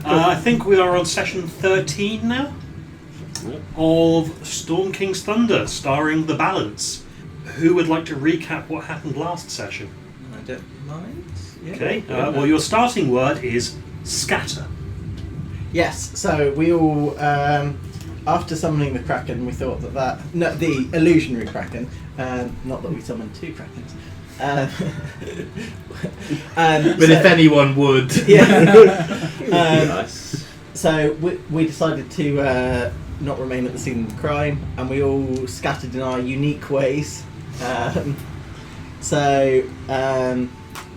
I think we are on session 13 now of Storm King's Thunder, starring the Balance. Who would like to recap what happened last session? I don't mind. Yeah. Okay, well, your starting word is scatter. Yes, so we all, after summoning the Kraken, we thought the illusionary Kraken, not that we summoned two Krakens. But if anyone would. Yeah. Nice. So we decided to not remain at the scene of the crime, and we all scattered in our unique ways.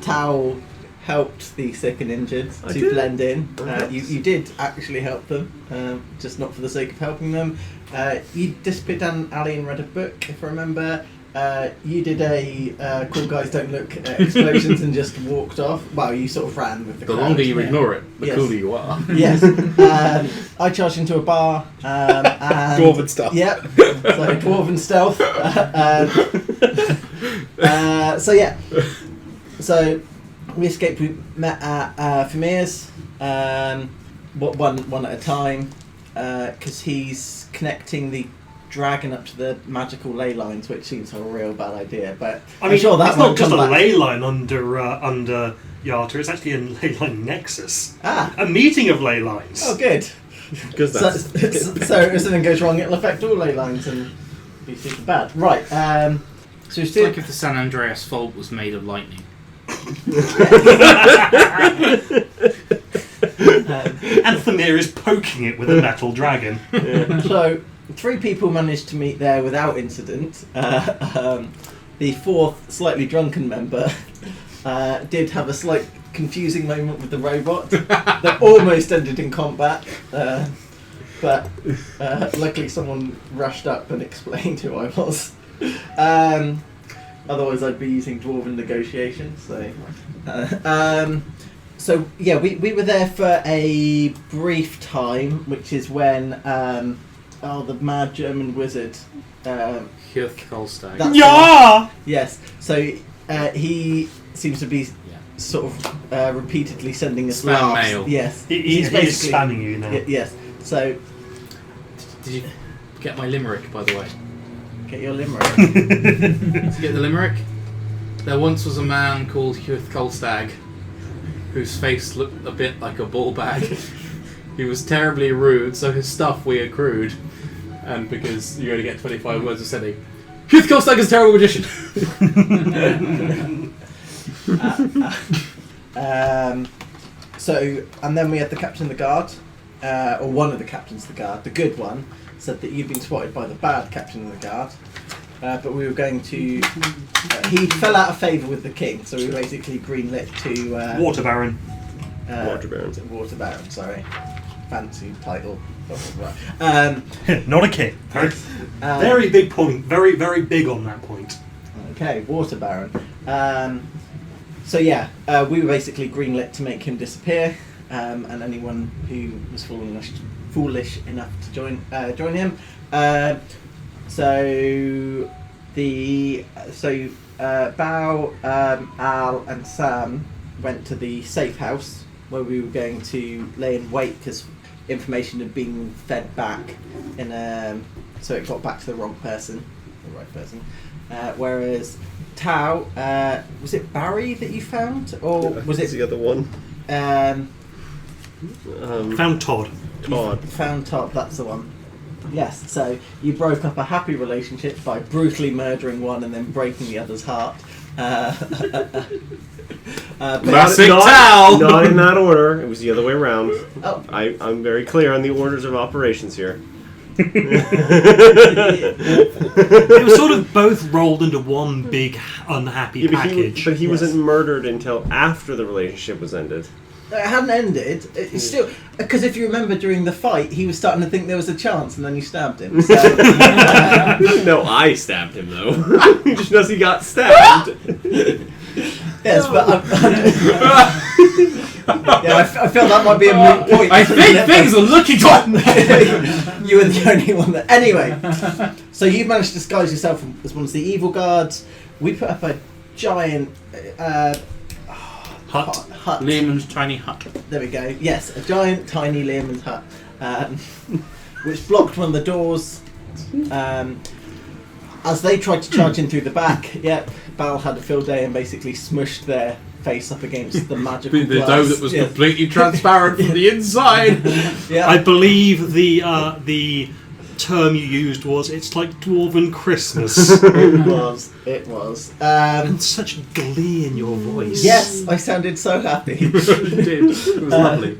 Tao helped the sick and injured to blend in. You did actually help them, just not for the sake of helping them. You disappeared down an alley and read a book, if I remember. You did a cool guys don't look at explosions and just walked off. Well, you sort of ran with the crowd. longer you ignore it, the cooler you are. Yes. I charged into a bar. And Dwarven stealth. Yep. So dwarven stealth. So we escaped. We met at Famir's. One at a time, because he's connecting the dragon up to the magical ley lines, which seems a real bad idea. But I mean, sure that it's not just a back. ley line under Yartar, it's actually a ley line nexus. Ah. A meeting of ley lines. Oh, good. Because So if something goes wrong, it'll affect all ley lines and be super bad. Right. So It's like if the San Andreas fault was made of lightning. And Thamir is poking it with a metal dragon. Yeah. So 3 people managed to meet there without incident. The 4th, slightly drunken member, did have a slight confusing moment with the robot that almost ended in combat. But luckily someone rushed up and explained who I was. Otherwise I'd be using Dwarven negotiation. So yeah, we were there for a brief time, which is when the mad German wizard. Hjörth Kolstag. That's Yeah! Yes. So he seems to be sort of repeatedly sending us Spam laughs. mail. Yes. He's basically spamming you now. Yes. So Did you get my limerick, by the way? get your limerick. Did you get the limerick? There once was a man called Hjörth Kolstag, whose face looked a bit like a ball bag. He was terribly rude, so his stuff we accrued. And because you only get 25 words of sending, Hjörth Kolstag is a terrible magician! And then we had the captain of the guard, or one of the captains of the guard, the good one, said that you'd been spotted by the bad captain of the guard. But we were going to... he fell out of favour with the king, so we were basically greenlit to... Water Baron. Water Baron. Water Baron, sorry. Fancy title. Not a king. Very big point. Very, very big on that point. Okay, Water Baron. We were basically greenlit to make him disappear, and anyone who was foolish enough to join him. Bao, Al, and Sam went to the safe house where we were going to lay in wait because information had been fed back, so it got back to the wrong person, the right person. Whereas Tao, was it Barry that you found, or was it the other one? Found Todd. Found Todd. That's the one. Yes. So you broke up a happy relationship by brutally murdering one and then breaking the other's heart. Classic Tao! Not in that order. It was the other way around. Oh. I'm very clear on the orders of operations here. It was sort of both rolled into one big unhappy package. But he wasn't murdered until after the relationship was ended. It hadn't ended. It's still, because if you remember during the fight, he was starting to think there was a chance, and then you stabbed him. So, No, I stabbed him though. Just as he got stabbed. yes, but I feel that might be a moot point. I think things are looking up! You were the only one that. Anyway, so you managed to disguise yourself as one of the evil guards. We put up a giant. Hut. hut. Lehman's tiny hut. There we go. Yes, a giant, tiny Learman's hut, which blocked one of the doors. As they tried to charge in through the back, Bal had a field day and basically smushed their face up against the magical The glass. dough that was Yes. completely transparent from the inside. Yeah. I believe the term you used was, it's like Dwarven Christmas. It was. And such glee in your voice. Yes, I sounded so happy. It did. It was lovely.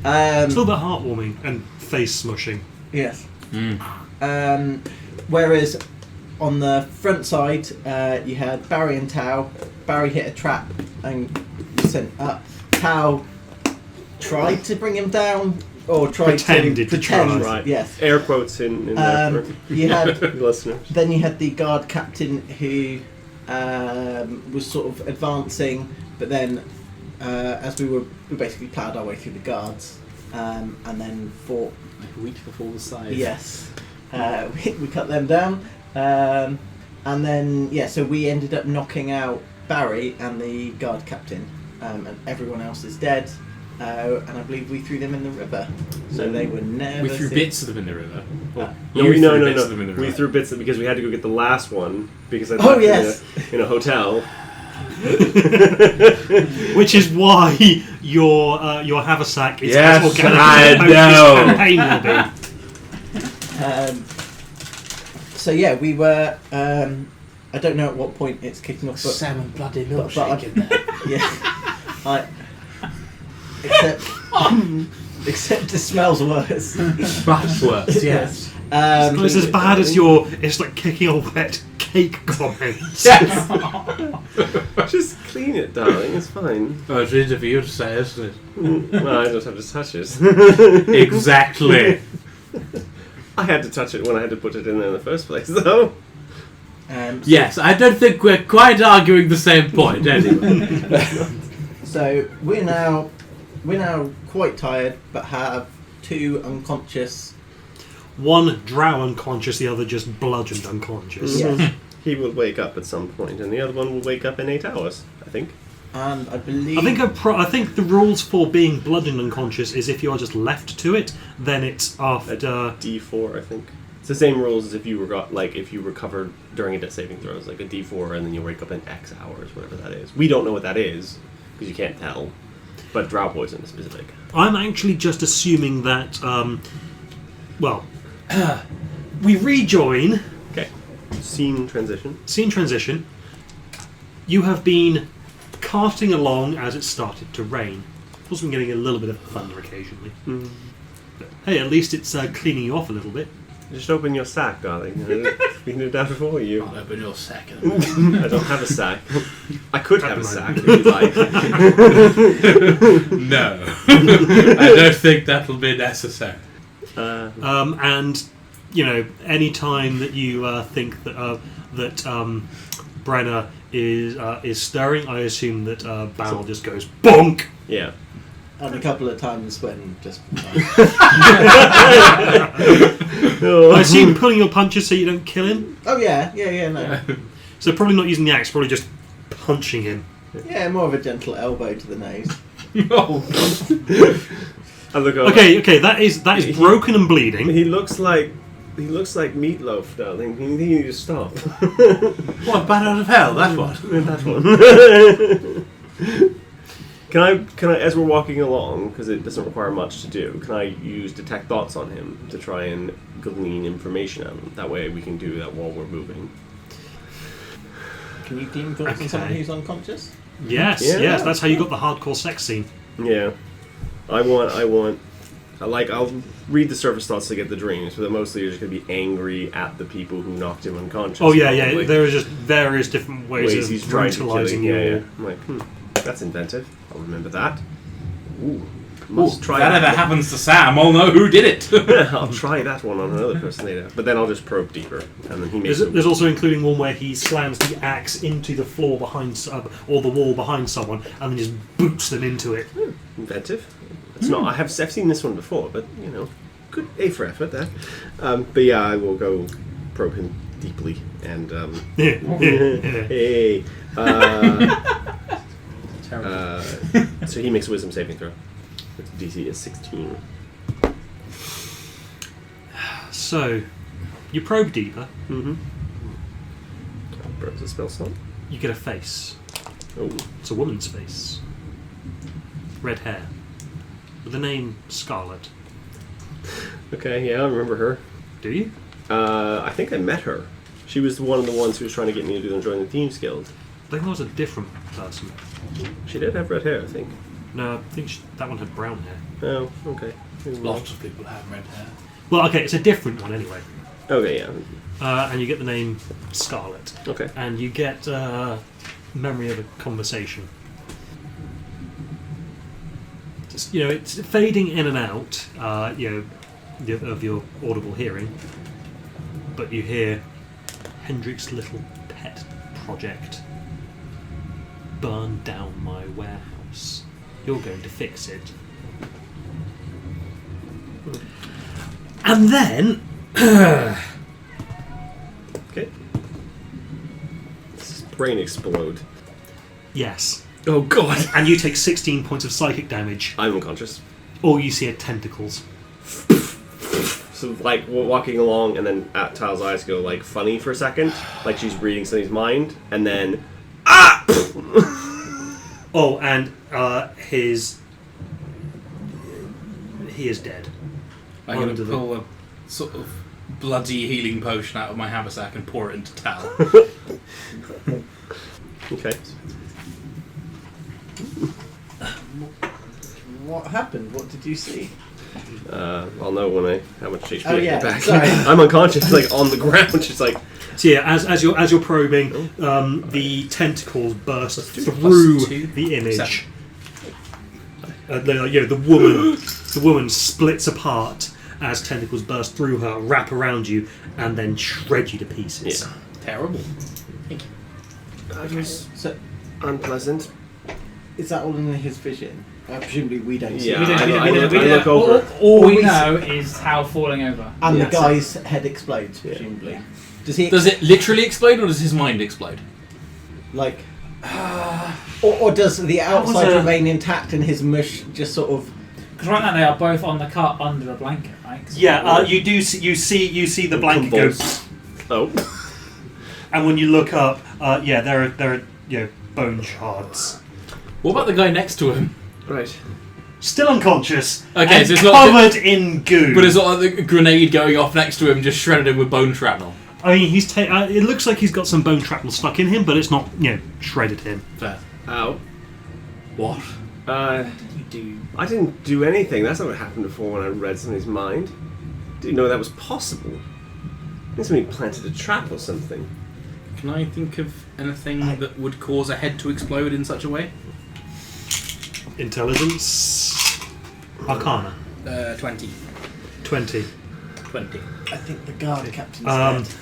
It's a little bit heartwarming and face smushing. Yes. Mm. Whereas on the front side, you had Barry and Tao. Barry hit a trap and was sent up. Tao tried to bring him down, or tried Pretended to to try. pretend. Right. Yes. Air quotes in there You had. for listeners. Then you had the guard captain who was sort of advancing, but then as we basically ploughed our way through the guards, and then fought. Like a week before the scythe. Yes, we cut them down, and then so we ended up knocking out Barry and the guard captain, and everyone else is dead. And I believe we threw them in the river, so they were never. We threw seen. bits of them in the river. Well, No, you we, threw bits of them in the We river. threw bits because we had to go get the last one because I Oh, left yes. in a hotel. Which is why your haversack is Yes, as organic I as know. this campaign will be. So we were. I don't know at what point it's kicking off, but Salmon bloody but milkshake in there. yeah, except it smells worse. Much worse, yes. It's as bad as it's like kicking a wet cake comment. Yes. Just clean it, darling. It's fine. Oh, it's easy for you to say, isn't it? Well, I don't have to touch it. Exactly. I had to touch it when I had to put it in there in the first place, though. Yes, I don't think we're quite arguing the same point, anyway. So we're now quite tired, but have two unconscious. One drow unconscious, the other just bludgeoned unconscious. Yes, He will wake up at some point, and the other one will wake up in 8 hours, I think. and I believe. I think the rules for being bludgeoned unconscious is if you are just left to it, then it's after. D4, I think. It's the same rules as if you recovered during a death saving throw. It's like a D4, and then you wake up in X hours, whatever that is. We don't know what that is because you can't tell. But drow poison is specific. I'm actually just assuming that. We rejoin. Okay. Scene transition. Scene transition. You have been carting along as it started to rain. Of course, we're getting a little bit of thunder occasionally. Mm. But, hey, at least it's cleaning you off a little bit. Just open your sack, darling. We can do that for you. I'll open your sack. I don't have a sack. I could have a sack if you'd like. No. I don't think that'll be necessary. And any time that you think that Brenna is stirring, I assume that Bal just goes bonk. Yeah. And a couple of times when just. I assume pulling your punches so you don't kill him. Oh yeah, no. So probably not using the axe, probably just punching him. Yeah, more of a gentle elbow to the nose. I look over. Okay, that is broken and bleeding. He looks like meatloaf, darling. You need to stop. What, bat out of hell? That one? That one. Can I, as we're walking along, because it doesn't require much to do, can I use detect thoughts on him to try and glean information out of him? That way we can do that while we're moving. Can you glean thoughts on someone who's unconscious? Yes, Yeah. yes, that's how you got the hardcore sex scene. Yeah. I'll read the surface thoughts to get the dreams, but mostly you're just going to be angry at the people who knocked him unconscious. Oh yeah, probably. There are just various different ways he's of trying to kill brutalizing you. you. Yeah. I'm like, that's inventive. I'll remember that. Ooh, must try If that that. ever happens to Sam, I'll know who did it. I'll try that one on another person later, but then I'll just probe deeper, and then he makes. There's also including one where he slams the axe into the floor behind or the wall behind someone, and then just boots them into it. Inventive. It's not. I've seen this one before, but good A for effort there. But yeah, I will go probe him deeply and. Hey. Terrible. So he makes a wisdom saving throw. Its DC is 16. So, you probe deeper. Mm-hmm. Burns a spell slot. You get a face. Oh. It's a woman's face. Red hair. With the name Scarlet. Okay, yeah, I remember her. Do you? I think I met her. She was one of the ones who was trying to get me to join the Thieves Guild. I think that was a different person. She did have red hair, I think. No, I think that one had brown hair. Oh, okay. Lots of people have red hair. Well, okay, it's a different one anyway. Okay, yeah. And you get the name Scarlet. Okay. And you get memory of a conversation. Just, it's fading in and out, of your audible hearing. But you hear Hendrik's little pet project. Burn down my warehouse. You're going to fix it. And then... Okay. Does his brain explode? Yes. Oh god! And you take 16 points of psychic damage. I'm unconscious. All you see are tentacles. So, like, we're walking along, and then Tal's eyes go, like, funny for a second. Like she's reading somebody's mind, and then... Ah! Oh, and he is dead. I'm going Under to the- pull a sort of bloody healing potion out of my haversack and pour it into Tal. Okay. What happened? What did you see? I'll know when how much HP Oh, I yeah, get back. sorry. I'm unconscious, like, on the ground, just like... So yeah, as you're probing, the tentacles burst +2, through +2, the image. 7. The woman splits apart as tentacles burst through her, wrap around you, and then shred you to pieces. Yeah. Terrible. Thank you. That was So, unpleasant. is that all in his vision? Presumably we don't see Yeah, it. I look over. All we we know is Hal falling over. And Yeah. the guy's head explodes, Yeah. presumably. Does he... Does it literally explode, or does his mind explode? Like... or does the outside a- remain intact and his mush just sort of... Because right now they are both on the cart under a blanket, right? 'Cause Yeah, you do. You see the blanket go, Oh. and when you look up, there are bone shards. What about the guy next to him? Right. Still unconscious. Okay, and so it's not- covered in goo. But it's not like the grenade going off next to him just shredded him with bone shrapnel. I mean, it looks like he's got some bone shrapnel stuck in him, but it's not shredded him. Fair. Ow. What? You do. I didn't do anything. That's not what happened before when I read somebody's mind. Didn't know that was possible. I think somebody planted a trap or something. Can I think of anything that would cause a head to explode in such a way? Intelligence, Arcana, 20. 20. 20. I think the guard captain's Um, dead.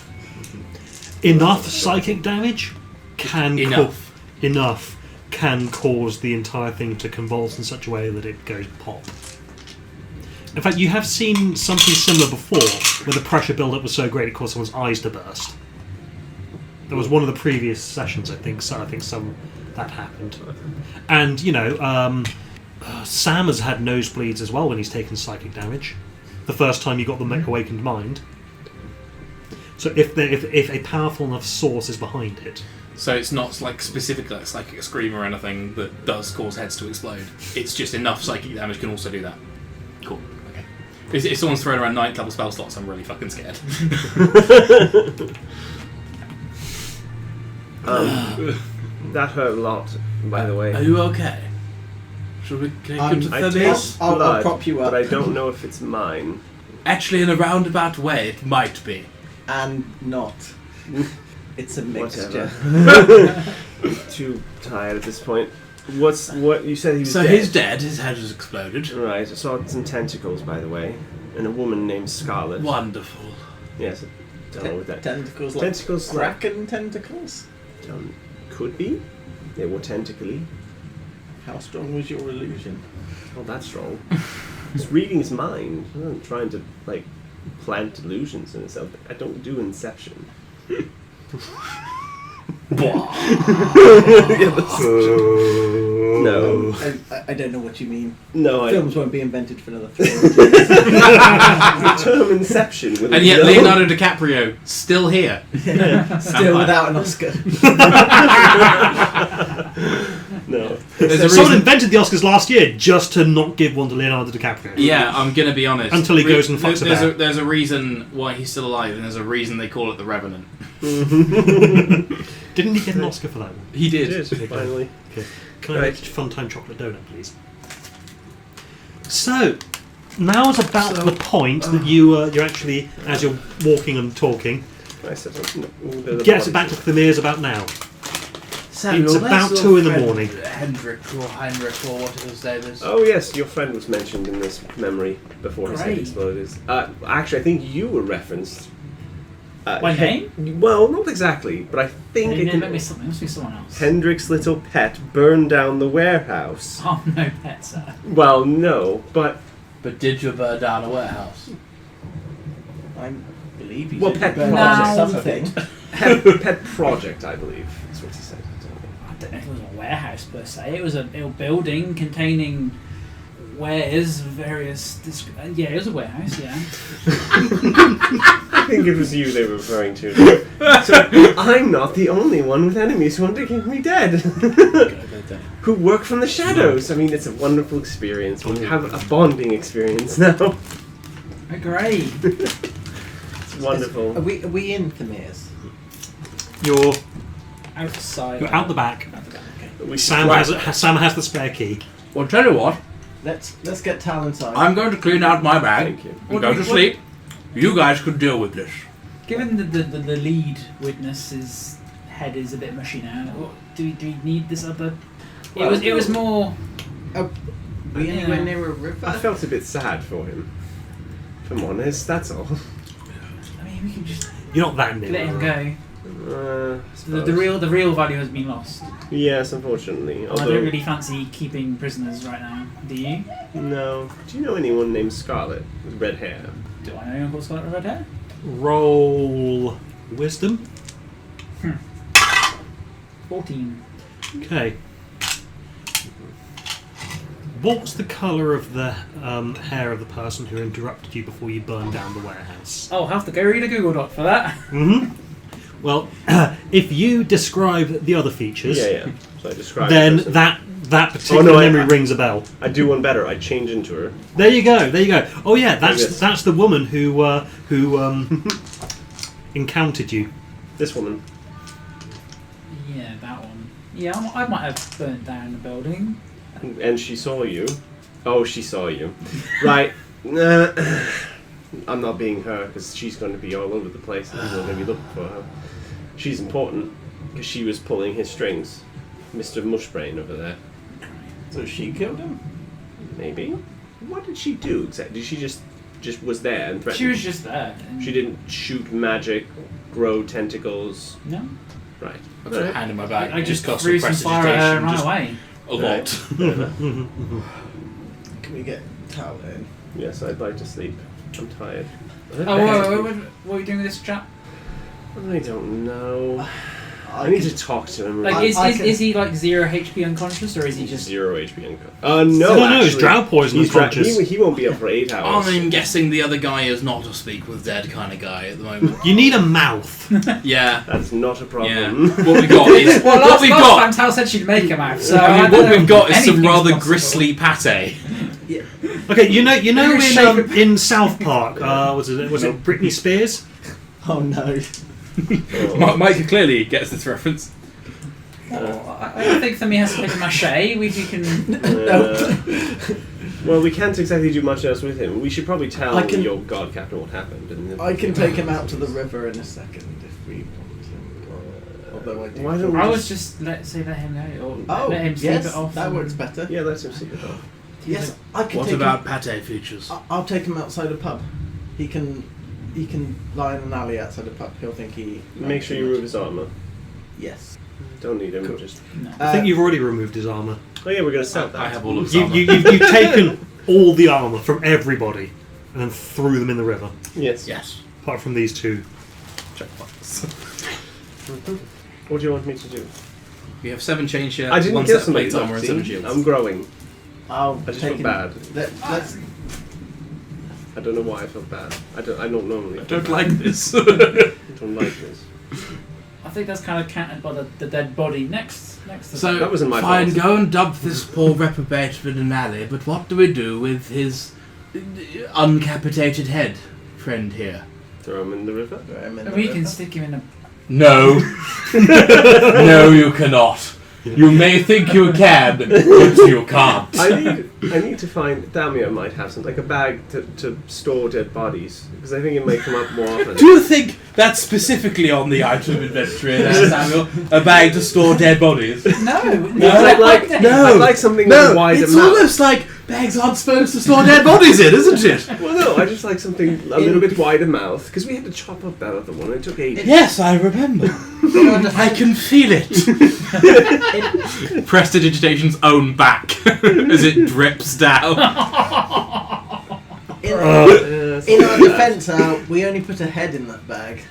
Enough psychic damage can Enough. Can cause the entire thing to convulse in such a way that it goes pop. In fact, you have seen something similar before, where the pressure build-up was so great it caused someone's eyes to burst. There was one of the previous sessions, I think. So I think that happened. And Sam has had nosebleeds as well when he's taken psychic damage. The first time you got the awakened mind. So if a powerful enough source is behind it. So it's not like specifically like psychic scream or anything that does cause heads to explode. It's just enough psychic damage can also do that. Cool. Okay. If someone's throwing around 9th level spell slots, I'm really fucking scared. That hurt a lot, by the way. Are you okay? Should we take him to I the taste I'll blood, prop you up. but I don't know if it's mine. Actually, in a roundabout way, it might be. And not. It's a mixture. Whatever. Too tired at this point. What you said he was So dead? he's dead. His head has exploded. Right, I saw some tentacles, by the way, and a woman named Scarlet. Wonderful. Yes, I don't know what that. Tentacles like Tentacles like- kraken tentacles? Could be. They were tentacly. How strong was your illusion? Not that strong. He's reading his mind. I'm not trying to plant illusions in himself. I don't do Inception. No. I don't know what you mean. No, Films won't be invented for another 3 years. the term Inception. With And yet Leonardo DiCaprio still here. Still without an Oscar. No. There's a Someone reason. invented the Oscars last year just to not give one to Leonardo DiCaprio. Yeah, I'm gonna be honest. Until he goes and fucks there's about. there's a reason why he's still alive, and there's a reason they call it the Revenant. Didn't he get an Oscar for that one? He did. It is, finally. Okay. Can I Right. have a fun time chocolate donut, please? So, now is about the point that you're actually, as you're walking and talking, I said no. gets back to Thamir's about now. Samuel, It's about where's 2 your in the friend morning. Heinrich or whatever his name is. Oh yes, your friend was mentioned in this memory before his head Great. exploded. Actually, I think you were referenced. My name? Well, not exactly, but I think It it can. must be someone else. Hendrik's little pet burned down the warehouse. Oh, no pets, sir. Well, no, but But did you burn down a warehouse? I believe you Well, said pet you burned project. down something. pet project, I believe. That's what he said. I don't know if it was a warehouse per se. It was a building containing wares, various. Yeah, it was a warehouse. Yeah. I think it was you they were referring to. So I'm not the only one with enemies who want to keep me dead. Who work from the shadows. I mean, it's a wonderful experience. We have a bonding experience now. Oh, great. It's wonderful. Are we in Thamir's? You're Outside. out the back. Out the back. Okay. We Sam has the spare key. Well, tell you what, Let's get Tal inside. I'm going to clean out my bag Thank you. and go to sleep. You guys could deal with this. Given the lead witness's head is a bit mushy now, do we need this other? Well, it was more. Are we anywhere near a river? I felt a bit sad for him. If I'm honest, that's all. I mean, we can just You're not that near. let him go. I The suppose. real value has been lost. Yes, unfortunately. I Although, don't really fancy keeping prisoners right now. Do you? no. Do you know anyone named Scarlet with red hair? Do I know anyone called Scarlet Red Hair? Roll wisdom. 14. Okay. What was the colour of the hair of the person who interrupted you before you burned down the warehouse? I'll have to go read a Google Doc for that. Mm-hmm. Well, if you describe the other features, Yeah. So I described then the person. that particular no, memory rings a bell. I do one better. I change into her. There you go. Oh yeah, Yes. that's the woman who encountered you. This woman. Yeah, that one. Yeah, I might have burnt down the building. And she saw you. Oh, she saw you. Right. I'm not being her because she's going to be all over the place and people are going to be looking for her. She's important because she was pulling his strings. Mr. Mushbrain over there. So she killed him? Maybe. What did she do exactly? She just was there and threatened. She was just there. She didn't shoot magic, grow tentacles. No. Right. I put a hand in my bag. I just got threw some fire at her and ran just away. a lot. Can we get Tal in? Yes, I'd like to sleep. I'm tired. Oh, what are you doing with this chap? I don't know. I I need can- to talk to him. Like, I is he like 0 HP unconscious, or is he just? 0 HP unconscious. No, No, he's actually, drow poison he's unconscious. he won't be up for 8 hours. I'm guessing the other guy is not a speak with dead kind of guy at the moment. You need a mouth. Yeah. That's not a Yeah. problem. What we got is Well, what last we've time got. Tal said she'd make him out. So I mean, don't what know we've got is some anything's rather possible. gristly pate. Okay, you know Shape in South Park, was it Britney Spears? Oh no. Oh. Mike clearly gets this reference. I think Thummy has to pick a mache. We can. Well, we can't exactly do much else with him. We should probably tell I can- your god captain what happened. And I can take him out to the river in a second if we want to. Although I do. Why don't we I was just let him go, or Oh, let him sleep yes, it off. that and- works better. Yeah, let's him sleep it off. Yes, I can What take about him. pate features? I'll take him outside a pub. He can lie in an alley outside a pub. He'll think he. Make sure you remove his armor. Yes. Don't need him. Cool. Just. No. I think you've already removed his armour. Oh yeah, we're gonna sell that. I have all of You've taken all the armour from everybody and then threw them in the river, Yes. Yes. apart from these two. Checkbox. What do you want me to do? We have 7 chain shields, I didn't 1 kill set of plate somebody. armor, and 7 shields. I'm growing. I'll I just take feel bad. Let's. I don't know why I felt bad. I don't normally. I don't like this. I don't like this. I think that's kind of countered by the dead body next to So, That wasn't my fine, fault. go and dump this poor reprobate in an alley, but what do we do with his uncapitated head friend here? Throw him in the river. we can stick him in a. No. No, you cannot. You may think you can, but you can't. I need to find. Damia might have something like a bag to store dead bodies because I think it may come up more often. Do you think that's specifically on the item inventory there, Samuel? A bag to store dead bodies? No, I'd like something with a wider it's mouth. almost like bags aren't supposed to store dead bodies in, isn't it? Well, no, I just like something a little bit wider mouth because we had to chop up that other one. It took ages. Yes, I remember. I can feel it. Prestidigitation's own back as it drips down. In our defence, we only put a head in that bag,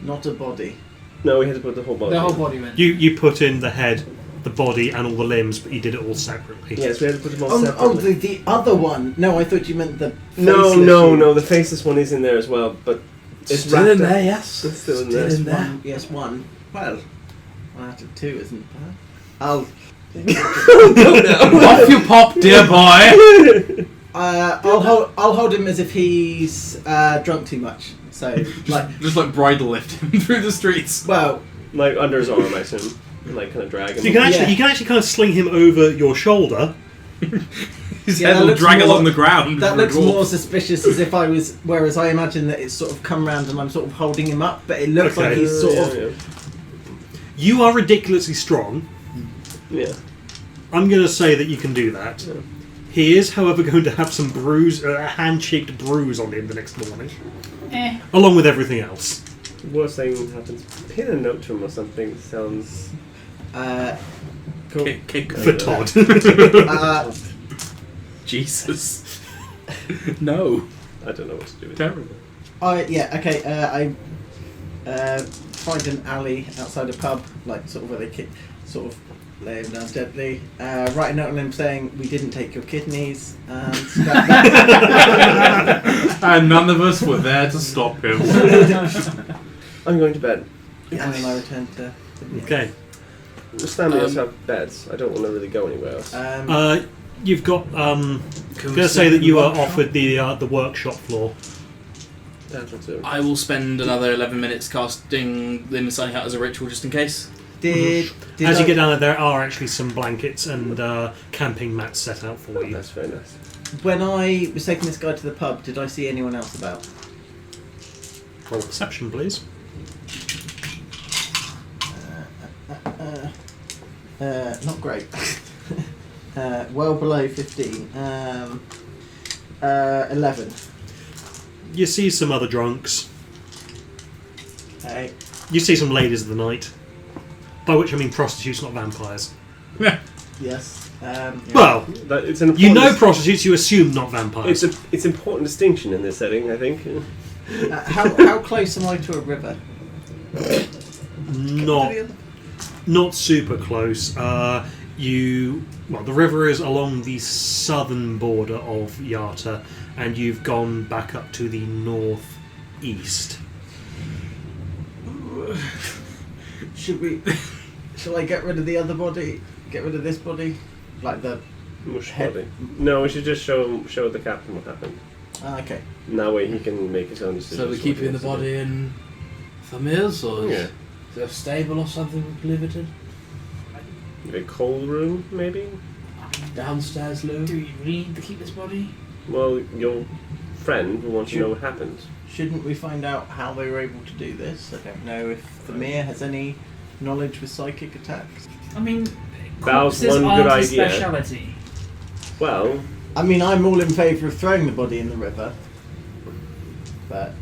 not a body. No, we had to put the whole body. The whole in. body went. You put in the head, the body, and all the limbs, but you did it all separately. Yes, we had to put them all Oh, separately. the other one. No, I thought you meant the. No, faceless one. the faceless one is in there as well, but it's Still wrapped in up. there, yes. It's still in Still there. in there. One, yes, one. Well, 1 out of 2 isn't bad. I'll. Off you pop, dear boy. I'll hold him as if he's drunk too much. So like, Just like bridle lift him through the streets. well, Like under his arm, I assume. Like kind of drag him. You can actually Yeah. you can actually kind of sling him over your shoulder. His Yeah, head that will looks drag more- along the ground. that for a looks dwarf. more suspicious as if I was. Whereas I imagine that it's sort of come round and I'm sort of holding him up, but it looks like Okay. he's sort of. You are ridiculously strong. Yeah. I'm going to say that you can do that. Yeah. He is, however, going to have some bruise, a hand-shaped bruise on him the next morning, along with everything else. Worst thing happens. Pin a note to him or something. Sounds. Cool. Kick For Todd. Jesus. No. I don't know what to do with it. Terrible. I find an alley outside a pub, like sort of where they sort of lay him down gently. Write a note on him saying we didn't take your kidneys. And none of us were there to stop him. I'm going to bed. And then I return to. Okay. Stamina have beds. I don't want to really go anywhere else. You've got. I'm going to say that you are offered the workshop floor. I will spend another 11 minutes casting Limb Signing Out as a ritual just in case. Did As you I- get down there are actually some blankets and camping mats set out for you. That's very nice. When I was taking this guy to the pub, did I see anyone else about? Roll perception, please. Not great. Well below 15. 11. You see some other drunks. Hey. You see some ladies of the night. By which I mean prostitutes, not vampires. Yes. Well, It's an you know important- prostitutes, you assume not vampires. It's important distinction in this setting, I think. How close am I to a river? Not super close. The river is along the southern border of Yartar, and you've gone back up to the northeast. Shall I get rid of the other body? Get rid of this body? Like the head? Probably. No, we should just show the captain what happened. Okay. And that way he can make his own decisions. So we're keeping the body in Thamir's, or Yeah. is there a stable or something we can leave it in? A coal room, maybe? Downstairs loo? Do we really need to keep this body? Well, your friend will want to know what happened. Shouldn't we find out how they were able to do this? I don't know if Thamir has any knowledge with psychic attacks. I mean, That was corpses one good aren't a idea. speciality. Well, I mean, I'm all in favour of throwing the body in the river. But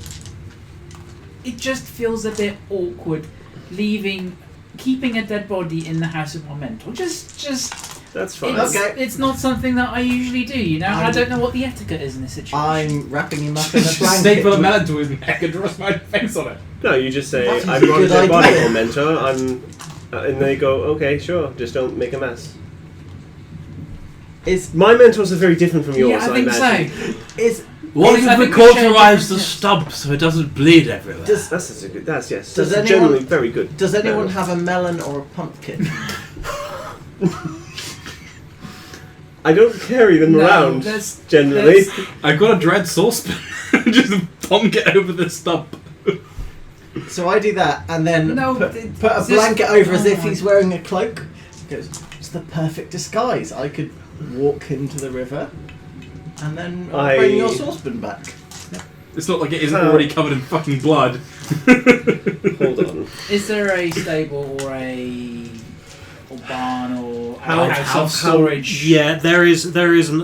It just feels a bit awkward keeping a dead body in the House of Momental. Just that's fine. Okay. it's not something that I usually do, you know? I I'm- don't know what the etiquette is in this situation. I'm wrapping him up in a Just blanket. staple a with- melon to his neck and draw a smiley face on it. I just say, That is I've a got a good dead body idea. memento. And they go, okay, sure, just don't make a mess. Is My mentors are very different from yours, Yeah, I think imagine. so. is What I if we think we share cauterize the differences. stump so it doesn't bleed everywhere? does That's such a good. That's yes. Does That's anyone- generally very good. does anyone have a melon or a pumpkin? I don't carry them No, around there's- generally. I've got a dread saucepan. Just bonk it over the stump. So I do that, and then No, put it's a just- blanket over as if oh. he's wearing a cloak. He goes, it's the perfect disguise. I could walk into the river, and then I'll bring your saucepan back. It's not like it isn't No. already covered in fucking blood. Hold on. Is there a stable or a barn or How- a house how- of storage? Yeah, there is an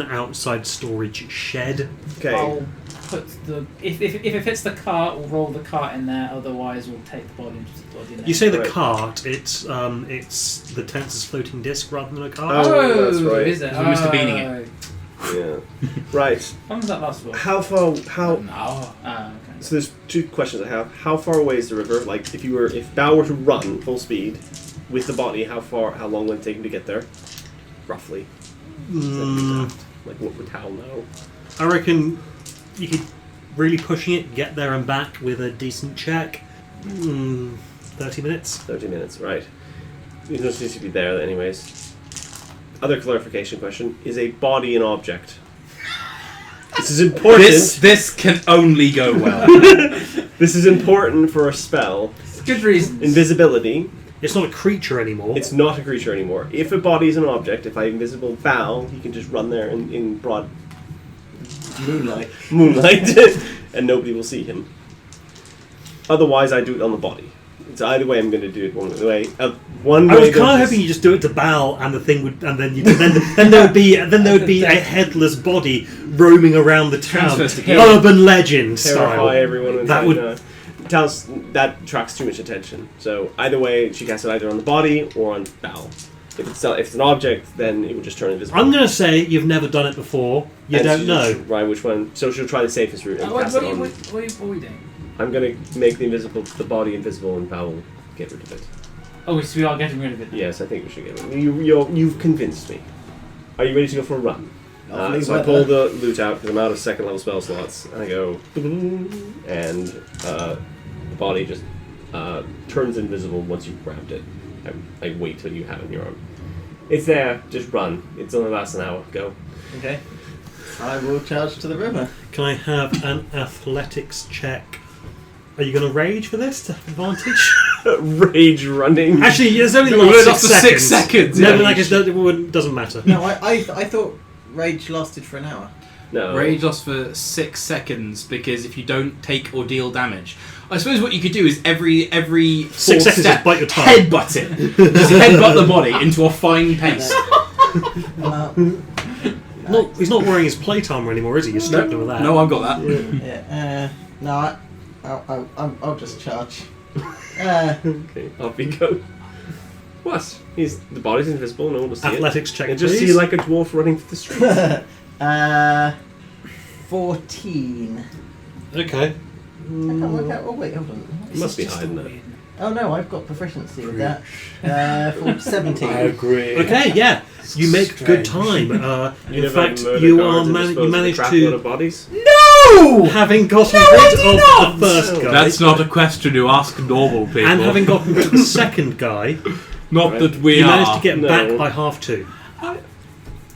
outside storage shed. Okay. I'll put the if it fits the cart, we'll roll the cart in there. Otherwise, we'll take the body and just put the body in there. You say the Right. cart. It's the tent's floating disc rather than a cart. Oh, that's right. Is it? So we're Mr. Beaning it. Yeah. Right. How long does that last for? How far? How? No. Okay. So there's two questions I have. How far away is the river? Like, if Bao were to run full speed with the body, how long would it take him to get there? Roughly. Like, what would Hal know? I reckon you could really pushing it, get there and back with a decent check. 30 minutes. 30 minutes, right. You don't need to be there, anyways. Other clarification question: is a body an object? This is important. This can only go well. This is important for a spell. Good reason. Invisibility. It's not a creature anymore. It's not a creature anymore. If a body is an object, if I invisible Bao, he can just run there in broad Moonlight. moonlight, and nobody will see him. Otherwise, I do it on the body. It's either way. I'm going to do it one way. One I way. was kind of there's- hoping you just do it to Bal, and the thing would, and then there would be a headless body roaming around the town, Transfers to game. urban legend terrify style. everyone. And That would- that attracts too much attention. So either way, she casts it either on the body or on Bao. If it's an object, then it would just turn invisible. I'm going to say you've never done it before. You And don't she know. just- right? Which one? So she'll try the safest route and What cast are it on. we doing? I'm gonna make the body invisible, and Bao will get rid of it. Oh, so we are getting rid of it. Yes, I think we should get it. You've convinced me. Are you ready to go for a run? Lovely So I weather. pull the loot out because I'm out of second level spell slots, and I go, and the body just turns invisible once you've grabbed it. I wait till you have it in your arm. It's there. Just run. It's only lasts an hour. Go. Okay. I will charge to the river. Can I have an athletics check? Are you going to rage for this to have advantage? Rage running. Actually, it's only No, like we're 6 up to seconds. 6 seconds, No, yeah. but like it doesn't matter. No, I thought rage lasted for an hour. No. Rage lasts for 6 seconds because if you don't take or deal damage, I suppose what you could do is every 6 fourth seconds, step, just bite your tongue. headbutt it. Just headbutt the body into a fine paste. He's not wearing his plate armor anymore, is he? You stripped him of that. No, I've got that. Yeah. No, I'll just charge. Okay, off we go. What? The body's invisible. No one will see Athletics it. check, And just please. see like a dwarf running through the street. 14. Okay. I can't work out. Oh wait, hold on. You must be hiding that. Oh no, I've got proficiency with that. 17. agree. Okay, yeah. You make good time. You In never fact, murder you guards are and dispose you of the managed crap load to, of bodies. No! having gotten No, I rid did of not! the first guy, That's not a question you ask normal people. and having gotten rid of the second guy, not that we you are. managed to get No. back by 2:30.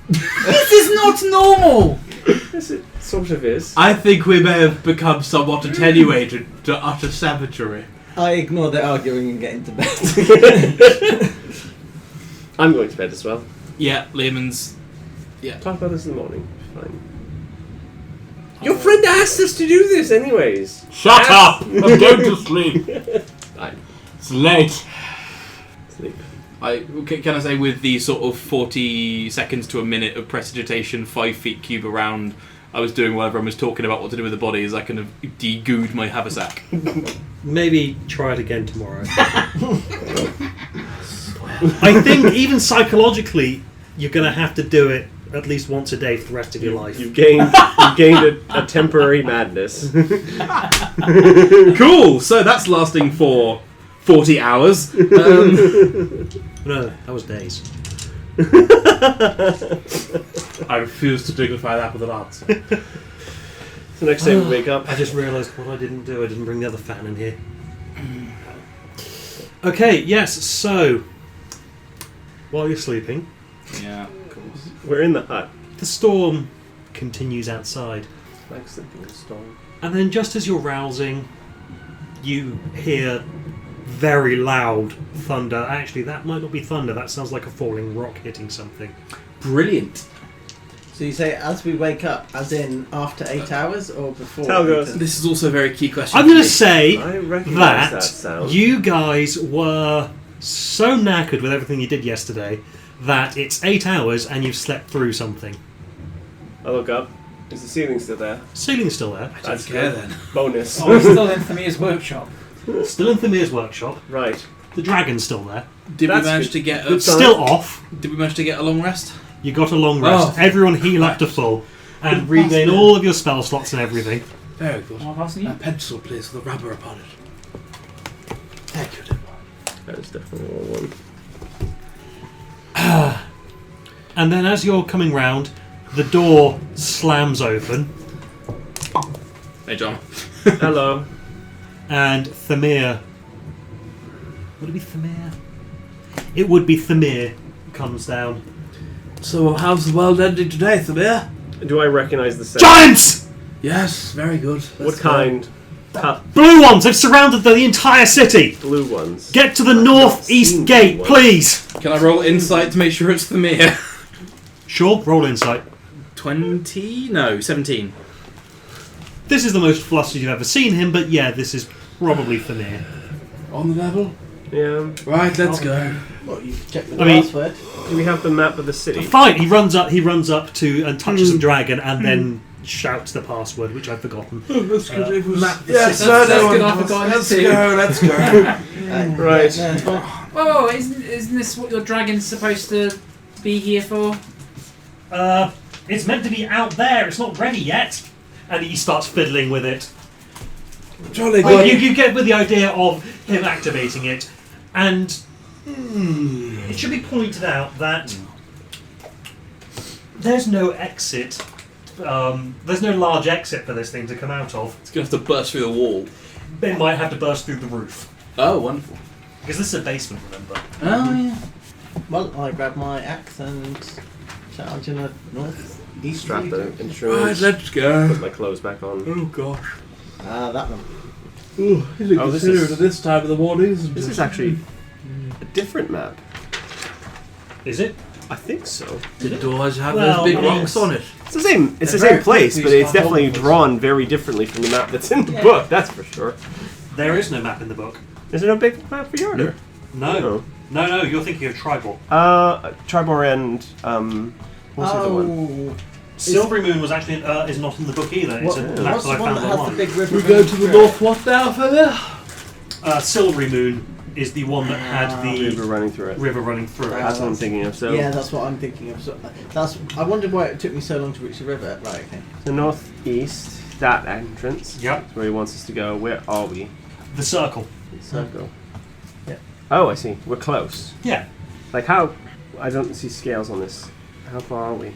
This is not normal! Yes, it sort of is. I think we may have become somewhat attenuated to utter savagery. I ignore the arguing and get into bed. I'm going to bed as well. Yeah, Lehman's. Talk about this in the morning. Fine. Your friend asked us to do this, anyways. Shut up! I'm going to sleep. Fine. It's late. Sleep. Can I say with the sort of 40 seconds to a minute of prestidigitation, 5 feet cube around, I was doing whatever I was talking about what to do with the body as I kind of de-gooed my haversack. Maybe try it again tomorrow. I think even psychologically, you're going to have to do it at least once a day for the rest of your life. You've gained a temporary madness. Cool! So that's lasting for 40 hours. No, that was days. I refuse to dignify that with an answer. The next day we wake up. I just realised what I didn't do. I didn't bring the other fan in here. Okay, yes, so while you're sleeping, Yeah, of course. We're in the hut. the storm continues outside. Like sleeping in a storm. And then just as you're rousing, you hear very loud thunder. Actually, that might not be thunder. That sounds like a falling rock hitting something. Brilliant. So you say as we wake up, as in after 8 hours or before? Telgos. This is also a very key question. I'm going to say I recognise that sound. you guys were so knackered with everything you did yesterday that it's 8 hours and you've slept through something. I look up. Is the ceiling still there? Ceiling's still there. I don't care good. then. Bonus. Oh, we're still in Thamir's workshop. Still in Thamir's workshop. Right. The dragon's still there. Did That's we manage good- to get good a, sign. Still off. Did we manage to get a long rest? You got a long rest. Oh. Everyone heal up to full. And regain all of your spell slots and everything. Very good. Am I passing A you? pencil, please, with a rubber upon it. Thank you, Triboar. That is definitely one. And then as you're coming round, the door slams open Hey, John. Hello. and Thamir... Would it be Thamir? It would be Thamir comes down. So, how's the world ending today, Thamir? Do I recognise the sound? Giants! Yes, very good. What kind? Blue ones! They've surrounded the entire city! Blue ones. Get to the I've not northeast seen gate, blue ones. please! Can I roll insight to make sure it's Thamir? Sure, roll insight. 20? No, 17. This is the most flustered you've ever seen him, but yeah, this is probably Thamir. On the level? Yeah. Right, let's go. What, you check the I mean- password? Do we have the map of the city? Fine, he runs up to and touches the dragon and then shouts the password, which I've forgotten. That's good, It was... Yes, that's good. I forgot it too. let's go. Right. Whoa, isn't this what your dragon's supposed to be here for? It's meant to be out there, it's not ready yet. And he starts fiddling with it. Jolly Well, good. you get with the idea of him activating it, and it should be pointed out that there's no exit. There's no large exit for this thing to come out of. It's going to have to burst through the wall. It might have to burst through the roof. Oh, wonderful. Because this is a basement, remember? Oh, yeah. Well, I grab my axe and charge in a north-east. Strap the Right, instruments. let's go. Put my clothes back on. Oh, gosh. That one. Ooh, Oh, this is- at this time of the morning. This is actually a different map. Is it? I think so. The doors have Well, those big yes. rocks on it. It's the same. It's They're the same very place, quick, but these it's definitely octopus. drawn very differently from the map that's in the Yeah. book. That's for sure. There is no map in the book. Is there no big map for Yartar? No. No, you're thinking of Triboar. Triboar and what's the other one? Oh, Silvery Moon was actually is not in the book either. It's what, a yeah. map what's that I the one found that has the online. big river? We go to the running north what now, fella? Silvery Moon is the one that had the River running through it. river running through it. That's what I'm thinking of. through So it? Yeah, that's what I'm thinking of. So, I wondered why it took me so long to reach the river. Right, okay. the northeast, that entrance. Yep. That's where he wants us to go. Where are we? The circle. Circle. Yeah. Oh, I see. We're close. Yeah. Like how? I don't see scales on this. How far are we?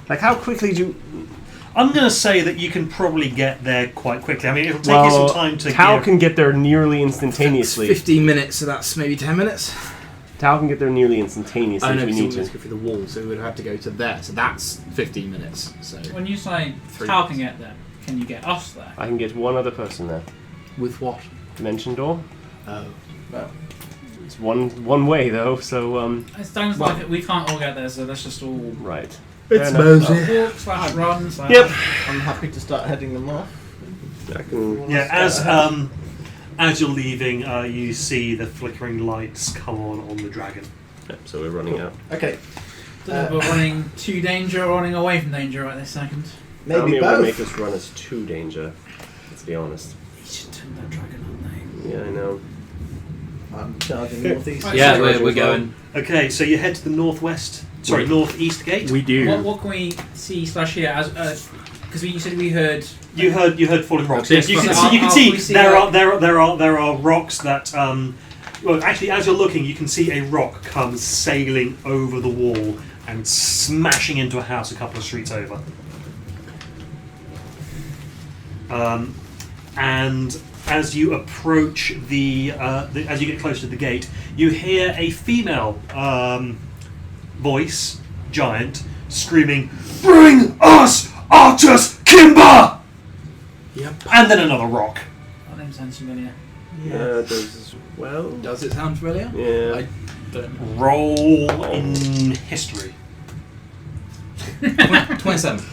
Like how quickly do? I'm going to say that you can probably get there quite quickly. I mean, it'll take you some time to Tao get... can get there nearly It's instantaneously. 15 minutes, so that's maybe 10 minutes. Tao can get there nearly instantaneously I know, if we because need we to. go through the wall, so we would have to go to there. So that's 15 minutes. So When you say 3 how minutes. can get there, can you get us there? I can get one other person there. With what? Dimension door. Oh. Well, It's one way though, so It sounds like we can't all get there, so let's just all right. It's Fair enough. Mosey. walk slash run. Slash Yep. I'm happy to start heading them off. I can. Yeah, as you're leaving, you see the flickering lights come on the dragon. Yep, so we're running out. Okay, We're running to danger or running away from danger right this second. How maybe many would both. make us run us to danger? Let's be honest. You should turn that dragon on Yeah, I know. I'm charging Okay. northeast. Right, Yeah, so we're going. Okay, so you head to the northwest... Sorry, Wait. northeast gate? We do. What can we see slash hear as Because you said we heard. You heard falling rocks. Okay, Yes, you so can we see see there like- are rocks that well, actually, as you're looking, you can see a rock come sailing over the wall and smashing into a house a couple of streets over. And as you approach as you get close to the gate, you hear a female voice, giant, screaming, "Bring us Artus Kimber!" Yep. And then another rock. That name sounds familiar. Yeah, does as well. Does it sound familiar? Yeah. I don't know. Roll in history. 27.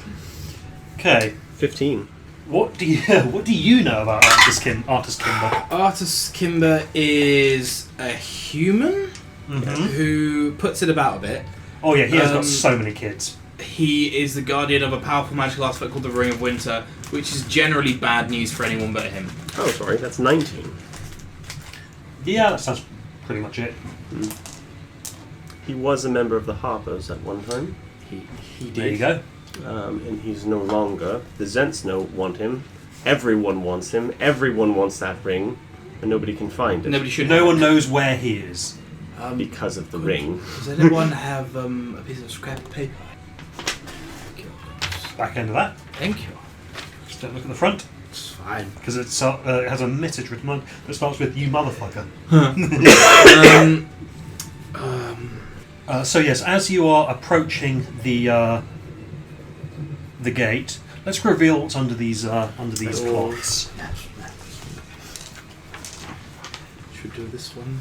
Okay. 15. What do you know about Artus Kimber? Artus Kimber is a human Mm-hmm. who puts it about a bit. Oh yeah, he has got Um, so many kids. He is the guardian of a powerful magical artifact called the Ring of Winter, which is generally bad news for anyone but him. Oh, sorry, that's 19. Yeah, that sounds pretty much it. He was a member of the Harpers at one time, He did. There you go. and he's no longer. The Zents want him. Everyone wants him. Everyone wants that ring, and nobody can find it Nobody should. No one knows where he is. because of the ring. Does anyone have a piece of scrap paper? Back end of that. Thank you. Just don't look at the front It's fine. because it has a message written on it that starts with "You motherfucker." So yes, as you are approaching the gate, let's reveal what's under these cloths. Should do this one.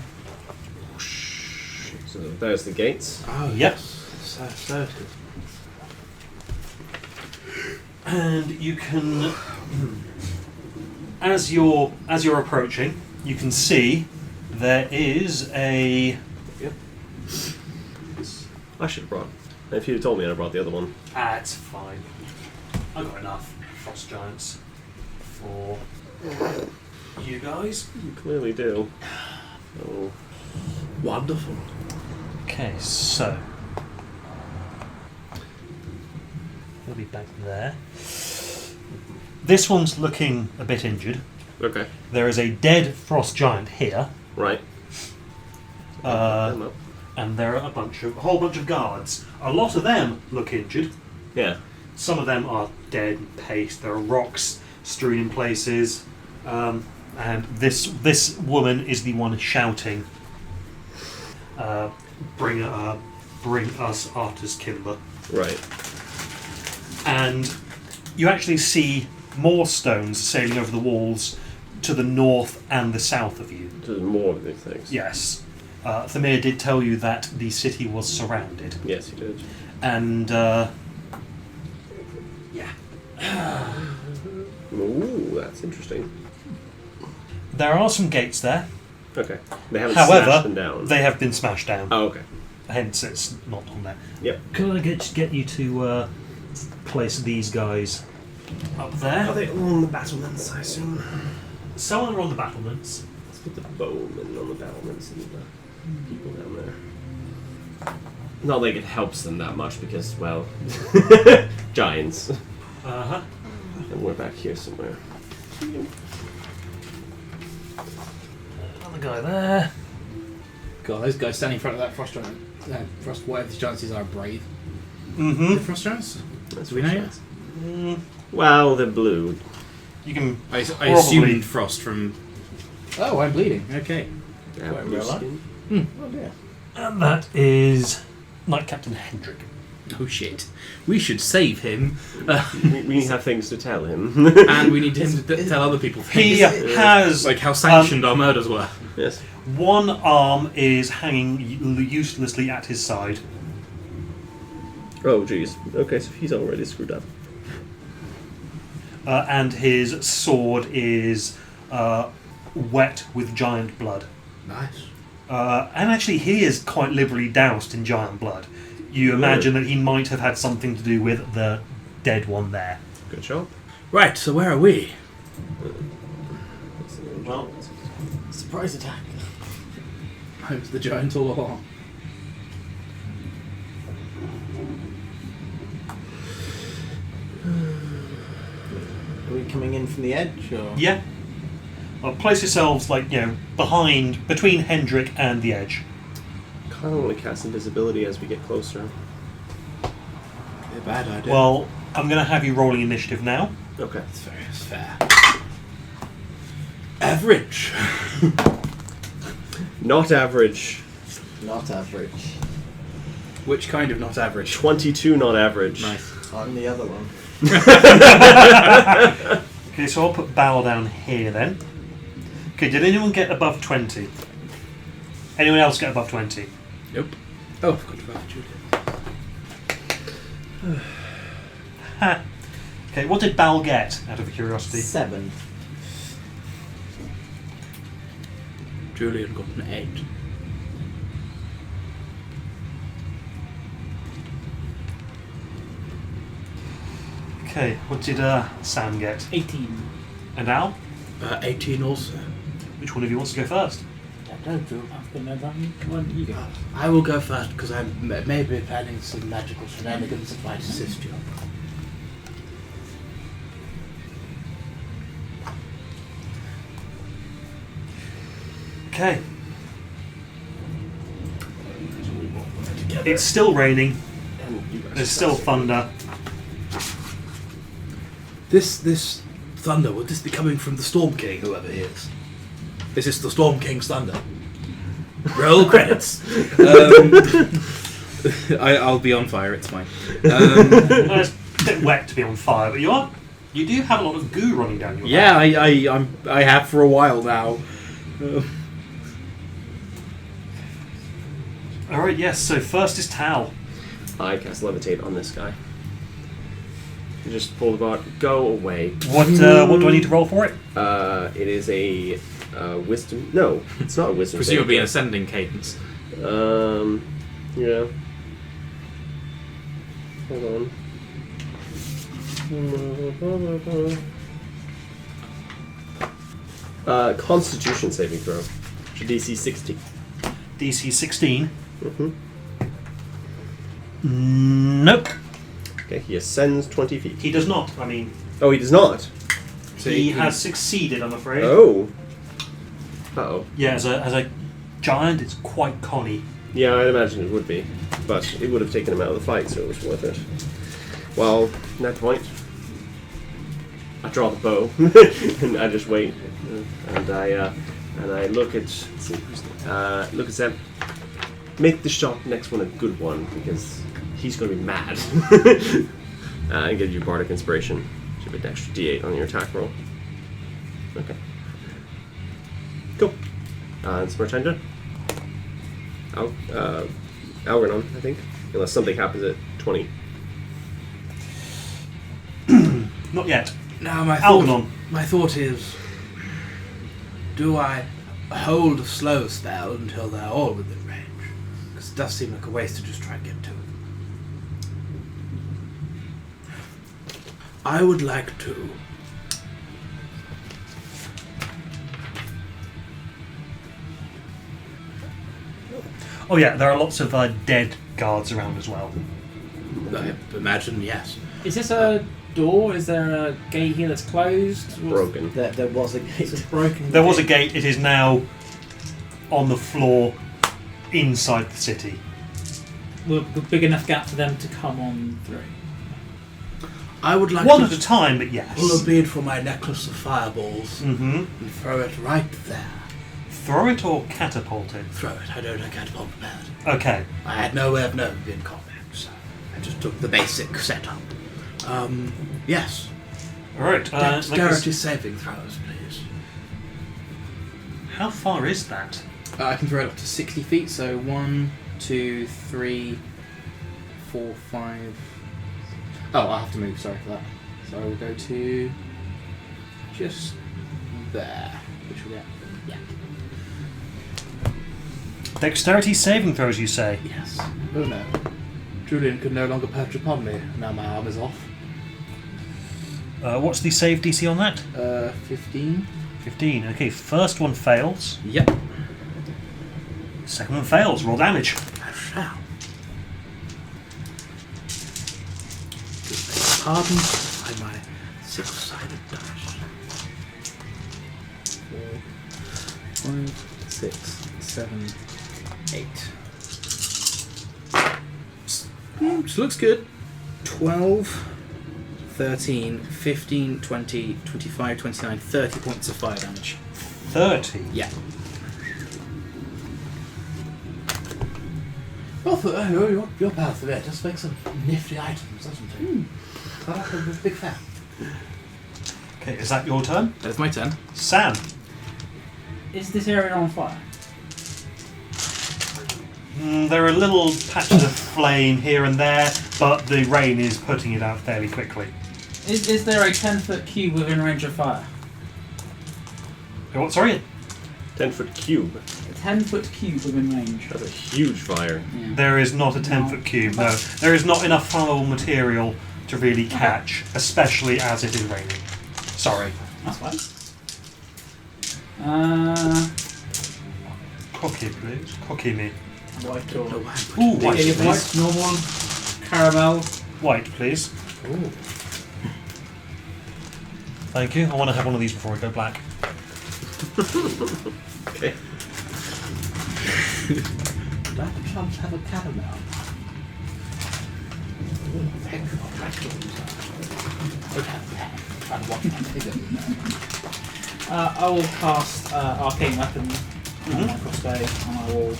So there's the gates. Oh, Yep. yes. So it is. And you can, as you're approaching, you can see there is a. I should have brought. If you'd told me, I'd have brought the other one. It's fine. I got enough frost giants for you guys. You clearly do. Oh, Wonderful. Okay, so he'll be back there. This one's looking a bit injured. okay. There is a dead frost giant here, Right. Them up. and there are a whole bunch of guards. A lot of them look injured. Yeah. Some of them are dead and paste. There are rocks strewn in places, and this woman is the one shouting, "Bring us Artus Kimber!" Right. And you actually see more stones sailing over the walls to the north and the south of you. There's more of these things. Yes, Thamir did tell you that the city was surrounded, Yes, he did. and Ooh, that's interesting. there are some gates there. Okay. They haven't smashed However, them down. they have been smashed down. Oh, okay. Hence, it's not on there. Yep. Could I get you to place these guys up there? Are they all on the battlements, I assume? Some of them are on the battlements. Let's put the bowmen on the battlements and the people down there. Not like it helps them that much because, well, giants. Uh-huh. And we're back here somewhere. Another guy there. God, those guys standing in front of that frost giant. Frost, whatever these giants are brave. Mm-hmm. The frost giants? That's Do we know yet? Well, they're blue. You can. I Probably. assumed frost from. Oh, I'm bleeding. Okay. They have Quite blue real life. skin. Oh dear. And that is Knight Captain Hendrick. Oh shit. We should save him. We have things to tell him. And we need him to tell other people He things. has Like how sanctioned our murders were. Yes. one arm is hanging uselessly at his side. Oh, jeez. Okay, so he's already screwed up. And his sword is wet with giant blood. Nice. And actually, he is quite liberally doused in giant blood. You imagine that he might have had something to do with the dead one there. Good job. Right, so where are we? Well, Surprise attack. I was the giant all along. coming in from the edge, or Yeah. Well, place yourselves between Hendrik and the edge. Kind of want to cast invisibility as we get closer. A bad idea. Well, I'm going to have you rolling initiative now. Okay. It's very fair. Average. Not average. not average? Which kind of not average? 22 not average. Nice. I'm the other one. Okay, so I'll put Bal down here then. Okay, did anyone get above 20? Anyone else get above 20? Nope. Oh, I've got about Julian. Ha. Okay, what did Bal get, out of curiosity? 7. Julian got an 8. Okay, what did Sam get? 18. And Al? 18 also. Which one of you wants to go first? I don't do. I've been there. Come on, you go. I will go first because I may be planning some magical shenanigans that might assist you. Okay. It's still raining. There's still thunder. This thunder, would this be coming from the Storm King, whoever he is? Is this the Storm King's thunder? Roll credits. I'll be on fire, it's fine. It's a bit wet to be on fire, but you do have a lot of goo running down your back. Yeah, I have for a while now. Alright, yes, so first is Tal. I cast Levitate on this guy. You just pull the bar. Go away. What do I need to roll for it? It is a wisdom. No, it's not a wisdom. Presumably an ascending cadence. Yeah. Hold on. Constitution saving throw. DC 60. DC 16. Mm-hmm. Nope. Okay, he ascends 20 feet. He does not. I mean, Oh, he does not. So he you can- has succeeded, I'm afraid. Oh. Uh-oh. Yeah, as a giant, it's quite conny. Yeah, I'd imagine it would be. But it would have taken him out of the fight, so it was worth it. Well, at that point, I draw the bow, and I just wait. And I look at... Let's see, look at Zeb. Make the shot next one a good one, because he's going to be mad. And give you Bardic Inspiration. Should be an extra D8 on your attack roll. Okay. Cool. It's my turn done. Algernon, I think. Unless something happens at 20. Not yet. Now my Algernon. thought is, do I hold a slow spell until they're all within range? Because it does seem like a waste to just try and get to it. I would like to. Oh yeah, there are lots of dead guards around as well. I imagine, yes. Is this a door? Is there a gate here that's closed? Broken. There was a gate. It's a broken. There was a gate. It is now on the floor inside the city. Well, a big enough gap for them to come on through. I would like One to at a time, but yes. pull a bead from my necklace of fireballs Mm-hmm. and throw it right there. Throw it or catapult it? Throw it. I don't have catapult prepared. Okay. I had no way of knowing in combat, so I just took the basic setup. Yes. Alright. Dexterity saving throws, please. How far is that? I can throw it up to 60 feet, so 1, 2, 3, 4, 5. Oh, I'll have to move, sorry for that. So we'll go to just there, which will get. Yeah. Dexterity saving throws, you say? Yes. Oh no. Julian could no longer perch upon me. Now my arm is off. What's the save DC on that? 15. 15. Okay, first one fails. Yep. Second one fails. Roll damage. I shall. Pardon by my Six-sided dice. 4, 5, 6, 7, 8. This looks good. 12, 13, 15, 20, 25, 29, 30 points of fire damage. 30. Yeah. Well, your path there just makes some nifty items, doesn't it? I like a big fan. Okay, is that your turn? That is my turn. Sam. Is this area on fire? There are little patches of flame here and there, but the rain is putting it out fairly quickly. Is there a 10-foot cube within range of fire? Oh, what? Sorry? 10-foot cube. A 10-foot cube within range. That's a huge fire. Yeah. There is not a 10-foot cube, no. There is not enough flammable material to really catch, especially as it is raining. Sorry. That's fine. Cookie, please. Cookie me. White or... Ooh, white, Yeah, please. white, normal, caramel. White, please. Ooh. Thank you. I want to have one of these before I go black. Okay. Black chumps have a caramel. Thank you. I will cast Arcane Weapon on my crossbow, and I will...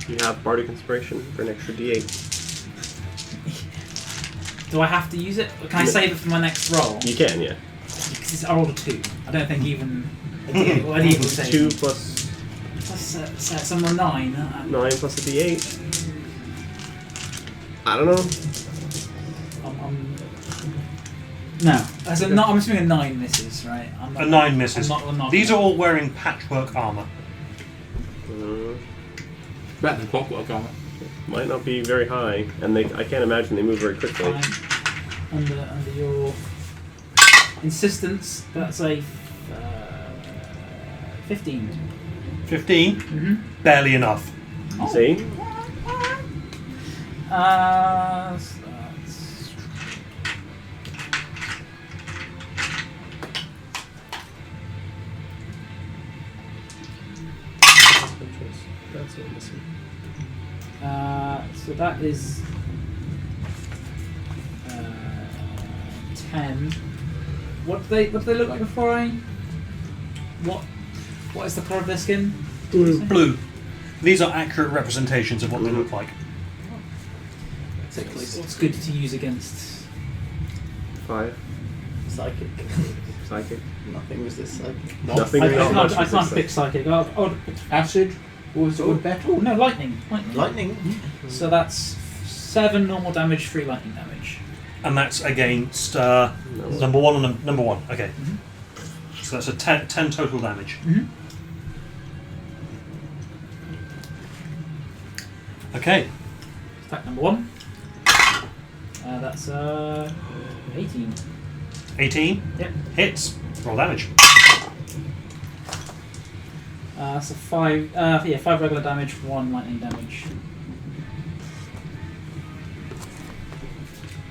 You have Bardic Inspiration for an extra D8. do I have to use it? Or can I save it for my next roll? You can, yeah. Because I rolled a 2. I don't think even a D8 will save 2 me. plus Plus somewhere 9. 9 plus a D8. I don't know. No. I'm assuming a 9 misses, right? I'm not, A 9 misses. I'm not These are all wearing patchwork armour. Better than clockwork armor. Might not be very high, and I can't imagine they move very quickly. Under your insistence, that's a 15. 15? Mm-hmm. Barely enough. Oh. See? That's what I'm missing. So that is 10. What do they look like before I? What is the colour of their skin? Blue. These are accurate representations of what they look like. What's good to use against? 5. Psychic. Psychic. Nothing was this psychic. Nothing. I not much can't was pick psychic. I'll Acid? Or was it better? Oh no, lightning. Lightning. So that's 7 normal damage, 3 lightning damage. And that's against number 1 and number 1. Okay. Mhm. So that's a 10 total damage. Mm-hmm. Okay. Attack number 1. That's 18. 18. Yep. Hits. Roll damage. So 5. 5 regular damage, 1 lightning damage.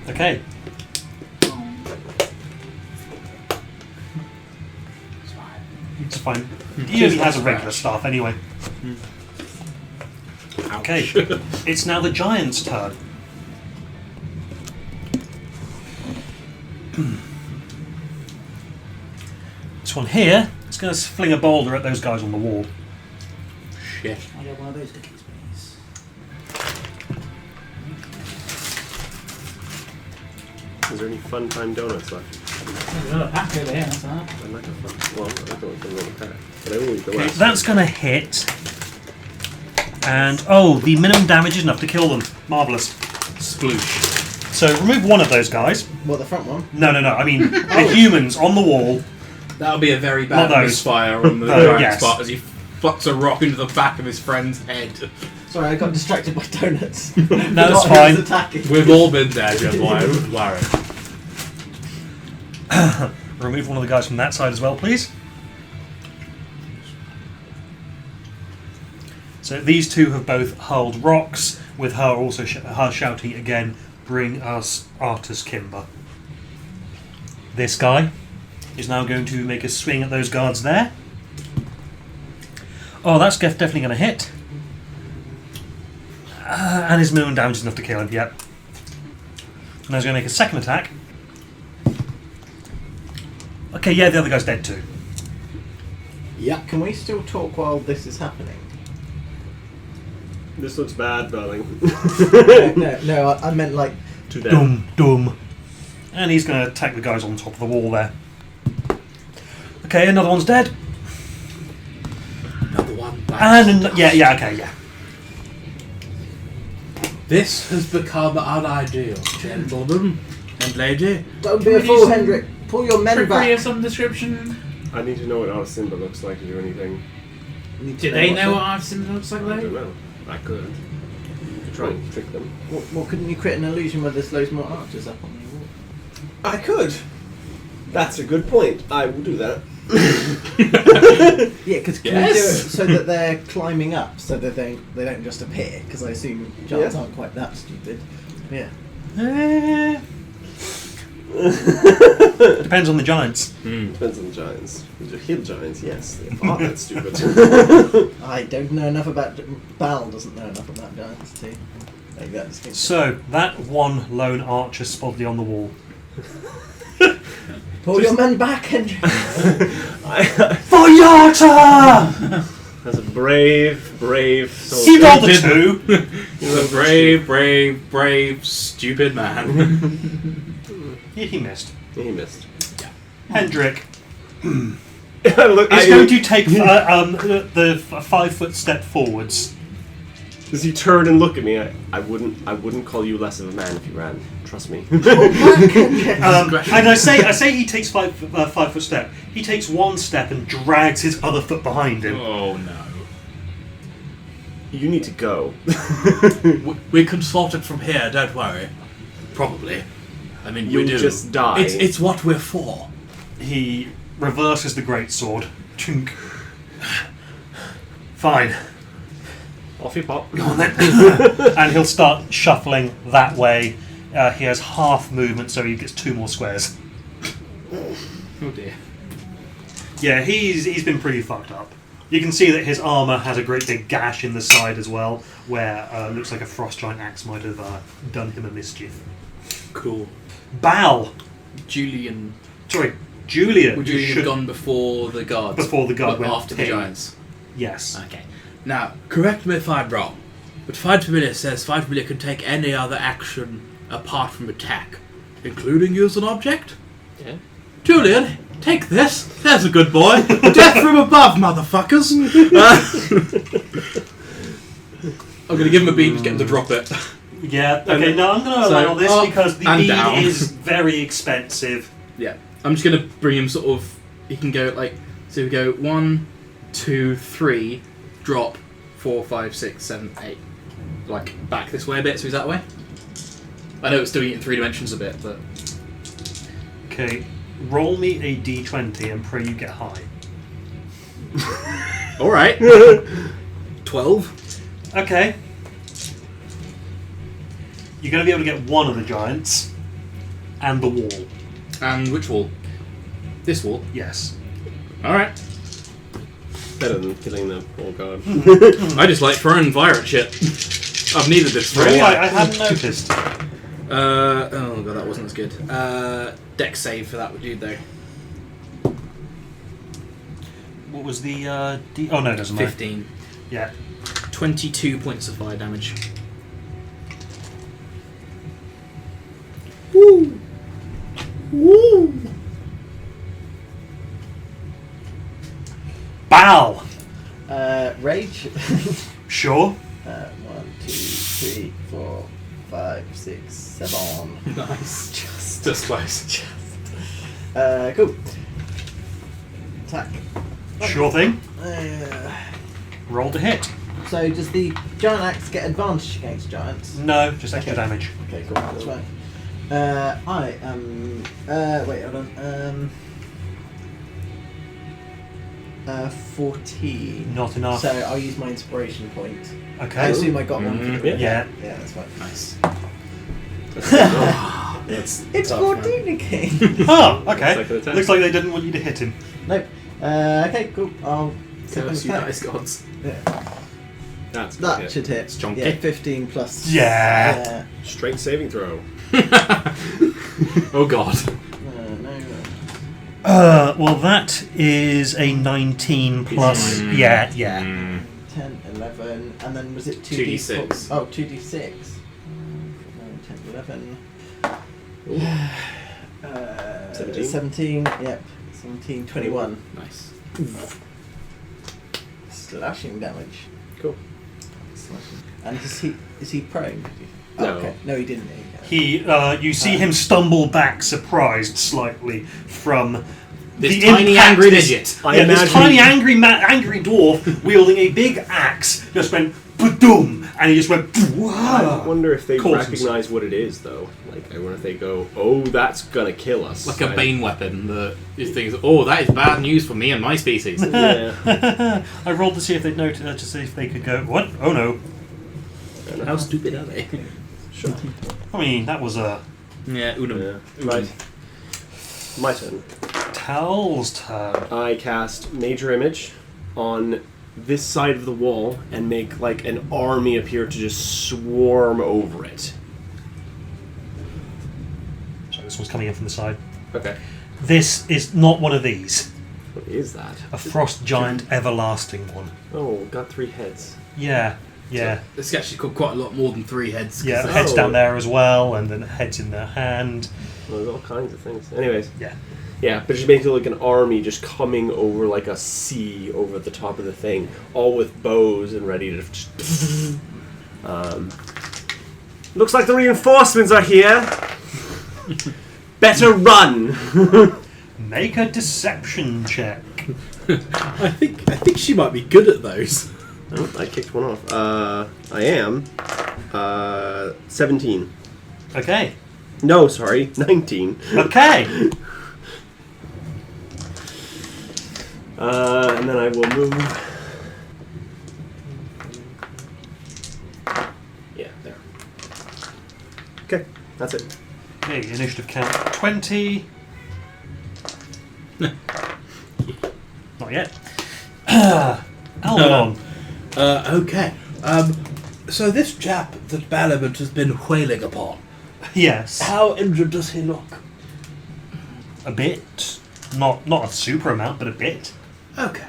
Okay. It's fine. He only has a regular staff anyway. Okay. It's now the giant's turn. This one here is going to fling a boulder at those guys on the wall. Shit. I get one of those cookies, please. Is there any fun time donuts left? There's another pack over here. That's alright. I like a fun. Well, I like the one from the pack, but I will eat the Okay, last. that's going to hit. And, oh, the minimum damage is enough to kill them. Marvellous. Sploosh. So remove one of those guys. What, the front one? No. I mean, the humans on the wall. That would be a very Not bad those. misfire on the Oh, giant yes. spot as he fucks a rock into the back of his friend's head. Sorry, I got distracted by donuts. No, that's Forgot who was fine. attacking. We've all been there, just why I wouldn't worry. Remove one of the guys from that side as well, please. So these two have both hurled rocks, with her also her shouting again, "Bring us Artus Kimber." This guy is now going to make a swing at those guards there. Oh, that's definitely going to hit. And his minimum damage is enough to kill him, yep. And I was going to make a second attack. Okay, yeah, the other guy's dead too. Yeah. Can we still talk while this is happening? This looks bad, darling. No, I meant like... Too dead. Dum. And he's going to attack the guys on top of the wall there. Okay, another one's dead. Another one back. And okay. This has become unideal, gentlemen and lady. Don't be a fool, Hendrik. Pull your men Trickery back. of some description. I need to know what our Simba looks like to do anything. Do they know what our sim looks like I though? don't know. I could. Try and trick them. Well, couldn't you create an illusion where there's loads more archers up on the wall? I could. That's a good point. I will do that. Yeah, because can we do it so that they're climbing up, so that they don't just appear? Because I assume giants aren't quite that stupid. Yeah. Depends on the giants. Depends on the giants. The hill giants, yes. They are that stupid. I don't know enough about... Bal doesn't know enough about giants too. Maybe that just makes So, that one lone archer spotted on the wall. Pull your men back, Hendrik. For Yartar! That's a brave He soldier. rolled a 2. He's a brave, stupid man. Yeah, he missed. He missed. Hendrik Look, is going to take the 5-foot step forwards. Does he turn and look at me? I wouldn't call you less of a man if you ran. Trust me. And I say he takes 5-foot step. He takes one step and drags his other foot behind him. Oh no. You need to go. We can sort it from here, don't worry. Probably. I mean, You'll we do. just die. It's what we're for. He reverses the greatsword. Chunk. Fine. Off you pop. Go on then. And he'll start shuffling that way. He has half movement, so he gets 2 more squares. Oh dear. Yeah, he's been pretty fucked up. You can see that his armour has a great big gash in the side as well, where looks like a frost giant axe might have done him a mischief. Cool. Bal! Julian. Sorry, Julian. Would who you should- have gone before the guards? Before the guard Well, went after the ping. giants. Yes. Okay. Now, correct me if I'm wrong, but Find Familiar says Find Familiar can take any other action apart from attack, including use an object? Yeah. Julian, take this. There's a good boy. Death from above, motherfuckers. I'm going to give him a beat and get him to drop it. Yeah, okay, no, I'm going to So, allow this up because the and bead down. is very expensive. Yeah. I'm just going to bring him sort of... He can go like... So we go 1, 2, 3, drop, 4, 5, 6, 7, 8. Like, back this way a bit, so he's that way. I know it's doing it in 3 dimensions a bit, but... Okay, roll me a d20 and pray you get high. Alright. 12. Okay. You're going to be able to get one of the giants and the wall. And which wall? This wall? Yes. Alright. Better than killing the poor guard. I just like throwing fire at shit. I've needed this for a Really? while. I hadn't noticed. Oh god, that wasn't as good. Dex save for that would do though. What was the D? Oh no, it doesn't matter. 15. Yeah. 22 points of fire damage. Woo! Woo! Bal! Rage. Sure. 1, 2, 3, 4, 5, 6, 7. Nice. Just close. Cool. Attack. Sure thing. Uh, Roll to hit. so does the giant axe get advantage against giants? No, just extra Okay. damage. Okay, cool. That's right. I am. Wait, hold on. 14. Not enough. So I'll use my inspiration point. I Okay. assume I got one. For the Yeah. Yeah, that's fine. Nice. That's It's tough, 14 again. Oh, okay. Second attack. Looks like they didn't want you to hit him. Nope. Okay, cool. I'll Curse you attack. dice gods. Yeah. That's That hit. should hit. It's chunky. Yeah, 15 plus. Yeah. Straight saving throw. Oh god. No. Well, that is a 19 plus. Mm. Yeah. 10, 11, and then was it 2d6? Oh, 2d6. 10, 11. 17? 17, yep. 17, 21. Nice. Slashing damage. Cool. Slashing. And is he prone? No. Oh, okay. No, he didn't. You see him stumble back, surprised slightly from This the tiny impact angry this- midget. I Yeah, this imagine- tiny angry dwarf wielding a big axe just went ba-doom, and he just went. I Whoa. wonder if they Causes. recognize what it is, though. Like, I wonder if they go, "Oh, that's gonna kill us." Like a bane weapon that you think, oh, that is bad news for me and my species. Yeah. I rolled to see if they'd notice, to see if they could go. What? Oh no! How stupid are they? Sure. I mean, that was a Yeah, Unum. Yeah. Right. My turn. Tal's turn. I cast Major Image on this side of the wall and make like an army appear to just swarm over it. So this one's coming in from the side. Okay. This is not one of these. What is that? A frost giant everlasting one. Oh, got 3 heads. Yeah. It's actually got quite a lot more than 3 heads. 'cause Yeah, they- heads Oh. down there as well, and then heads in their hand. Well, there's all kinds of things. Anyways. Yeah. Yeah, but just making like an army just coming over like a sea over the top of the thing, all with bows and ready to. Looks like the reinforcements are here. Better run. Make a deception check. I think she might be good at those. Oh, I kicked one off. I am 17. Okay. No, sorry, 19. Okay. And then I will move. Yeah, there. Okay, that's it. Okay, initiative count 20. Not yet. Alon. Okay. So this chap that Ballamant has been whaling upon, Yes. how injured does he look? A bit. Not a super amount, but a bit. Okay.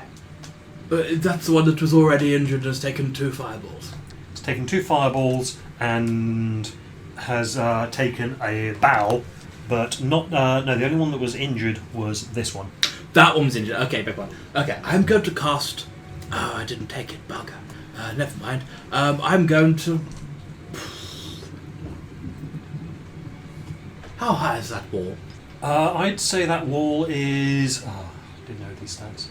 But that's the one that was already injured and has taken 2 fireballs. It's taken 2 fireballs and has taken a bow, but not. No, the only one that was injured was this one. That one was injured. Okay, big one. Okay, I'm going to cast... Oh, I didn't take it, bugger. Never mind. I'm going to... How high is that wall? I'd say that wall is. Oh, I didn't know these stats.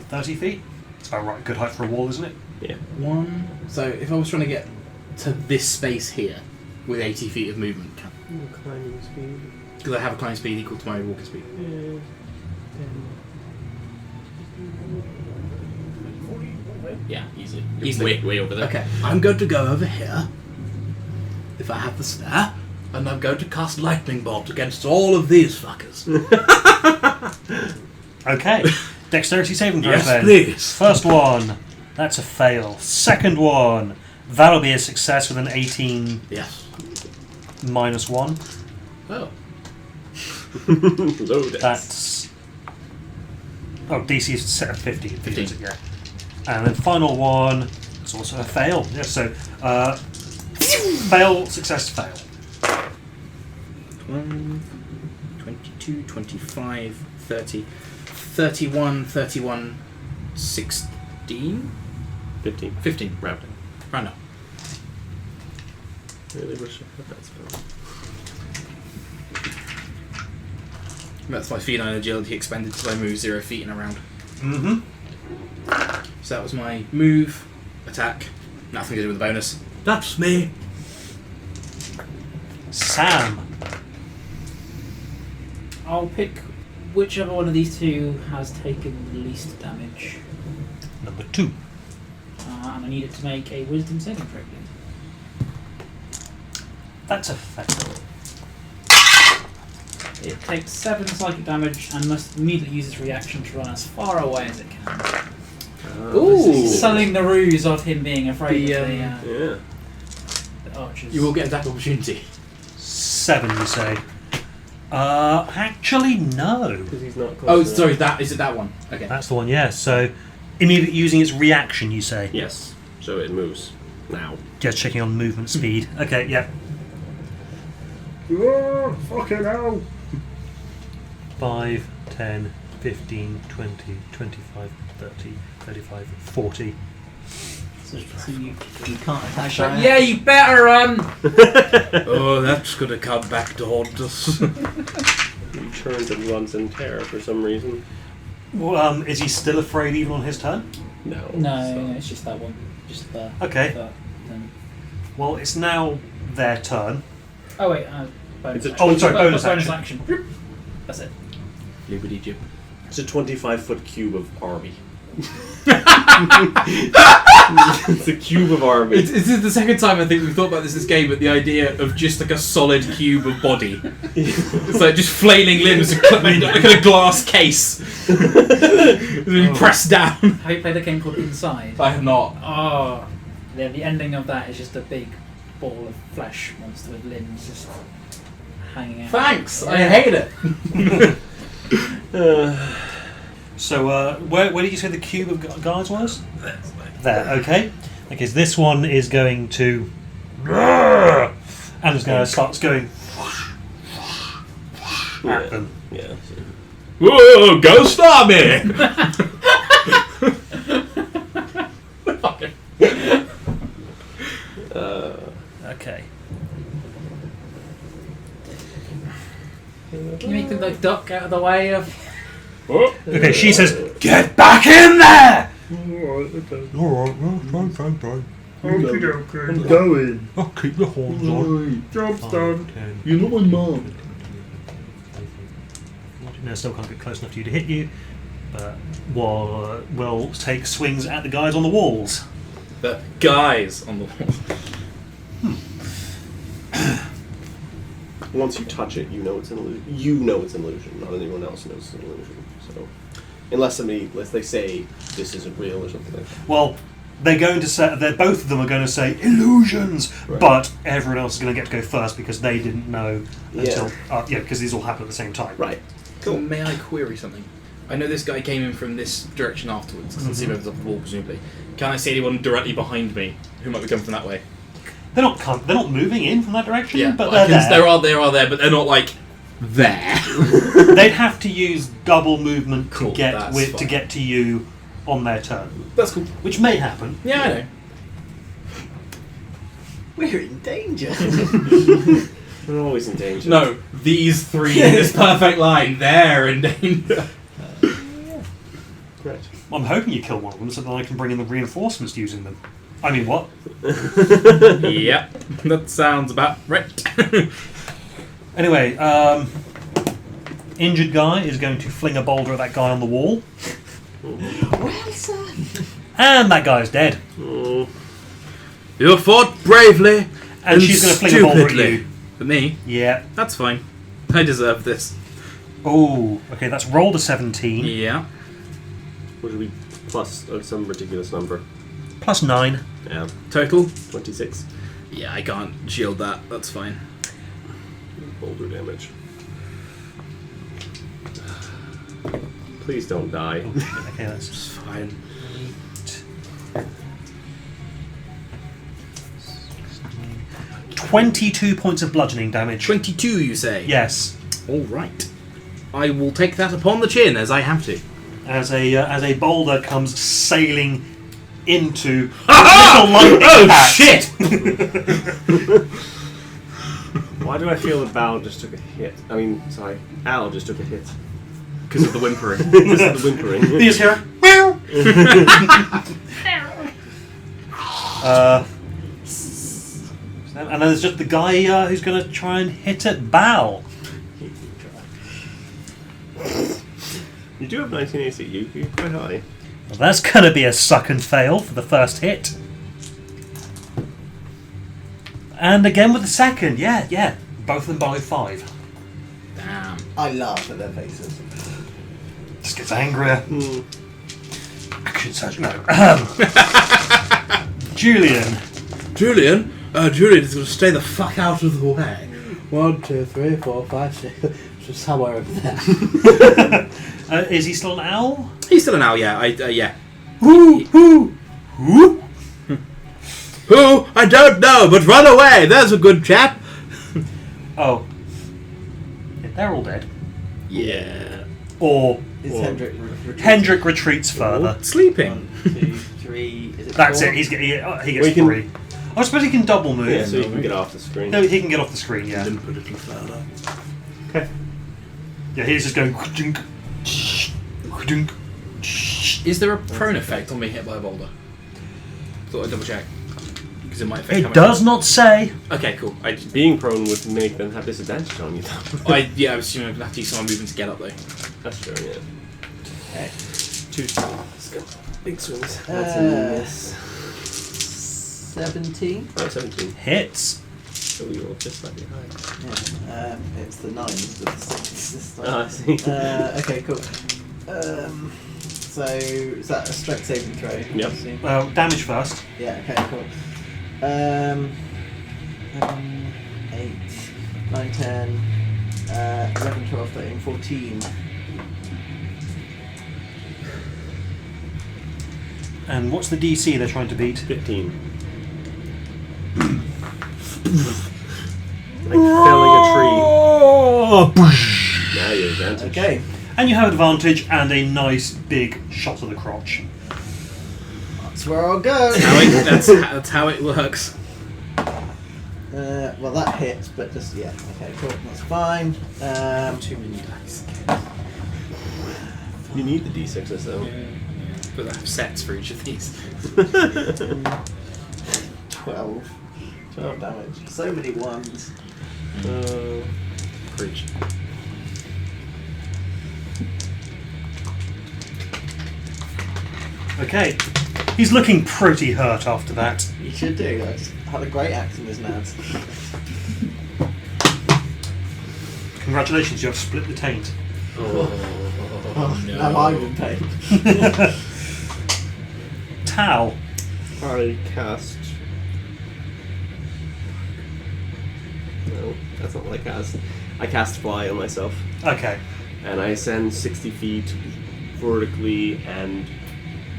30 feet? It's about right. Good height for a wall, isn't it? Yeah. 1. So if I was trying to get to this space here with 80 feet of movement, Climbing speed. because I have a climb speed equal to my walking speed. Yeah, easily. Easily. Way over there. Okay, I'm going to go over here, if I have the spare, and I'm going to cast Lightning Bolt against all of these fuckers. Okay. Dexterity saving throws Yes, then. please. First one. That's a fail. Second one. That'll be a success with an 18 Yes. minus 1. Oh. Low dex. That's. Oh, DC is set at 15. 15. Yeah. And then final one. It's also a fail. Yeah, so. Fail, success, fail. 22, 25, 30, 31, 31, 16? 15. 15. Rounding. Round up. Really wish I had that spell. That's my feline agility expended so I move 0 feet in a round. Mm-hmm. So that was my move, attack, nothing to do with the bonus. That's me. Sam. I'll pick whichever one of these two has taken the least damage. Number 2. And I need it to make a wisdom saving throw, please. That's effective. It takes 7 psychic damage and must immediately use its reaction to run as far away as it can. Ooh. Selling the ruse of him being afraid of Yeah. the archers. You will get an attack opportunity. 7, you say? Actually, no. Because he's not close Oh, enough. sorry. Is it that one? Okay. That's the one, yeah. So, immediately using its reaction, you say? Yes. So it moves now. Just checking on movement speed. Okay, yeah. Oh, fucking hell. 5, 10, 15, 20, 25, 30, 35, 40. So you can't attack Sure. that. Yeah, you better run! Oh, that's gonna come back to haunt us. He turns and runs in terror for some reason. Well, is he still afraid even on his turn? No. No, it's just that one. Just the. Okay. Then. Well, it's now their turn. Oh wait, bonus. It's a action. Oh, sorry, bonus bonus action. action. That's it. Liberty Jib. It's a 25-foot cube of army. It's a cube of army. It's the second time I think we've thought about this game, but the idea of just like a solid cube of body. It's like just flailing limbs made up like in a glass case. Being pressed down. Have you played a game called Inside? I have not. Oh, yeah. The ending of that is just a big ball of flesh monster with limbs just hanging out. Thanks, I hate it. So, where did you say the cube of guards was? There, okay. Okay, so this one is going to... And is going to start going at them. Yeah. Whoa, Ghost Army! Okay. Can you make them like duck out of the way of? Okay, she says, "Get back in there!" Alright, fine. I'm going. Oh, keep the horns on. Job's 5, done. 10, You're not my mum. 14. No, still can't get close enough to you to hit you. But we'll take swings at the guys on the walls. The guys on the wall. Once you touch it, you know it's an illusion. You know it's an illusion. Not anyone else knows it's an illusion. So, unless they say this isn't real or something like that. Well, they're going to say both of them are going to say illusions, Right. but everyone else is going to get to go first because they didn't know until Yeah. because these all happen at the same time. Right. Cool. May I query something? I know this guy came in from this direction afterwards, because the up the wall, presumably. Can I see anyone directly behind me who might be coming from that way? They're not moving in from that direction, Yeah, but I they're can, there. they are there, but they're not like there. They'd have to use double movement Cool, to get that's fine. to get to you on their turn, That's cool. which may happen. Yeah, I know. We're in danger. We're always in danger. No, these three in this perfect line, they're in danger. Right. I'm hoping you kill one of them so that I can bring in the reinforcements using them. I mean, what? Yep, that sounds about right. Anyway, injured guy is going to fling a boulder at that guy on the wall, Wilson! and that guy's dead. Mm. You fought bravely And she's going to fling a boulder at stupidly. you. For me, Yeah. that's fine. I deserve this. Oh, okay. That's rolled a 17 Yeah. What should we plus some ridiculous number? plus 9. Yeah. Total? 26. Yeah, I can't shield that. That's fine. Boulder damage. Please don't die. Okay, that's It's fine. 22 points of bludgeoning damage. 22, you say? Yes. All right. I will take that upon the chin, as I have to. As a boulder comes sailing into little lightning Oh, patch. shit! Why do I feel that Val just took a hit? I mean, sorry, Al just took a hit. Because of the whimpering. Because of the whimpering. You just hear and then there's just the guy who's going to try and hit at Bal. You do have 19 AC. You're quite high. Well, that's going to be a suck and fail for the first hit. And again with the second. Yeah. Both of them by 5. Damn. I laugh at their faces. Just gets angrier. Action surge. No. Julian. Julian is going to stay the fuck out of the way. 1, 2, 3, 4, 5, 6. Just somewhere over there. Is he still an owl? He's still an owl, yeah. Yeah. Who? Who? I don't know, but run away. There's a good chap. Oh. Yeah, they're all dead. Yeah. Or Is Hendrik retreating? Hendrik retreats further. Sleeping. 1, 2, 3. Is it That's 4? it. He gets We can- 3. I suppose he can double move. Yeah, so you can get off the screen. No, he can get off the screen. Yeah. Didn't put it any further. Okay. Yeah, he's just going. Is there a prone effect on being hit by a boulder? Thought I'd double check. Because it might affect how It much- does not say. Okay, cool. Being prone would make them have disadvantage on you, though. I was assuming I'd have to use some movement to get up, though. That's true, yeah. Okay. 2 swings. Big swings. That's a miss. 17. Oh, 17. Hits. So we rolled just slightly higher. Yeah. It's the 9s with the 6s this time. Oh, I see. Okay, cool. So is that a strength saving throw? Yep. Well, damage first. Yeah. Okay. Cool. 7, 8, 9, 10, 11, 12, 13, 14. And what's the DC they're trying to beat? 15. Like felling a tree. Now you're advantage. Okay. And you have advantage and a nice big shot to the crotch. That's where I'll go. That's how it works. Well, that hits, but just yeah. Okay, cool. That's fine. Too many dice. You need the d6s though. But I have sets for each of these. 12 damage. So many ones. Preach. Okay. He's looking pretty hurt after that. You should do. I just had a great axe in his nads. Congratulations, you have split the taint. Oh, no. Now I'm in pain. Tau. I cast. No, that's not what I cast. I cast Fly on myself. Okay. And I ascend 60 feet vertically and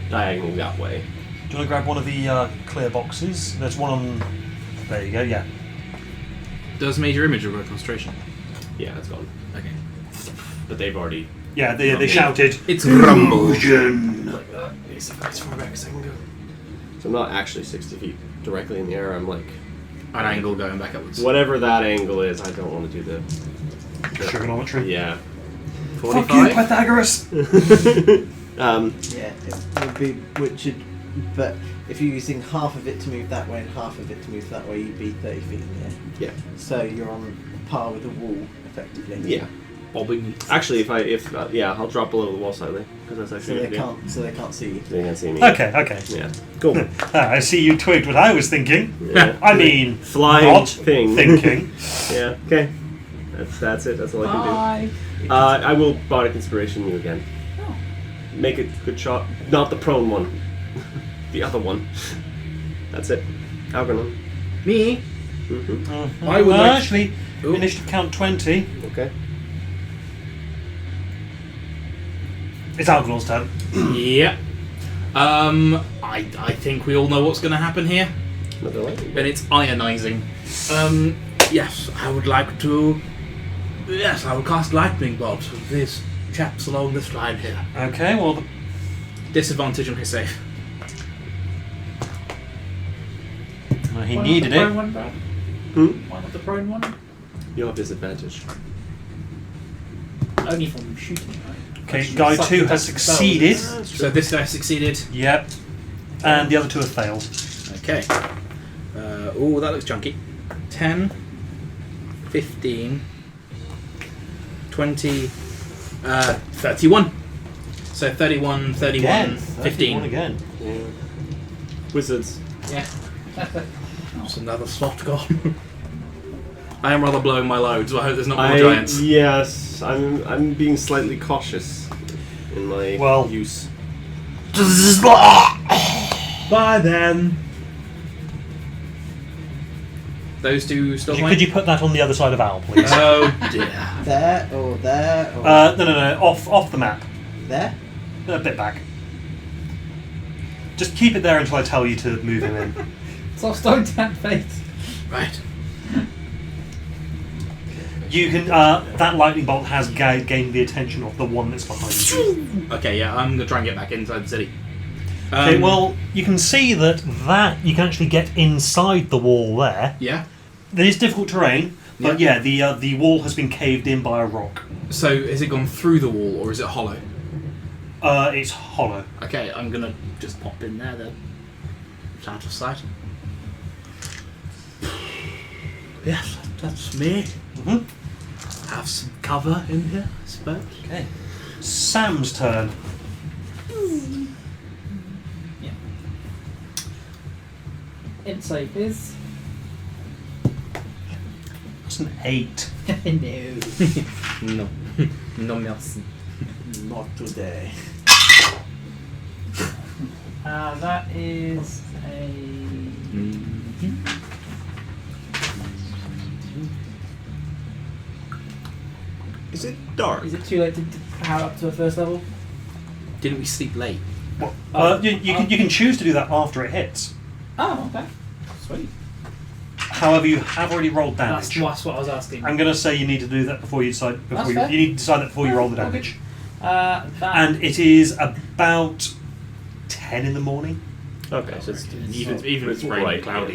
diagonally that way. Do you want to grab one of the clear boxes? There's one on... There you go, yeah. Does major image require concentration? Yeah, it's gone. Okay. But they've already. Yeah, they shouted. It's rumble. Like that. It's as far back as I can go. So I'm not actually 60 feet directly in the air. I'm like. An angle going back upwards. Whatever that angle is, I don't want to do the. Trigonometry. Yeah. Fuck you, Pythagoras! Yeah, it would be but if you're using half of it to move that way and half of it to move that way, you'd be 30 feet in the air. Yeah. So you're on par with the wall, effectively. Yeah. Bobbing. Actually, I'll drop below the wall slightly because that's So actually. they can't see you. They can't see me. Okay. Yeah. Cool. I see you twigged what I was thinking. Yeah. I mean, Flying not thing. thinking. Yeah. Okay. That's it. That's all I can Bye. do. I will bardic inspiration you again. Oh. Make a good shot. Not the prone one. The other one. That's it. Algernon. Me? Mm-hmm. I would like- Actually, Ooh. initiative count 20. Okay. It's Algernon's turn. Yeah. I think we all know what's going to happen here. Another lightning. And it's ionizing. Yes, I would like to. Yes, I will cast lightning bolts with these chaps along this line here. Okay, well, Disadvantage on his save. he Why not needed the prone it. one, Brad? Why not the prone one? You'll have disadvantage. Only from shooting, right? Okay, guy 2 has succeeded. So this guy succeeded. Yep. And the other 2 have failed. Okay. Oh, that looks chunky. 10, 15, 20, 31. So 31, 31, Again, 15. again. Yeah. Wizards. Yeah. That's another slot gone. I am rather blowing my load, so I hope there's not more I giants. yes, I'm being slightly cautious in my use. Bye then. Those two still Could flying? you put that on the other side of Al, please? Oh dear. There or there or No. Off the map. there. A bit back. Just keep it there until I tell you to move him in. So stone tap face. Right. You can. That lightning bolt has gained the attention of the one that's behind you. Okay, yeah, I'm gonna try and get back inside the city. Okay, well, you can see that you can actually get inside the wall there. Yeah. There is difficult terrain, but yeah, the wall has been caved in by a rock. So has it gone through the wall or is it hollow? It's hollow. Okay, I'm gonna just pop in there then. It's out of sight. Yes, that's me. Mm-hmm. Have some cover in here, I suppose. Okay. Sam's turn. Yeah. Insight is. That's an 8. No. No. No merci. Not today. That is a. Is it dark? Is it too late to power up to a first level? Didn't we sleep late? You can choose to do that after it hits. Oh, okay. Sweet. However, you have already rolled damage. That's what I was asking. I'm going to say you need to do that before you decide. That's You fair. need to decide that before you roll the Okay. damage. That. And it is about 10 in the morning. Okay, so it's Even if it's it's raining bright, cloudy.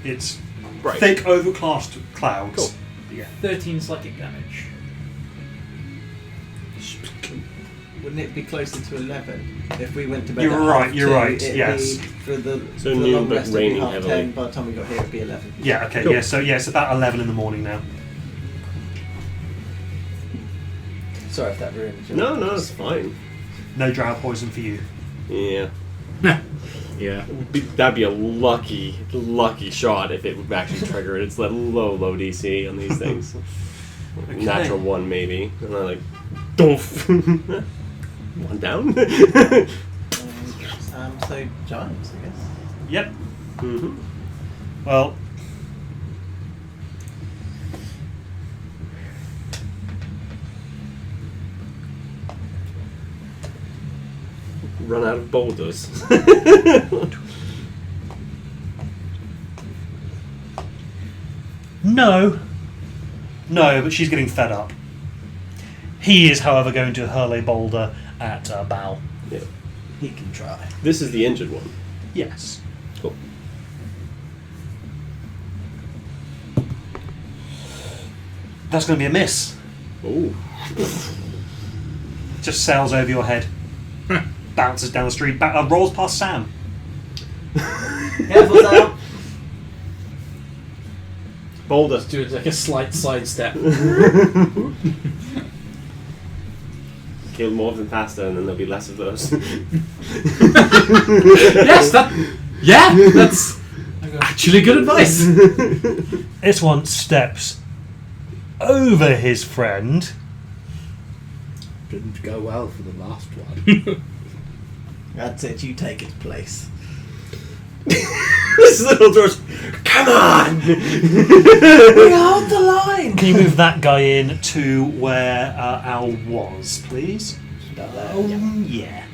yeah. It's Bright. thick, overcast clouds. Cool. Yeah. 13 psychic damage. Wouldn't it be closer to 11 if we went to bed? You're at right, half you're two, right, it'd yes. Be for the So for the noon, long but rest, it'd be raining half heavily. 10. By the time we got here, it'd be 11. Yeah, okay, Cool. yeah, so it's about 11 in the morning now. Sorry if that ruined your No, it's fine. No drow poison for you. Yeah. Yeah. That'd be a lucky shot if it would actually trigger it. It's that low DC on these things. Okay. Natural 1 maybe. And then like, doof. 1 down. So giants, I guess. Yep. Mm-hmm. Well, Run out of boulders. no, but she's getting fed up. He is, however, going to hurl a boulder at Bao. Yeah. He can try. This is the injured one. Yes. Cool. That's going to be a miss. Ooh. Just sails over your head. Bounces down the street. Rolls past Sam. Careful, Sam. Boulder. Do like a slight sidestep. Kill more of them faster, and then there'll be less of those. Yes, that's actually good advice. This one steps over his friend. Didn't go well for the last one. That's it. You take its place. This little dwarf. Come on! We hold the line. Can you move that guy in to where Al was, please? About there. Yeah.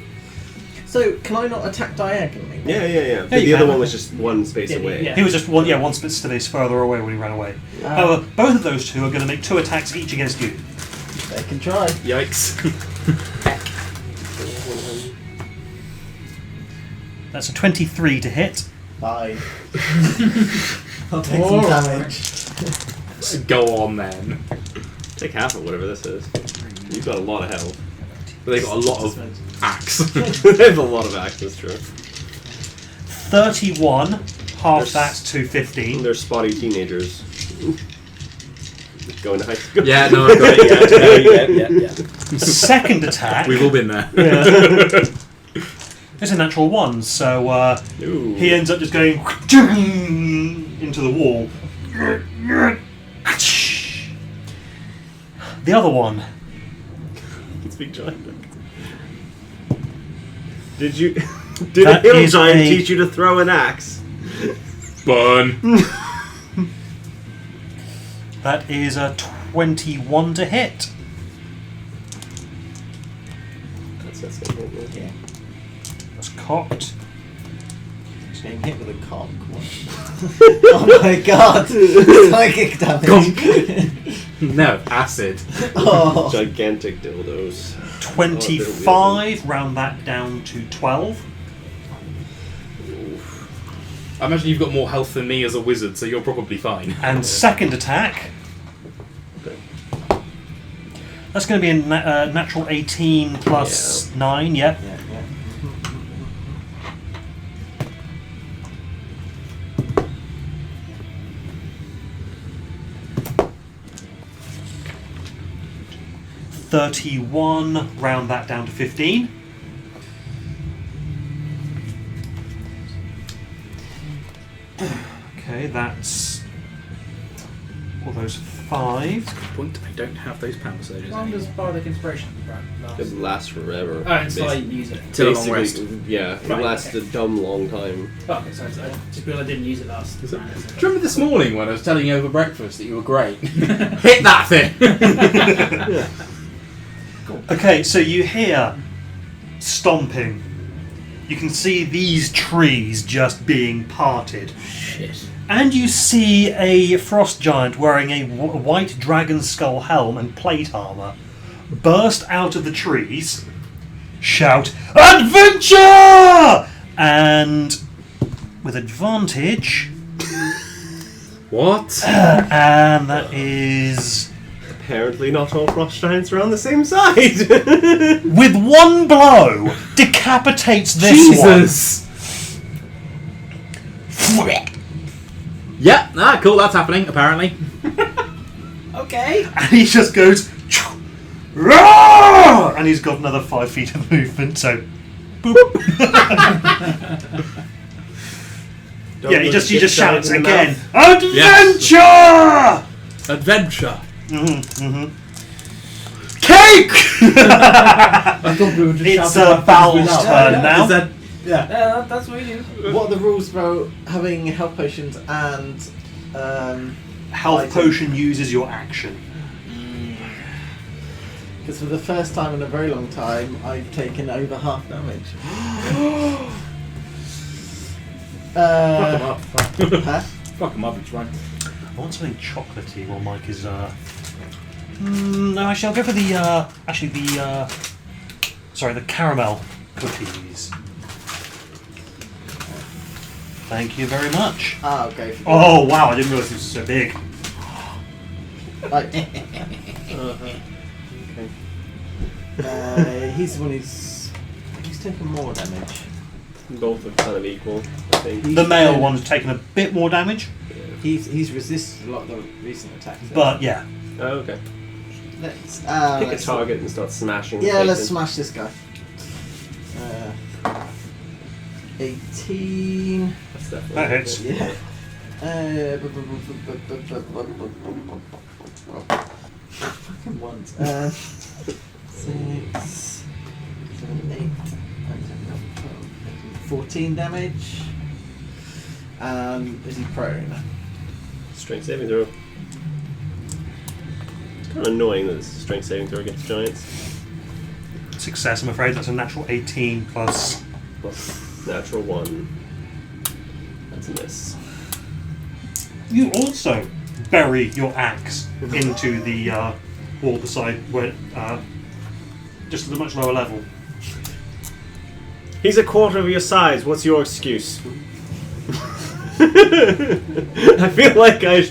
So can I not attack diagonally? Yeah. But you the other can. one was just one space Yeah, away. yeah. He was just one space further away when he ran away. However, both of those two are going to make 2 attacks each against you. They can try. Yikes. That's a 23 to hit. Bye. I'll take some damage. Go on then. Take half of whatever this is. You've got a lot of health. But they've got a lot of axe. They have a lot of axe, that's true. 31, half There's- that to 15. They're spotty teenagers. Going to high school. Yeah, no, I've got it. Yeah. Second attack. We've all been there. It's a natural 1, so Ooh. he ends up just going into the wall. The other one. Speak giant. Did you? Did That a hill is giant a- teach you to throw an axe? Fun. That is a 21 to hit. That's Yeah. That's cocked. He's getting hit with a cock. Oh my god! Psychic damage. No, acid. Oh. gigantic dildos. 25, round that down to 12. I imagine you've got more health than me as a wizard, so you're probably fine. And second attack. That's going to be a natural 18 plus 9, yep. Yeah. 31, round that down to 15. Okay, that's all those 5. Point, I don't have those power surges. How long does Bardic Inspiration It last? lasts forever. Oh, until I use it. Till a long Basically, rest. yeah, it Right, lasts okay. a dumb long time. Oh, okay, so just because I didn't use it last. Do you remember this morning when I was telling you over breakfast that you were great? Hit that thing! Okay, so you hear stomping. You can see these trees just being parted. Shit. And you see a frost giant wearing a white dragon skull helm and plate armor burst out of the trees, shout, "Adventure!" And with advantage, What? and that is Apparently not all frost giants are on the same side. with one blow decapitates this Jesus! Yep, cool, that's happening, apparently. Okay. one. And he just goes, "Roar!" And he's got another 5 feet of movement, so boop. Yeah, he just shouts again, "Adventure!" Adventure! Cake! I thought we were just It's shouting about Bal's things we love. turn now. Is that... Yeah, that's what we do. What are the rules about having health potions and Health Item. potion uses your action. Because for the first time in a very long time, I've taken over half damage. Fuck him up. Huh? Fuck him up, it's fine. I want something chocolatey while Mike is. No, actually, I'll go for the. The caramel cookies. Thank you very much. Ah, okay. Oh wow! I didn't realise this was so big. Right. Okay. He's the one who's taken more damage. Both are kind of equal, I think. The male one's taken a bit more damage, He's resisted a lot of the recent attacks. but yeah. Oh, okay. let's Pick a let's- target and start smashing. Yeah, let's Satan. smash this guy. 18. That's definitely That hits. Yeah. Fucking once. 6, 7, 8, 14 damage. Is he prone? Strength saving throw. It's kind of annoying that this is a strength saving throw against giants. Success, I'm afraid. That's a natural 18 plus. Plus natural 1. That's a miss. You also bury your axe into the wall beside where, just at a much lower level. He's a quarter of your size. What's your excuse? I feel like I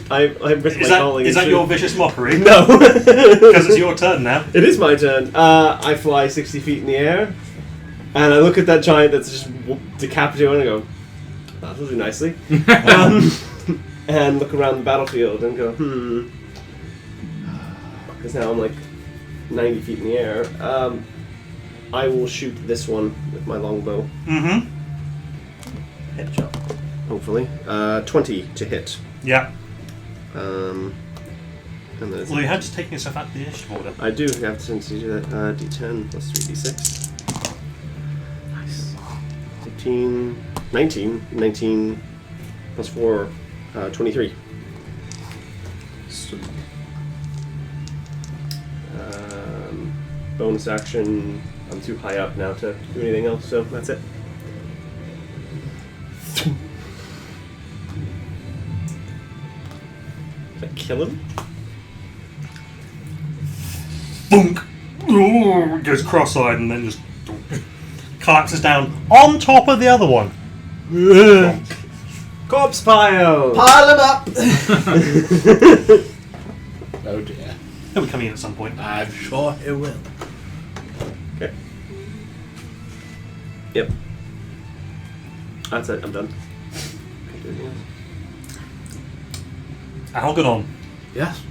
risk my calling. Is that your vicious mockery? No. Because it's your turn now. It is my turn. I fly 60 feet in the air, and I look at that giant that's just decapitated, and I go, "That'll do nicely." And look around the battlefield and go, because now I'm like 90 feet in the air. I will shoot this one with my longbow. Mm-hmm. Headshot. Hopefully. 20 to hit. Yeah. And then it's Well, you have to take yourself out of the initiative order. I do have to do that. D10 plus 3d6. Nice. 15, 19. 19 plus 4, 23. Bonus action. I'm too high up now to do anything else, so that's it. Did I kill him? Boom! Goes cross-eyed and then just collapses down on top of the other one. Corpse pile! Pile them up! Oh dear. He'll be coming in at some point. I'm sure it will. Okay. Yep. That's it, I'm done. Can't do anything else. Algernon, Yes,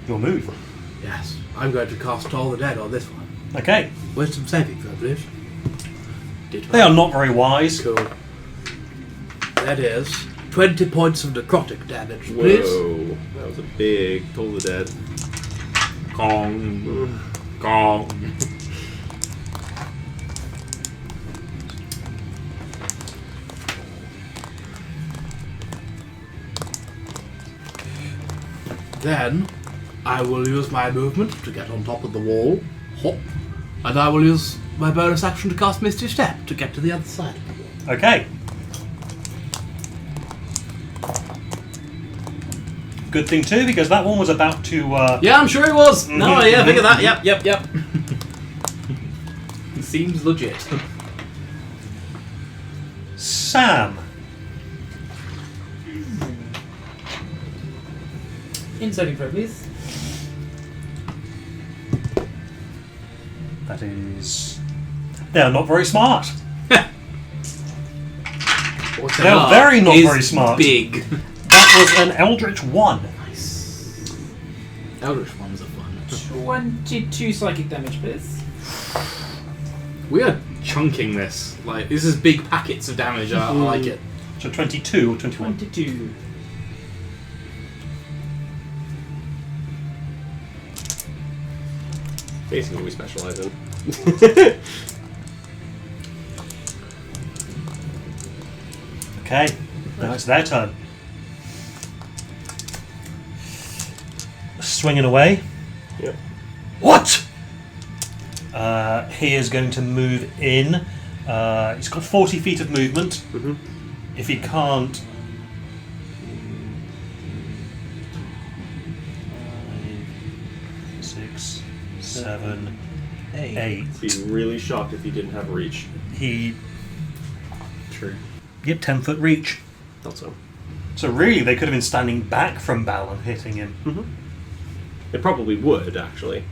your move. yes. I'm going to cast Toll the Dead on this one. Okay. Wisdom saving throw, please. They are not very wise. Cool. That is 20 points of necrotic damage, please. Whoa. That was a big Toll the Dead. Gong. Gong. Then I will use my movement to get on top of the wall, hop, and I will use my bonus action to cast Misty Step to get to the other side. Okay. Good thing too, because that one was about to. Yeah, I'm sure it was. No, yeah, think of that. Yep. Seems legit. Sam. Inserting throw, please. That is. They are not very smart. What They are very not very smart. Big. That was an Eldritch 1. Nice. Eldritch ones are fun. 22 psychic damage, please. We are chunking this. Like, this is big packets of damage. I like it. So 22 or 21? 22. Basically what we specialize in. Okay. Now it's their turn. Swinging away. Yep. What? He is going to move in. He's got 40 feet of movement. Mm-hmm. If he can't... 5, 6, 7, 8. I'd be really shocked if he didn't have reach. He... True. Yep, 10-foot reach. Thought so. So really, they could have been standing back from Bal and hitting him. Mm-hmm. It probably would, actually.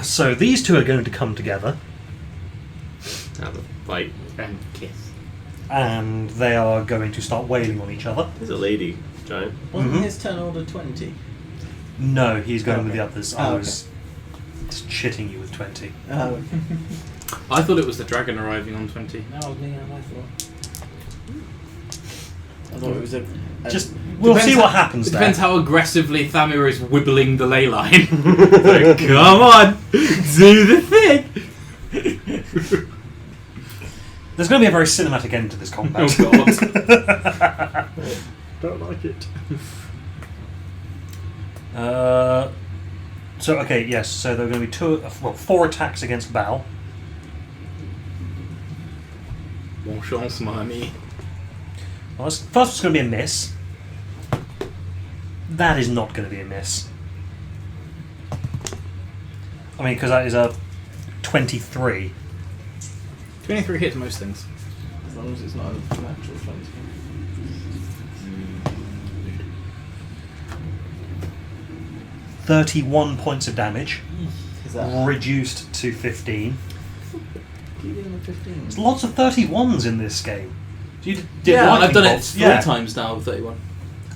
So these two are going to come together, Have a fight. And kiss. and they are going to start wailing on each other. There's a lady, giant. Wasn't Mhm. his turn order 20? No, he's going with Okay. the others. Oh, I okay. was just chitting you with 20. Oh. I thought it was the dragon arriving on 20. No, I was being out my thought. I thought it was a Just we'll Depends see how- what happens It there. depends how aggressively Thamir is wibbling the ley line. Like, come on, do the thing. There's going to be a very cinematic end to this combat. Oh god. Don't like it. So okay, yes. So there are going to be 4 attacks against Bal. Bon chance, mon ami. Well, first it's going to be a miss. That is not going to be a miss. I mean, because that is a 23. 23 hits most things. as long as it's not a natural 20. 31 points of damage, Is that reduced to 15. keep it in the 15? There's lots of 31s in this game. You did Yeah, lightning I've done it bolts. 3 Yeah. times now with 31.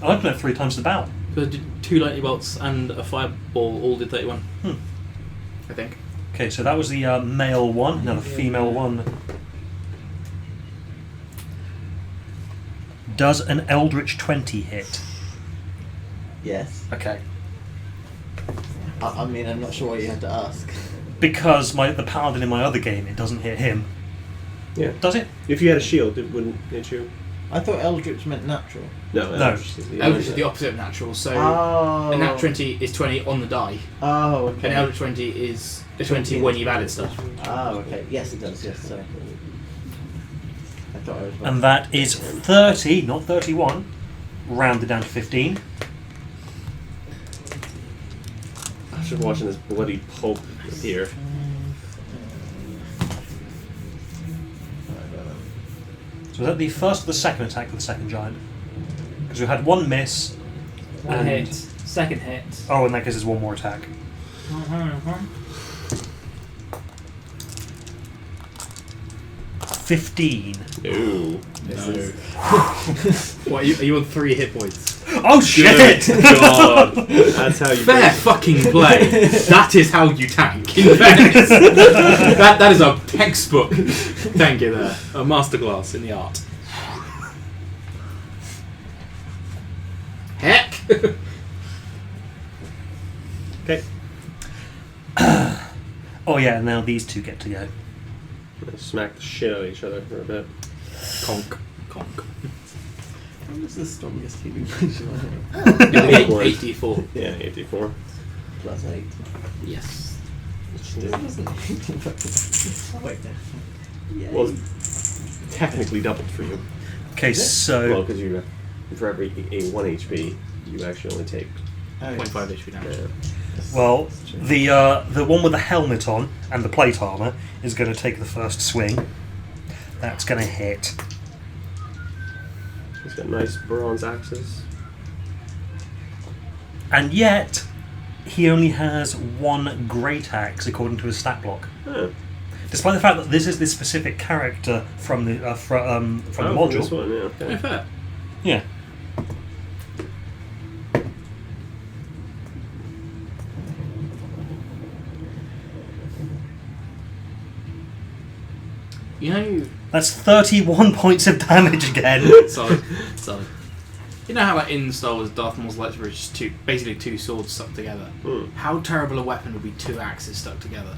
I've done it 3 times to Bal. But did 2 lightning bolts and a fireball all did 31. I think. Okay, so that was the male one. Now the female one. Does an Eldritch 20 hit? Yes. Okay. I mean, I'm not sure why you had to ask. Because the paladin in my other game, it doesn't hit him. Yeah. Does it? If you had a shield, it wouldn't hit you. I thought Eldritch meant natural. No. Eldritch Eldritch is the opposite of natural, so Oh. a nat 20 is 20 on the die. Oh, okay. An Eldritch 20 is a 20 when you've added stuff. Oh, okay. Yes, it does. Yes, sorry. I thought I was wrong. And that is 30, not 31. Rounded down to 15. After watching this bloody pulp appear. So was that the first or the second attack for the second giant? Because we had one miss. One and hit. Second hit. Oh, in that case, there's one more attack. 15. Ooh. No. What, are you on 3 hit points? Oh shit! God. That's how you Fair fucking play. That is how you tank. In fairness. that is a textbook. Thank you there. A masterclass in the art. Heck! Okay. Oh yeah, now these two get to go. Smack the shit out of each other for a bit. Conk. Conk. What is the strongest healing potion I have? 8d4. Yeah, 84. Plus 8. Yes. This wasn't 18. Oh, wait, no. Yay. Well, technically doubled for you. Okay, Well, so because you, for every 1 HP, you actually only take. 0.5 HP damage. well, the one with the helmet on and the plate armor is going to take the first swing. That's going to hit. He's got nice bronze axes. And yet, he only has 1 great axe according to his stat block. Huh. Despite the fact that this is this specific character from the from the module. This one, yeah. Yeah, Okay. fair. Yeah. You know, That's 31 points of damage again. solid. You know how like in Star Wars Darth Maul's lightsaber is just basically 2 swords stuck together? Hmm. How terrible a weapon would be 2 axes stuck together?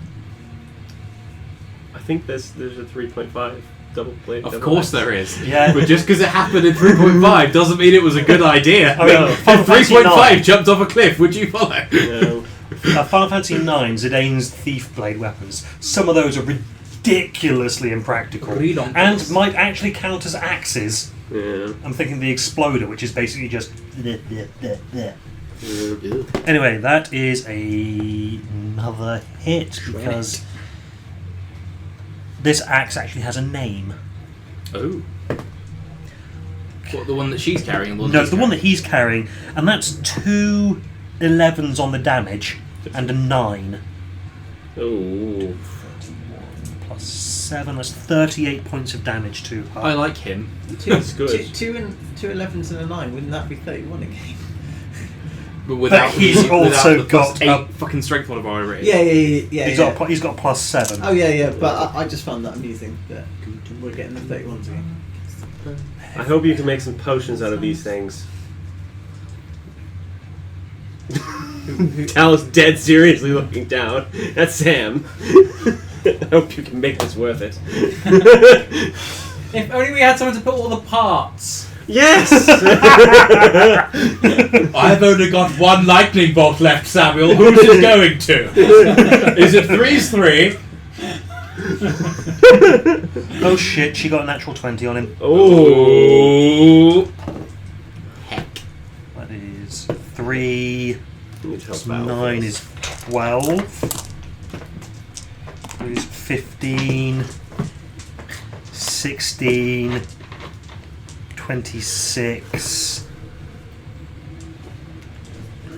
I think there's a 3.5 double blade. Of course there is. Yeah. But just because it happened in 3.5 doesn't mean it was a good idea. I mean, No. If Final Fantasy 3.5 9. jumped off a cliff, would you follow? No. Final Fantasy 9, Zidane's Thief Blade weapons. Some of those are ridiculously impractical. Ridiculous. And might actually count as axes. Yeah. I'm thinking the Exploder, which is basically just... Yeah. Anyway, that is another hit, because this axe actually has a name. Oh. What, the one that she's carrying? Or No, it's the one that he's carrying, and that's 2 11s on the damage, and a 9. Oh. Plus 7, that's 38 points of damage to her. I like him. That's good. 2 11s and a 9, wouldn't that be 31 again? But without he's without also the plus got 8 a- fucking strength modifier over it. Yeah. He's got plus 7. Oh, yeah, but I just found that amusing that we're getting the 31s again. I hope you can make some potions out of these things. Tal's dead seriously looking down. That's Sam. I hope you can make this worth it. If only we had someone to put all the parts. Yes! I've only got 1 lightning bolt left, Samuel. Who's it going to? Is it 3's 3? Oh shit, she got a natural 20 on him. Oh! Heck. That is 3 Need help plus out 9 with is 12. 3 is 15. 16. 26.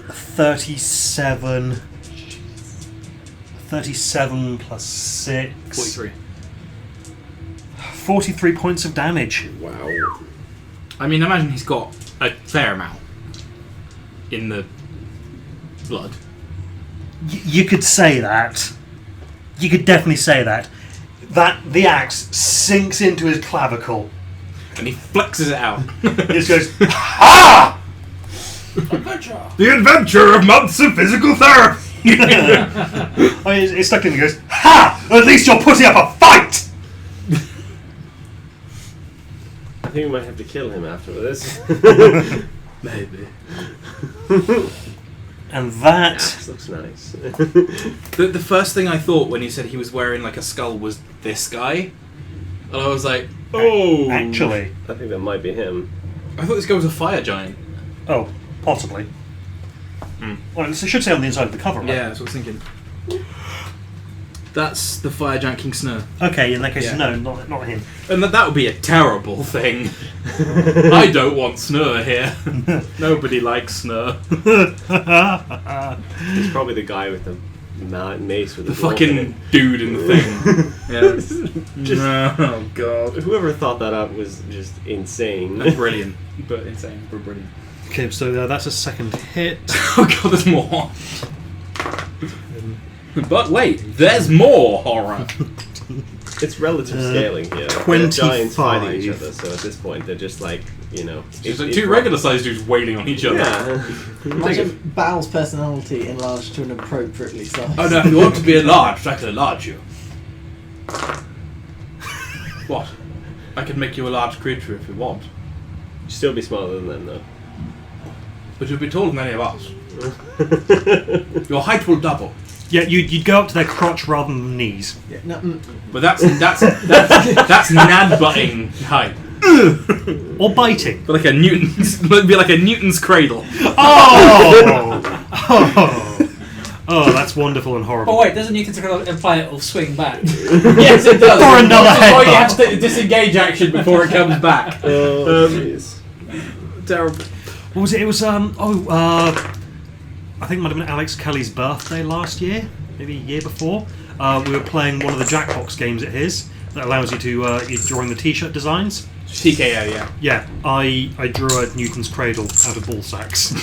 37. 37 plus 6. 43. 43 points of damage. Wow. I mean, imagine he's got a fair amount. in the blood. You could say that. You could definitely say that. That the axe sinks into his clavicle. And he flexes it out. He just goes, ha! Adventure! The adventure of months of physical therapy. I mean, it's stuck in. He goes, ha! At least you're putting up a fight. I think we might have to kill him after this. Maybe. And that. This looks nice. The first thing I thought when you said he was wearing like a skull was this guy. And I was like, oh. Actually. I think that might be him. I thought this guy was a fire giant. Oh, possibly. Well, so it should say on the inside of the cover, right? Yeah, that's what I was thinking. That's the fire giant King Snur. Okay, in that case, Yeah. no, not him. And that would be a terrible thing. I don't want Snur here. Nobody likes Snur. He's probably the guy with the mace with The the dwarf in fucking it. dude in the thing. Yeah. Oh god. Whoever thought that up was just insane. That's brilliant. But insane. But brilliant. Okay, so that's a second hit. Oh god, there's more. But wait, there's more horror. It's relative scaling here. 25. Giants fighting each other, so at this point they're just like, you know... It's like two regular-sized dudes wailing on each other. Yeah. Imagine Bal's personality enlarged to an appropriately sized. Oh no, if you want to be enlarged, I can enlarge you. What? I can make you a large creature if you want. You'd still be smaller than them, though. But you'll be taller than any of us. Your height will double. Yeah, you'd go up to their crotch rather than knees. Yeah, no, But that's nan-butting height. Or biting. But like a Newton's, it'd be like a Newton's cradle. Oh! Oh, that's wonderful and horrible. Oh wait, doesn't Newton's imply it will swing back? Yes, it does. Or another That's why you headbutt. have to take the disengage action before it comes back. Oh, jeez. Terrible. What was it? It was, I think it might have been Alex Kelly's birthday last year, maybe a year before. We were playing one of the Jackbox games at his that allows you to, you're drawing the t-shirt designs. TKO, yeah. Yeah, I drew a Newton's cradle out of ball sacks.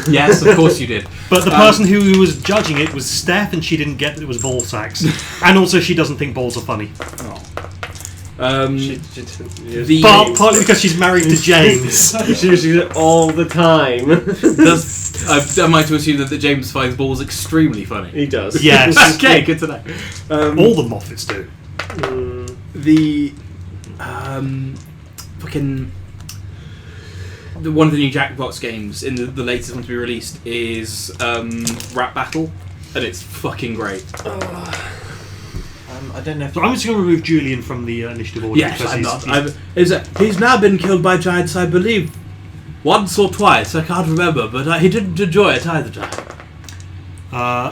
Yes, of course you did. But the person who was judging it was Steph, and she didn't get that it was ball sacks. And also she doesn't think balls are funny. Partly because she's married to James. She uses it all the time. Am I to assume that James finds balls extremely funny? He does. Yes. Okay, good to know. All the Moffats do. The fucking one of the new Jackbox games in the latest one to be released is Rap Battle, and it's fucking great. I don't know if So I'm just going to remove Julian from the initiative order. Yes, because I'm he's- not. He's now been killed by giants, I believe, once or twice. I can't remember, but he didn't enjoy it either time.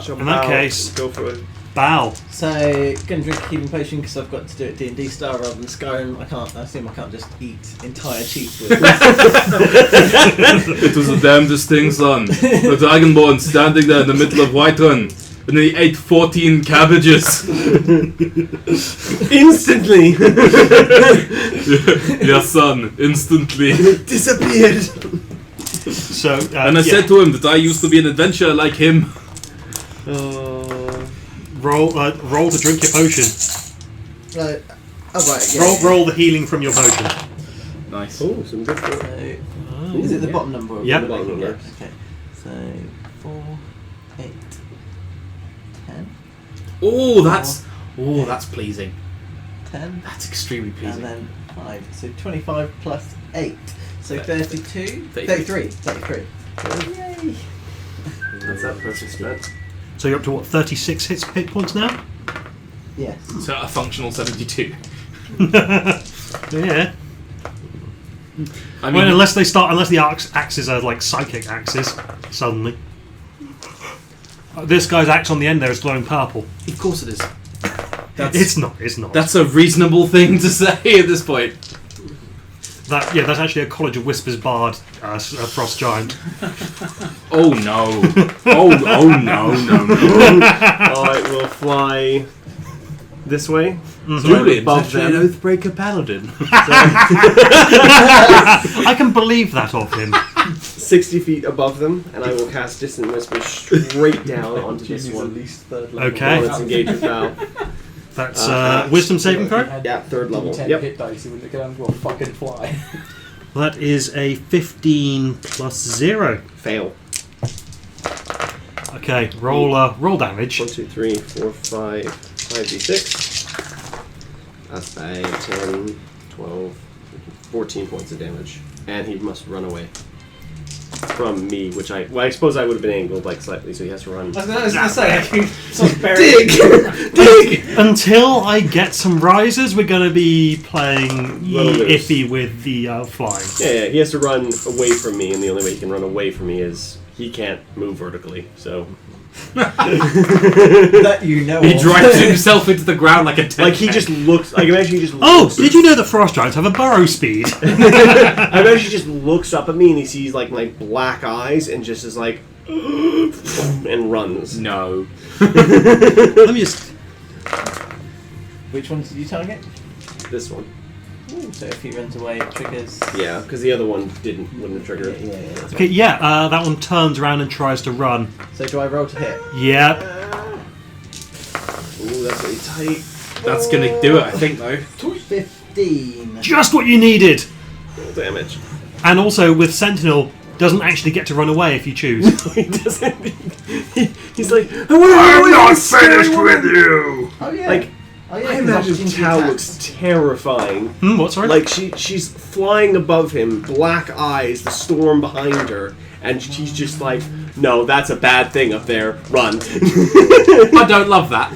So in that Bao, case, go for it. Bow. So, going to drink a healing potion because I've got to do it D&D style rather than Skyrim. I assume I can't just eat entire cheese with It was the damnedest thing, son. The Dragonborn standing there in the middle of Whiterun, and he ate 14 cabbages. Instantly! Yes, son, instantly. Disappeared! So, And I said to him that I used to be an adventurer like him. roll to drink your potion. oh, right, yeah. Roll the healing from your potion. Nice. Oh, some good stuff. So, is it the bottom number? Or Yep. the Bottom number. Okay. So, 4, 8, 10, Oh, that's pleasing. 10, That's extremely and pleasing. then 5. So 25 plus 8. So 32? 33. 33. Yay! That's that perfect spread. So you're up to what, 36 hit points now? Yes. So a functional 72. Yeah. I Well, mean, unless the axes are like psychic axes, suddenly. This guy's axe on the end there is glowing purple. of course it is. It's not. That's a reasonable thing to say at this point. That's actually a College of Whispers bard, a frost giant. Oh no. Oh no. Oh, it will fly this way. Mhm. So I'm Julian's above actually an them. Oathbreaker paladin. I can believe that of him. 60 feet above them, and I will cast Distant Whisper straight down onto this one. least third level. Okay. Let's engage with Val. That's Wisdom saving throw. Yeah, third level. 10 Yep. hit dice, he wouldn't have gone fucking fly. That is a 15 plus 0. Fail. Okay, roll damage. 1, 2, 3, 4, 5, 5d6. That's 5, 10, 12, 14 points of damage. And he must run away from me, which I suppose I would have been angled like slightly, so he has to run. I was gonna say, Dig! Dig! Until I get some risers, we're going to be playing Little loose. iffy with the flying. Yeah, he has to run away from me, and the only way he can run away from me is he can't move vertically, so... that you know. He of. drives himself into the ground like a tank. Like, he just looks... I imagine he just Oh, looks... did you know that frost giants have a burrow speed? I imagine he just looks up at me, and he sees, like, my black eyes, and just is like... and runs. No. Let me just... Which one did you target? This one. Ooh, so if he runs away, it triggers. Yeah, because the other one wouldn't have triggered. Yeah. Okay, yeah, that one turns around and tries to run. So do I roll to hit? Yep. Ooh, that's really tight. That's gonna do it, I think, though. 15. Just what you needed! Roll damage. And also, with Sentinel, doesn't actually get to run away if you choose. He doesn't. He's like, I'm not finished with you! Oh yeah. Like, oh, yeah, I 'cause imagine opportunity Tao attacks. looks terrifying. What, sorry? Like she's flying above him, black eyes, the storm behind her, and she's just like, no, that's a bad thing up there. Run. I don't love that.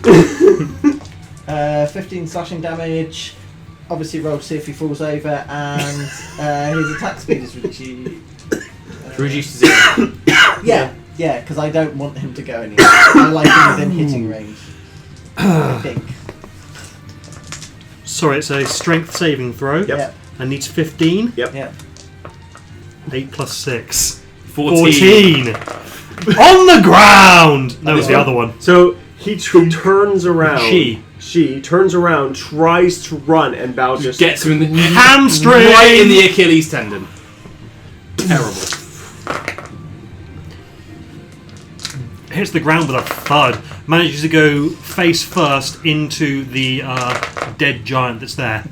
15 slashing damage. Obviously, roll to see if he falls over, and his attack speed is reduced. Reduced to 0. Yeah, because I don't want him to go anywhere. I like him within hitting range. I think. Sorry, it's a strength saving throw. Yep. Yeah. And needs 15. Yep. Yeah. 8 plus 6. 14. On the ground! No, it's the other one. So he turns around. She turns around, tries to run, and Bao just Gets him in the hamstring! right in the Achilles tendon. Terrible. Hits the ground with a thud. Manages to go face first into the dead giant that's there.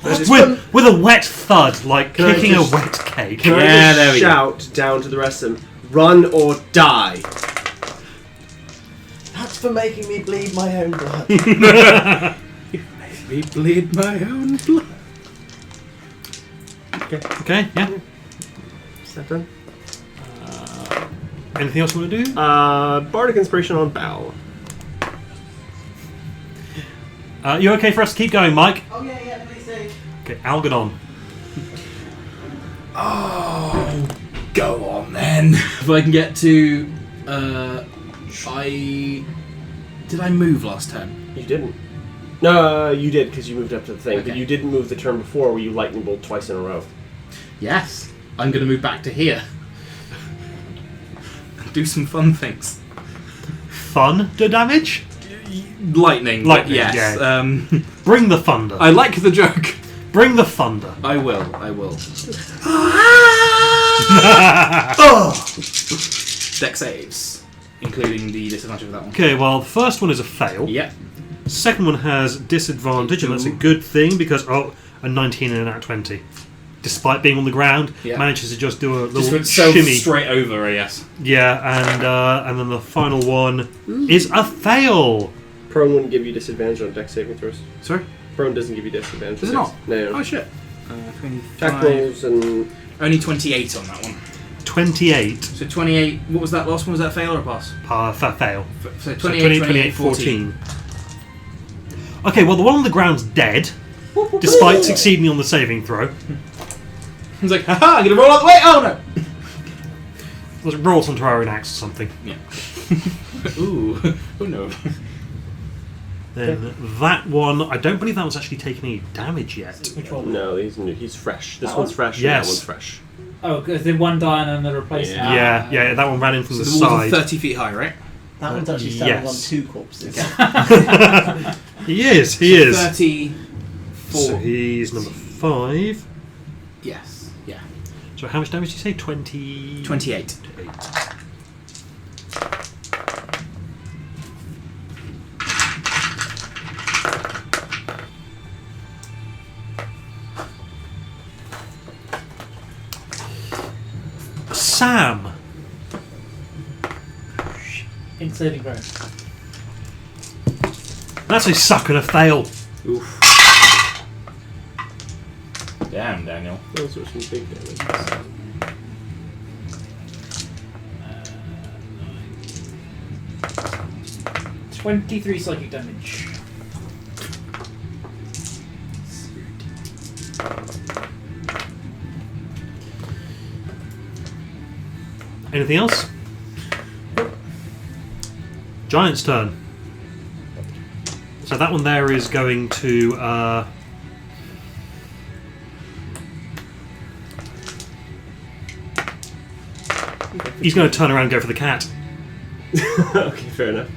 with a wet thud, like Can I kicking just- a wet cake. Can Yeah, I there just we go. shout down to the rest of them, run or die? That's for making me bleed my own blood. Me bleed my own blood. Okay, yeah. Is that done? Anything else you want to do? Bardic Inspiration on Bao. You okay for us to keep going, Mike? Oh yeah, please do. Okay, Algernon. Oh, go on then. If I can get to, did I move last turn? You didn't. No, you did because you moved up to the thing, but Okay. you didn't move the turn before where you lightning bolt twice in a row. Yes, I'm going to move back to here. Do some fun things. Fun to damage? Lightning. Lightning, Yes. yeah. Bring the thunder. I like the joke. Bring the thunder. I will. Dex saves, including the disadvantage of that one. Okay, well, the first one is a fail. Yep. Second one has disadvantage, and that's a good thing because, a 19 and a nat 20. Despite being on the ground, Yeah. manages to just do a Just little went so shimmy. straight over, yes. Yeah, and then the final one is a fail. Prone wouldn't give you disadvantage on dex saving throws. Sorry? Prone doesn't give you disadvantage. Does it on not? dex. No. Oh shit. Attack 25. rolls and Only 28 on that one. 28. So 28. What was that last one? Was that fail or a pass? Fail. So So 28, 28, 14. Okay, well, the one on the ground's dead, despite succeeding on the saving throw. He's like, haha, I'm gonna roll out the way. Oh no. Let's roll some to our own axe or something. Yeah. Ooh. Oh no. Then that one, I don't believe that one's actually taken any damage yet. Which one? no, he's new. He's fresh. This That one's one? fresh. Yes. And that one's fresh. Oh, because the one dying and the replacement. Yeah. Yeah, that one ran in from So the the walls are side. 30 feet high, right? That one's actually standing Yes. on 2 corpses. He is. He is. 34. So he's number 5. Yes. Yeah. So how much damage did you say? 20... 28. 8. Sam. In saving throw. That's a suck and a fail. Oof. Damn, Daniel. Those are some big damage. 23 psychic damage. Anything else? Giant's turn. So that one there is going to... he's going to turn around and go for the cat. Okay, fair enough.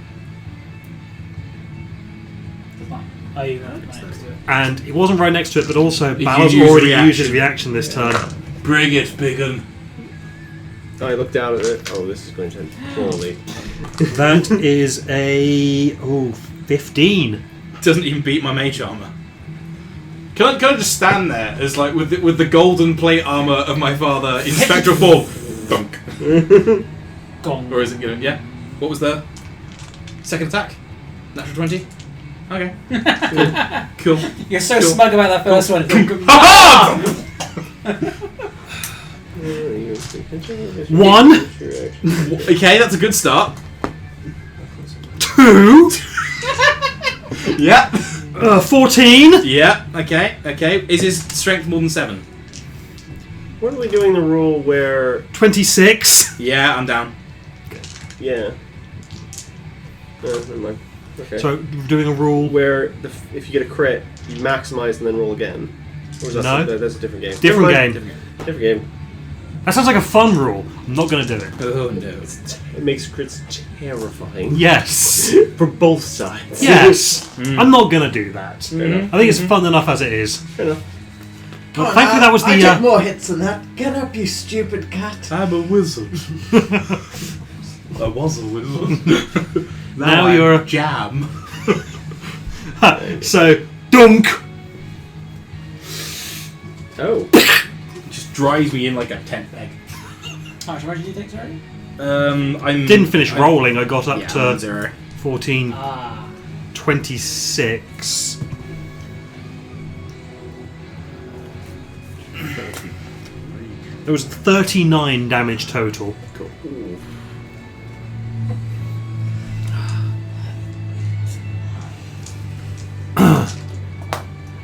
Oh, you went right next to it. And it wasn't right next to it, but also He Balor's used already reaction. used his reaction this turn. Bring it, Biggin. I look down at it. Oh, this is going to end poorly. That is a 15. Doesn't even beat my mage armor. Can I just stand there as like with the golden plate armor of my father in spectral form? Dunk. Gone. Or is it going? Yeah. What was the second attack? Natural 20. Okay. Cool. You're so Cool. smug about that first one. One. Okay, that's a good start. 2. Yeah. 14. Yeah. Okay. Okay. Is his strength more than 7? What are we doing the rule where... 26. Yeah, I'm down. Yeah. Never mind. Okay. So doing a rule. Where if you get a crit, you maximize and then roll again. Or is that No. that's a different game. Different Never mind. game. Different game. That sounds like a fun rule. I'm not going to do it. Oh no. It makes crits terrifying. Yes. For both sides. Yes. I'm not going to do that. Fair enough. I think it's fun enough as it is. Fair enough. Well, thankfully that was I the... took more hits than that. Get up, you stupid cat. I'm a wizard. I was a wizard. Now I'm you're a- jam. So, dunk. Oh. Just drives me in like a tent peg. How much damage did you take, sorry? I'm Didn't finish rolling. I got up Yeah, I'm to 0. 14, Ah. 26. There was 39 damage total. Cool.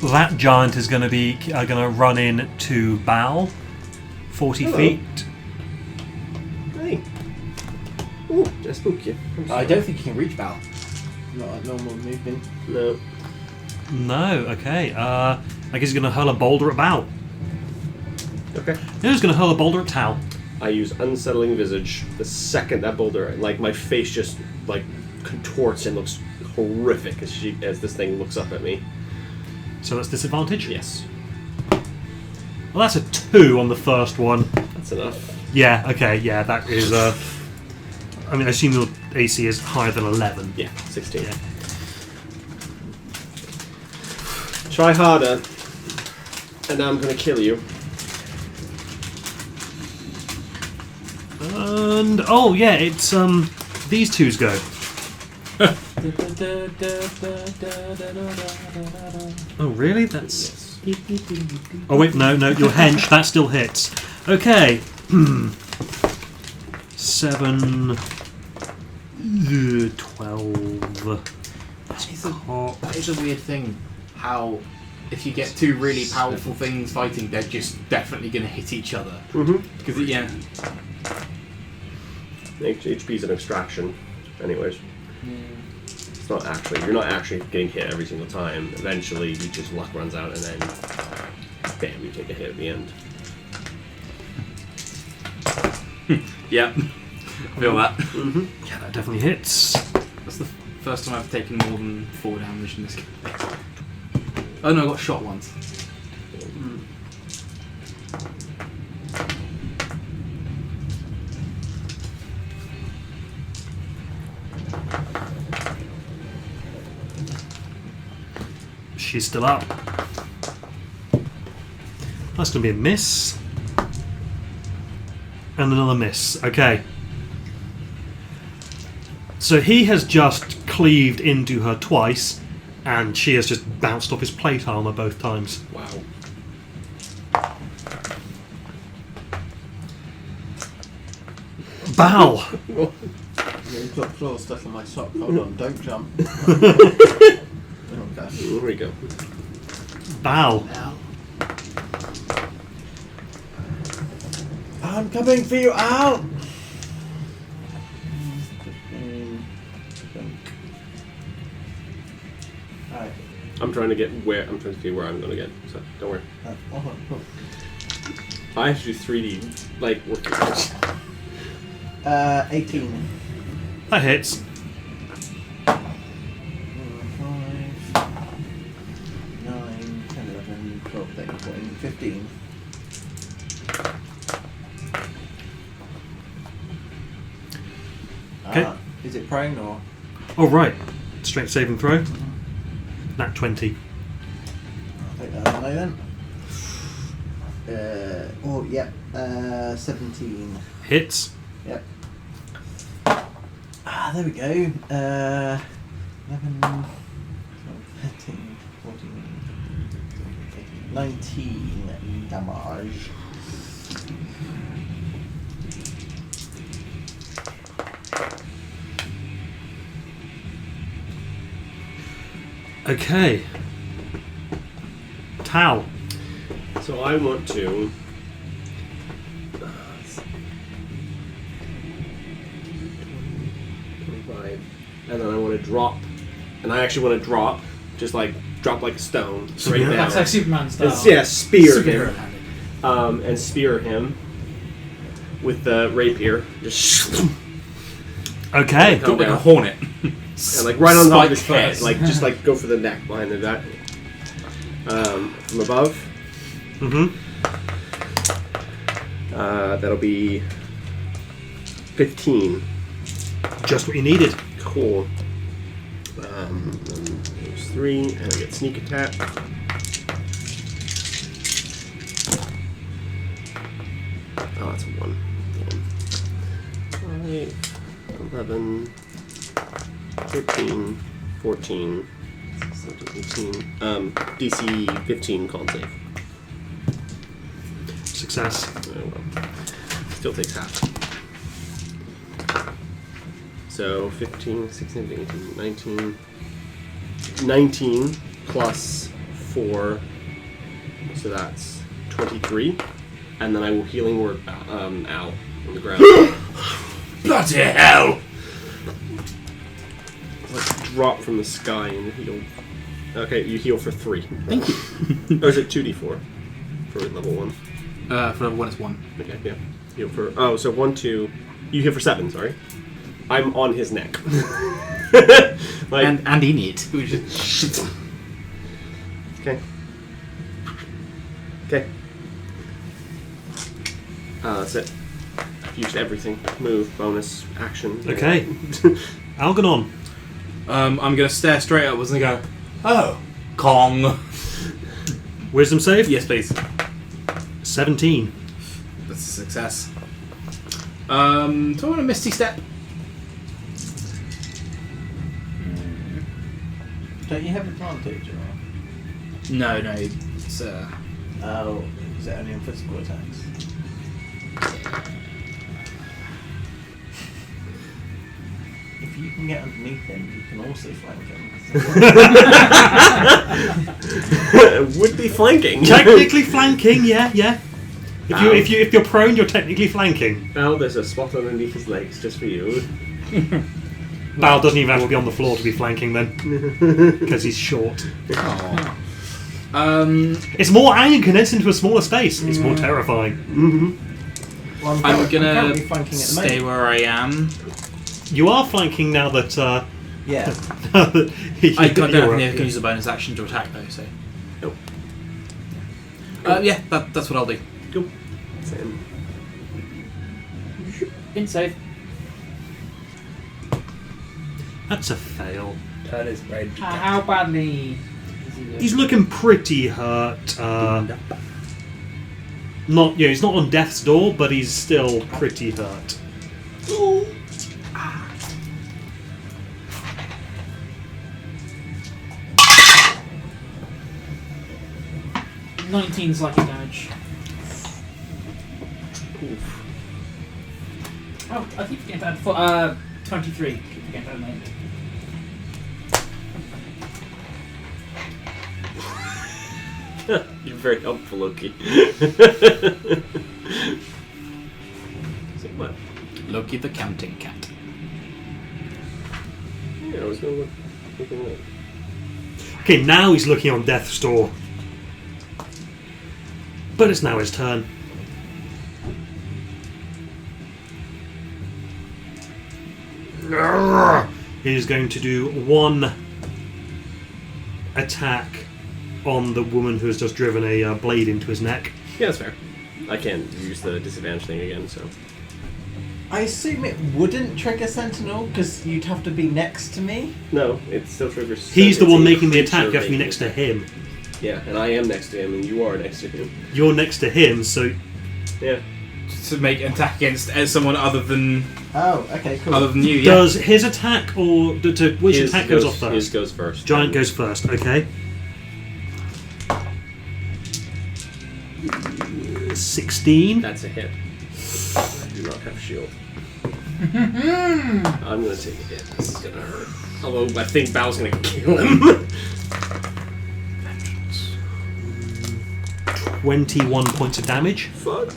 That giant is going to be going to run in to Bal, 40 Hello. feet. Hey. Ooh, did I spook you? I don't think you can reach Bal. Not a normal movement. No. No, okay. I guess he's going to hurl a boulder at Bal. Okay. No, he's going to hurl a boulder at Tal. I use Unsettling Visage. The second that boulder, like my face just like contorts and looks horrific as this thing looks up at me. So that's disadvantage? Yes. Well, that's a 2 on the first one. That's enough. Yeah, okay, yeah, that is... I mean, I assume your AC is higher than 11. Yeah, 16. Yeah. Try harder. And now I'm gonna kill you. And... Oh, yeah, it's... These two's go. Oh, really? That's... Oh, wait, no, your hench, that still hits. Okay. 7... 12... That is a weird thing. How if you get two really powerful things fighting, they're just definitely going to hit each other. Mm-hmm. Because yeah. HP is an abstraction. Anyways. It's not actually... You're not actually getting hit every single time. Eventually, you just luck runs out and then... Bam, you take a hit at the end. Yeah. Feel that. Yeah, that definitely hits. That's the first time I've taken more than 4 damage in this game. Oh no, I got shot once. She's still up. That's going to be a miss. And another miss. Okay. So he has just cleaved into her twice, and she has just bounced off his plate armor both times. Wow. Bow! You've got claws stuck in my sock. Hold on, don't jump. Okay. Here we go. Bow. I'm coming for you, Al! Alright. I'm trying to get where I'm trying to see where I'm going to get. So don't worry. Cool. I have to do 3D like working. 18. That hits. 5, 9, 10, 11, 12, 13, 14, 15. Okay. Is it prone or? Oh, right. Strength saving throw. Nat 20. I'll take that out of the way then. 17. Hits. Yep. There we go. 11, 12, 13, 14, 15, 19 damage. Okay. Tau. So I want to. And then I want to drop, and I actually want to drop, just like drop like a stone straight down. That's like Superman style. Yeah, spear Superhero him, handed. and spear him with the rapier, just Okay. Come Like a down. hornet. and like right on top of his Spike head, head. like just like go for the neck behind the back, from above. Mm-hmm. That'll be 15. Just what you needed. Cool. And there's 3, and I get sneak attack. Oh, that's a 1. 5, 11, 13, 14, 17, 18. DC 15 con save. Success. Oh, well. Still takes half. So 15, 16, 18, 19. 19 plus 4. So that's 23. And then I will healing word Al on the ground. Bloody hell! Let's drop from the sky and heal. Okay, you heal for 3. Thank you. Or is it 2d4 for level 1? For level 1 it's 1. Okay, yeah. Heal for. Oh, so 1, 2. You heal for 7, sorry. I'm on his neck. Like, And in it. okay. Okay. That's it. I've used everything. Move, bonus, action. Okay. Algernon. I'm gonna stare straight upwards and go, oh, Kong. Wisdom save? Yes, please. 17. That's a success. Do I want a Misty Step? Don't you have advantage or? No, it's Oh, is it only on physical attacks? If you can get underneath him, you can also flank him. Would be flanking. Technically flanking, yeah. If you're prone, you're technically flanking. Now there's a spot underneath his legs just for you. Bal doesn't even have to be on the floor to be flanking then, because he's short. It's more iron condensed into a smaller space. It's more terrifying. Mm-hmm. Well, I'm gonna currently flanking at the stay moment. where I am. You are flanking now that Yeah. I can't do anything. I can use a bonus action to attack though. So. Nope. Yeah, that's what I'll do. Cool. Same. In save. That's a fail. Turn his brain. How badly is he doing? He's looking pretty hurt. Not, he's not on death's door, but he's still pretty hurt. Ooh. 19 psychic damage. Oof. Oh, I keep forgetting about 23. Keep forgetting about 9. You're very helpful, Loki. Say what? Loki the counting cat. Yeah, I was going to look at that. Okay, now he's looking on death's door. But it's now his turn. He's going to do one attack on the woman who has just driven a blade into his neck. Yeah, that's fair. I can't use the disadvantage thing again, so. I assume it wouldn't trigger Sentinel because you'd have to be next to me. No, it still triggers. He's the it's one a making the creature attack. You have to be making next to the him. attack. Yeah, and I am next to him, and you are next to him. You're next to him, so Yeah. To make an attack against someone other than Oh, okay, cool. you, yeah. does his attack or which His attack goes off first? His goes first. Giant goes first. Okay. 16. That's a hit. I do not have shield. I'm gonna take a hit. This is gonna hurt. Although I think Bal's gonna kill him. 21 points of damage. Fuck.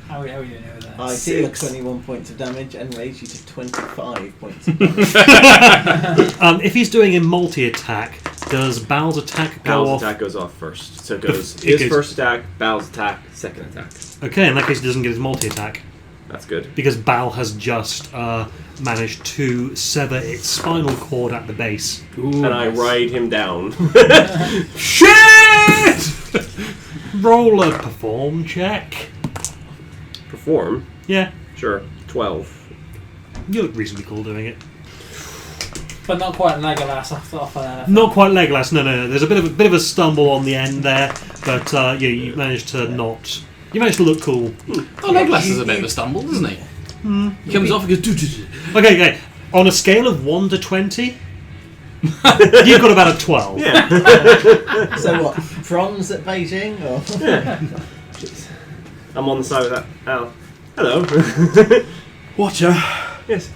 How are you doing over there? I deal 21 points of damage and raise you to 25 points of damage. If he's doing a multi-attack, does Bal's attack go Bal's off? attack goes off first. So it goes It his goes- first attack, Bal's attack, second attack. Okay, in that case he doesn't get his multi-attack. That's good. Because Bal has just managed to sever its spinal cord at the base. And I ride him down. Shit! Roll a perform check. Perform? Yeah, Sure. 12. you look reasonably cool doing it. But not quite Legolas off Not quite Legolas, no. There's a bit of a stumble on the end there, but you managed to not. You managed to look cool. Oh, Legolas is a bit of a stumble, isn't he? He comes off and goes. "Doo-doo-doo." Okay. On a scale of 1 to 20, you've got about a 12. Yeah. So what, prawns at Beijing? Or? I'm on the side of that. Al. Hello. Watcher. Yes.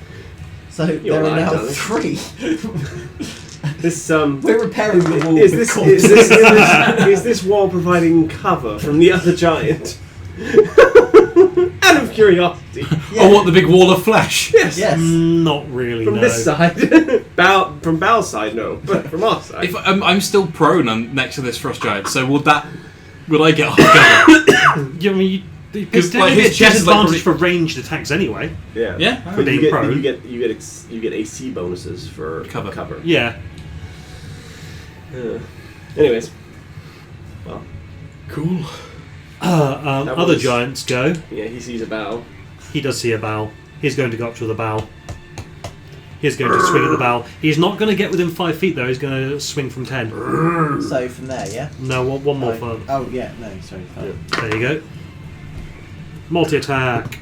So You're there are right, now darling. 3. This We're repairing the wall. is with this corpses. is this wall providing cover from the other giant? Out of curiosity. Yeah. Oh, what, the big wall of flesh? Yes. Yes. Not really, From no. this side. From Bal's side, no. But from our side. If I'm still prone next to this frost giant, so would I get off cover? Yeah, I mean, Because, you like, his get chest is, like, disadvantage for ranged attacks anyway. yeah. Yeah. But being you get, prone. you get AC bonuses for Cover. Yeah. Anyways. Well, Cool. That Other was- giants go. yeah, he sees a bow. He does see a bow. He's going to go up to the bow. He's going to swing at the bow. He's not going to get within 5 feet though. He's going to swing from 10. So from there, yeah? No, one more further. Oh, yeah, no, sorry. Fine. There you go. Multi-attack.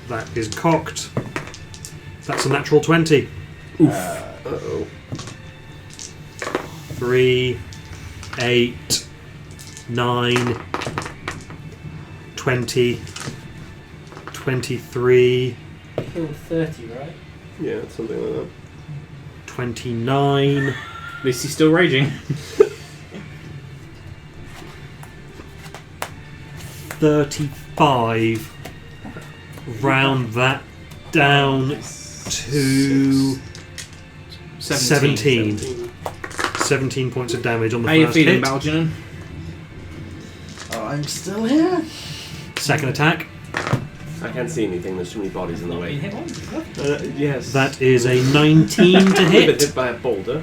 That is cocked. That's a natural 20. Uh-oh. 3, 8, 9, 20, 23, Killed 30, right? Yeah, something like that. 29, At least he's still raging. 35. Round that down to 17. 17 points of damage on the How you first feeling, hit. Baljanin? Oh, I'm still here. Second attack. I can't see anything. There's too many bodies in the Not been way. hit once. Yes. That is a 19 to I've been hit. hit by a boulder.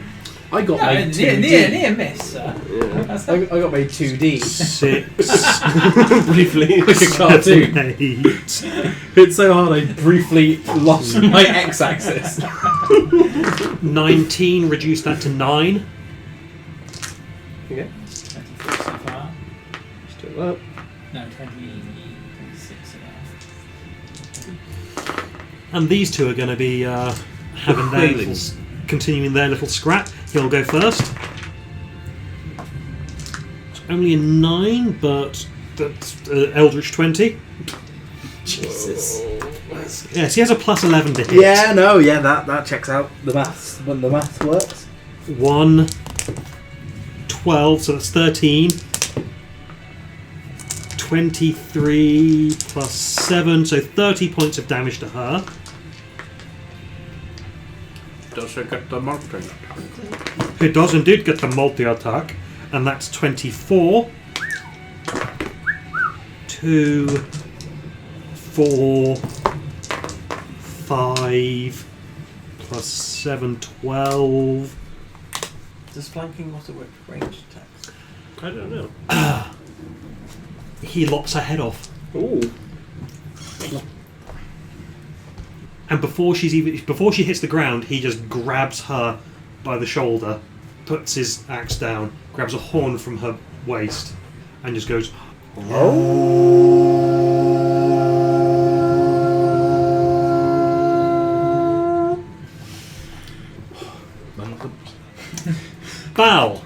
I got No, my near 2D. miss, sir. Yeah. That's I got my 2D. 6, Briefly, like a cartoon. 8. Hit so hard I briefly lost my x-axis. 19, reduce that to 9. Okay. 24 so far. Still up. No, 26 now. And these two are going to be having their little, continuing their little scrap. He'll go first. It's only a 9, but that's Eldritch 20. Jesus. Yes, he has a plus 11 to hit. Yeah, no, yeah, that checks out the maths when the maths works. 1, 12, so that's 13. 23 plus 7, so 30 points of damage to her. Does it get the multi? It does indeed get the multi-attack, and that's 24. 2, 4, 5, plus 7, 12. Does flanking also work for ranged attacks? I don't know. He lops her head off. Ooh. And before she hits the ground, he just grabs her by the shoulder, puts his axe down, grabs a horn from her waist, and just goes. Bal,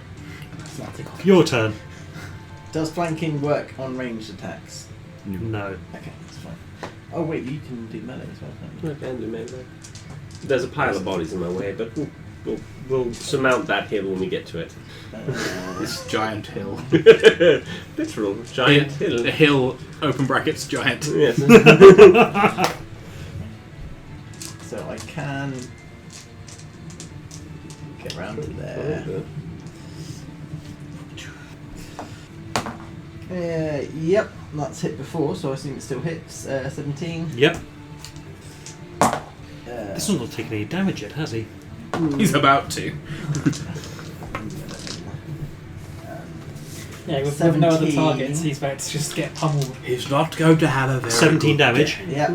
your turn. Does flanking work on ranged attacks? No. Okay, that's fine. Oh wait, you can do melee as well, can't you? I can do melee. There's a pile of bodies in my way, but we'll surmount that hill when we get to it. This giant hill. Literal giant hill. The hill, open brackets, giant. Yes. So I can get round to there. Yep, that's hit before, so I assume it still hits. 17. Yep. This one's not taken any damage yet, has he? He's about to. Yeah, with no other 17. targets, he's about to just get pummeled. He's not going to have a very 17 good damage. day. Yep.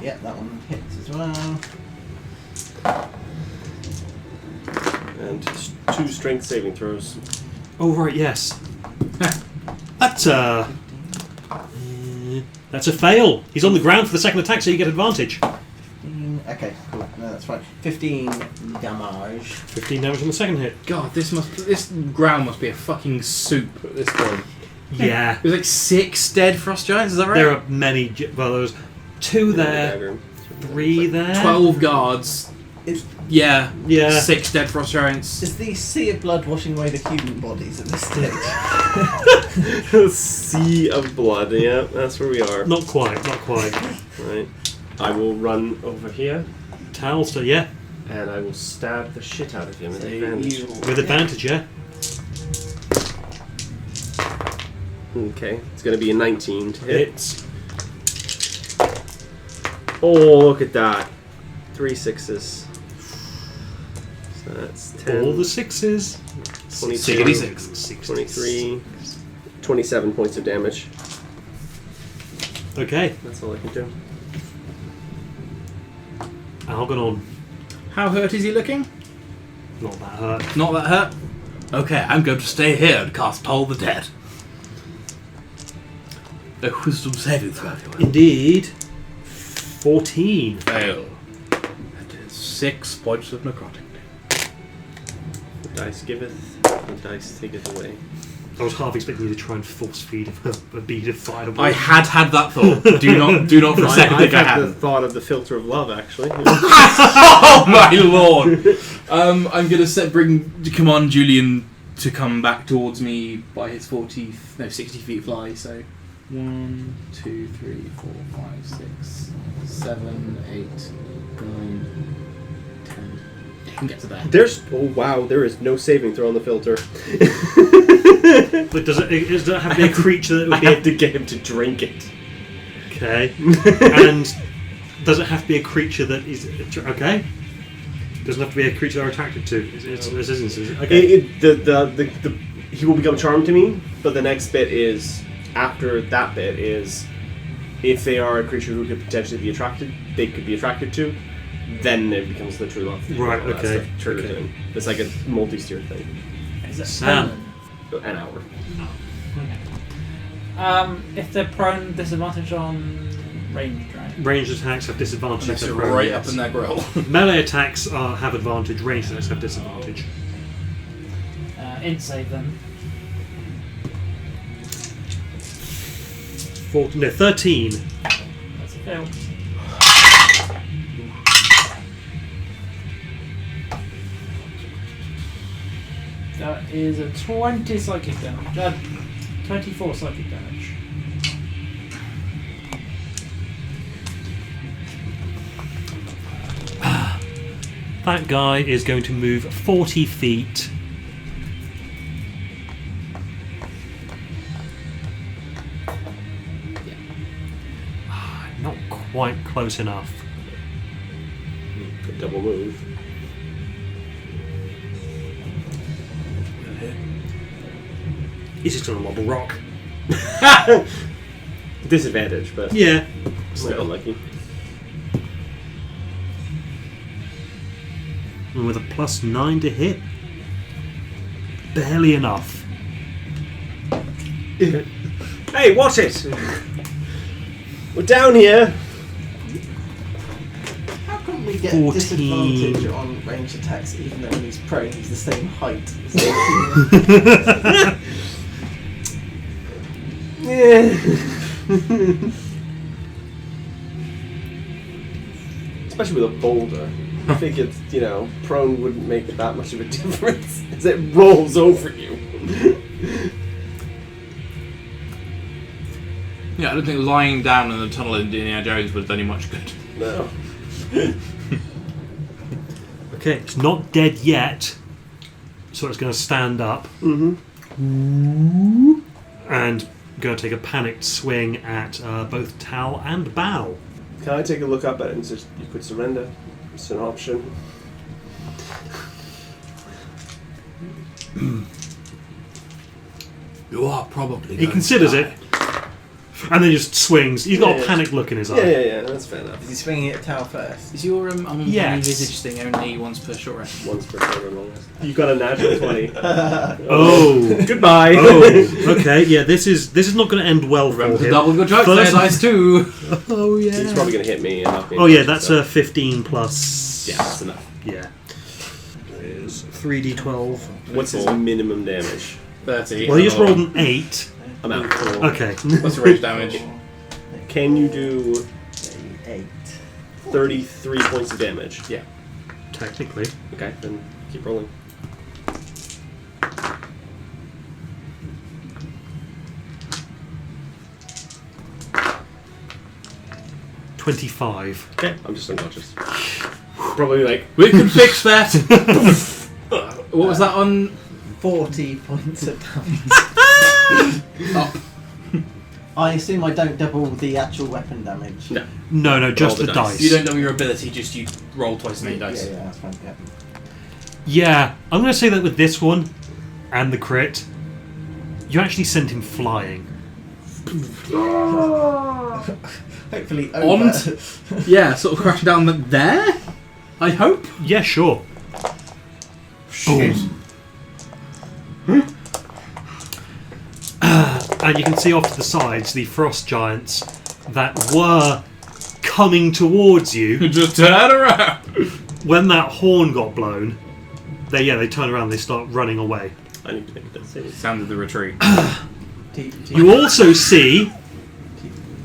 Yep, that one hits as well. And 2 strength saving throws. Oh right, yes. That's a fail. He's on the ground for the second attack, so you get advantage. Okay, cool. No, that's fine. 15 damage. 15 damage on the second hit. God, this ground must be a fucking soup at this point. Yeah. There's like 6 dead frost giants, is that right? There are many. Well, there was 2 there, Dagger. 3 there. 12 guards. Is, Yeah. Yeah. 6 dead frost giants. is the sea of blood washing away the human bodies at this stage? Sea of blood, yeah, that's where we are. Not quite. Not quite. Right. I will run over here, Towels, so yeah. and I will stab the shit out of him with So advantage. With advantage, yeah. Okay, it's going to be a 19 to hit. Hits. Oh, look at that. 3 6s. So that's 10, All the 6s. 22, 66. 23, 27 points of damage. Okay. That's all I can do. Algernon. How hurt is he looking? Not that hurt. Not that hurt? Okay, I'm going to stay here and cast Toll the Dead. A wisdom saving throw, if you will. Indeed. 14. Fail. That is 6 points of necrotic. The dice giveth, the dice taketh away. I was half expecting you to try and force feed him a bead of fireball. I had that thought. Do not for a second I've think I had the hadn't. thought of the filter of love, actually. Oh my lord! I'm gonna come on Julian to come back towards me by his 60 feet fly. So 1, 2, 3, 4, 5, 6, 7, 8, 9, 10. You can get to there. There is no saving throw on the filter. But does it have to be a creature that I would be have to get him to drink it. Okay. And does it have to be a creature that is okay? Doesn't have to be a creature they're attracted to. Okay. He will become charmed to me, but the next bit is after that bit is if they are a creature who could potentially be attracted, they could be attracted to, then it becomes the true love. Right. All that Okay. stuff triggers Okay. in. It's like a multi-steer thing. Is it Sam. prone? An hour. If they're prone, disadvantage on ranged, right? Ranged attacks have disadvantage. Unless if you're they're prone, right yes. up in their grill. Melee attacks have advantage. Ranged attacks have disadvantage. Int save then. 13. That's a fail. That is a 20 psychic damage. 24 psychic damage. That guy is going to move 40 feet. Not quite close enough. Good double move. He's just on a marble rock. Disadvantage, but Yeah. still unlucky. And with a +9 to hit. Barely enough. Hey, watch it! We're down here! How come we get 14. disadvantage on range attacks even though when he's prone he's the same height? Especially with a boulder. I think it's, prone wouldn't make that much of a difference as it rolls over you. Yeah, I don't think lying down in the tunnel in Indiana Jones would have done you much good. No. Okay, it's not dead yet. So it's going to stand up. Mm-hmm. And going to take a panicked swing at both Tal and Bao. Can I take a look up at it and just, you could surrender? It's an option. You are probably. He going considers to it. die. And then just swings. He's got Yeah. a panicked look in his Yeah, eye. yeah, that's fair enough. Is he swinging at Tau first? Is your Yes. visage thing only once per short rest? Once per quarter longest. You got a natural 20. Oh. Goodbye! Oh. Okay, yeah, this is not going to end well for Remember to him. double your drugs, First- there, dice too. Oh, yeah. He's probably going to hit me and knock me Oh, yeah, unconscious, that's so- a 15 plus... Yeah, that's enough. Yeah. Is 3d12. What's his minimum damage? 30. Well, he just rolled an 8. I'm out. Okay. What's the rage damage? Can you do 8. 33 points of damage? Yeah. Technically. Okay, then keep rolling. $25. Okay, I'm just unconscious. Probably like, We can fix that! What was that on? 40 points of damage. Up. I assume I don't double the actual weapon damage. no. No, just Roll the the dice. dice. You don't know your ability, just you roll twice as many dice. Yeah, that's fine. Yeah. Yeah, I'm going to say that with this one and the crit, you actually sent him flying. Hopefully On over. Yeah, sort of crashing down there? I hope? Yeah, sure. Shit. And you can see off to the sides the frost giants that were coming towards you. Just turn around! When that horn got blown, they turn around and they start running away. I need to make a death saving. Sound of the retreat. You also see...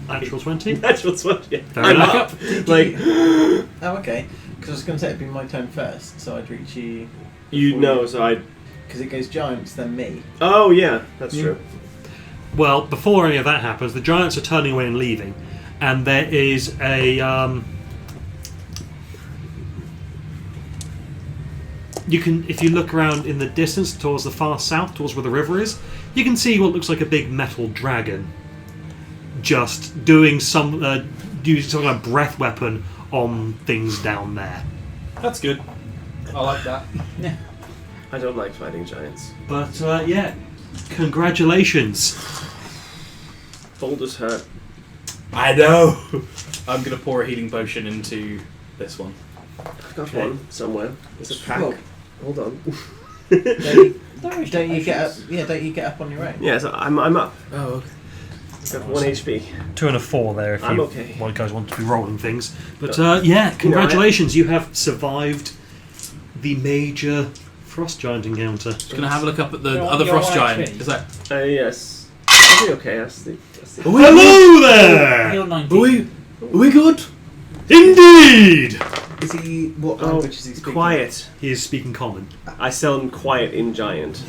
Natural 20? Natural 20. Fair I'm enough. up. Like, Oh, okay. Because I was going to say it'd be my turn first, so I'd reach you. you know, so I... Because it goes giants, then me. Oh, yeah, that's true. Well, before any of that happens, the giants are turning away and leaving. And there is a... you can, if you look around in the distance towards the far south, towards where the river is, you can see what looks like a big metal dragon. just doing using some kind of breath weapon on things down there. That's good. I like that. I don't like fighting giants. But yeah, congratulations. Boulders hurt. I know. I'm gonna pour a healing potion into this one. I've got Okay. one somewhere. It's a pack. Well, Hold on. don't you get up? Yeah, don't you get up on your own? Yeah, so I'm up. Oh, okay. I've got 1 HP. 2 and a 4 there if I'm you okay. guys want to be rolling things. But yeah, congratulations, you have survived the major frost giant encounter. Just gonna have a look up at the You're- other you're frost on giant. HP. Is that? Yes. I'll be okay. That's the Hello there! Heal 19. Are we good? Indeed! Is he? What Oh, language is he speaking? quiet. He is speaking common. I sound quiet in giant.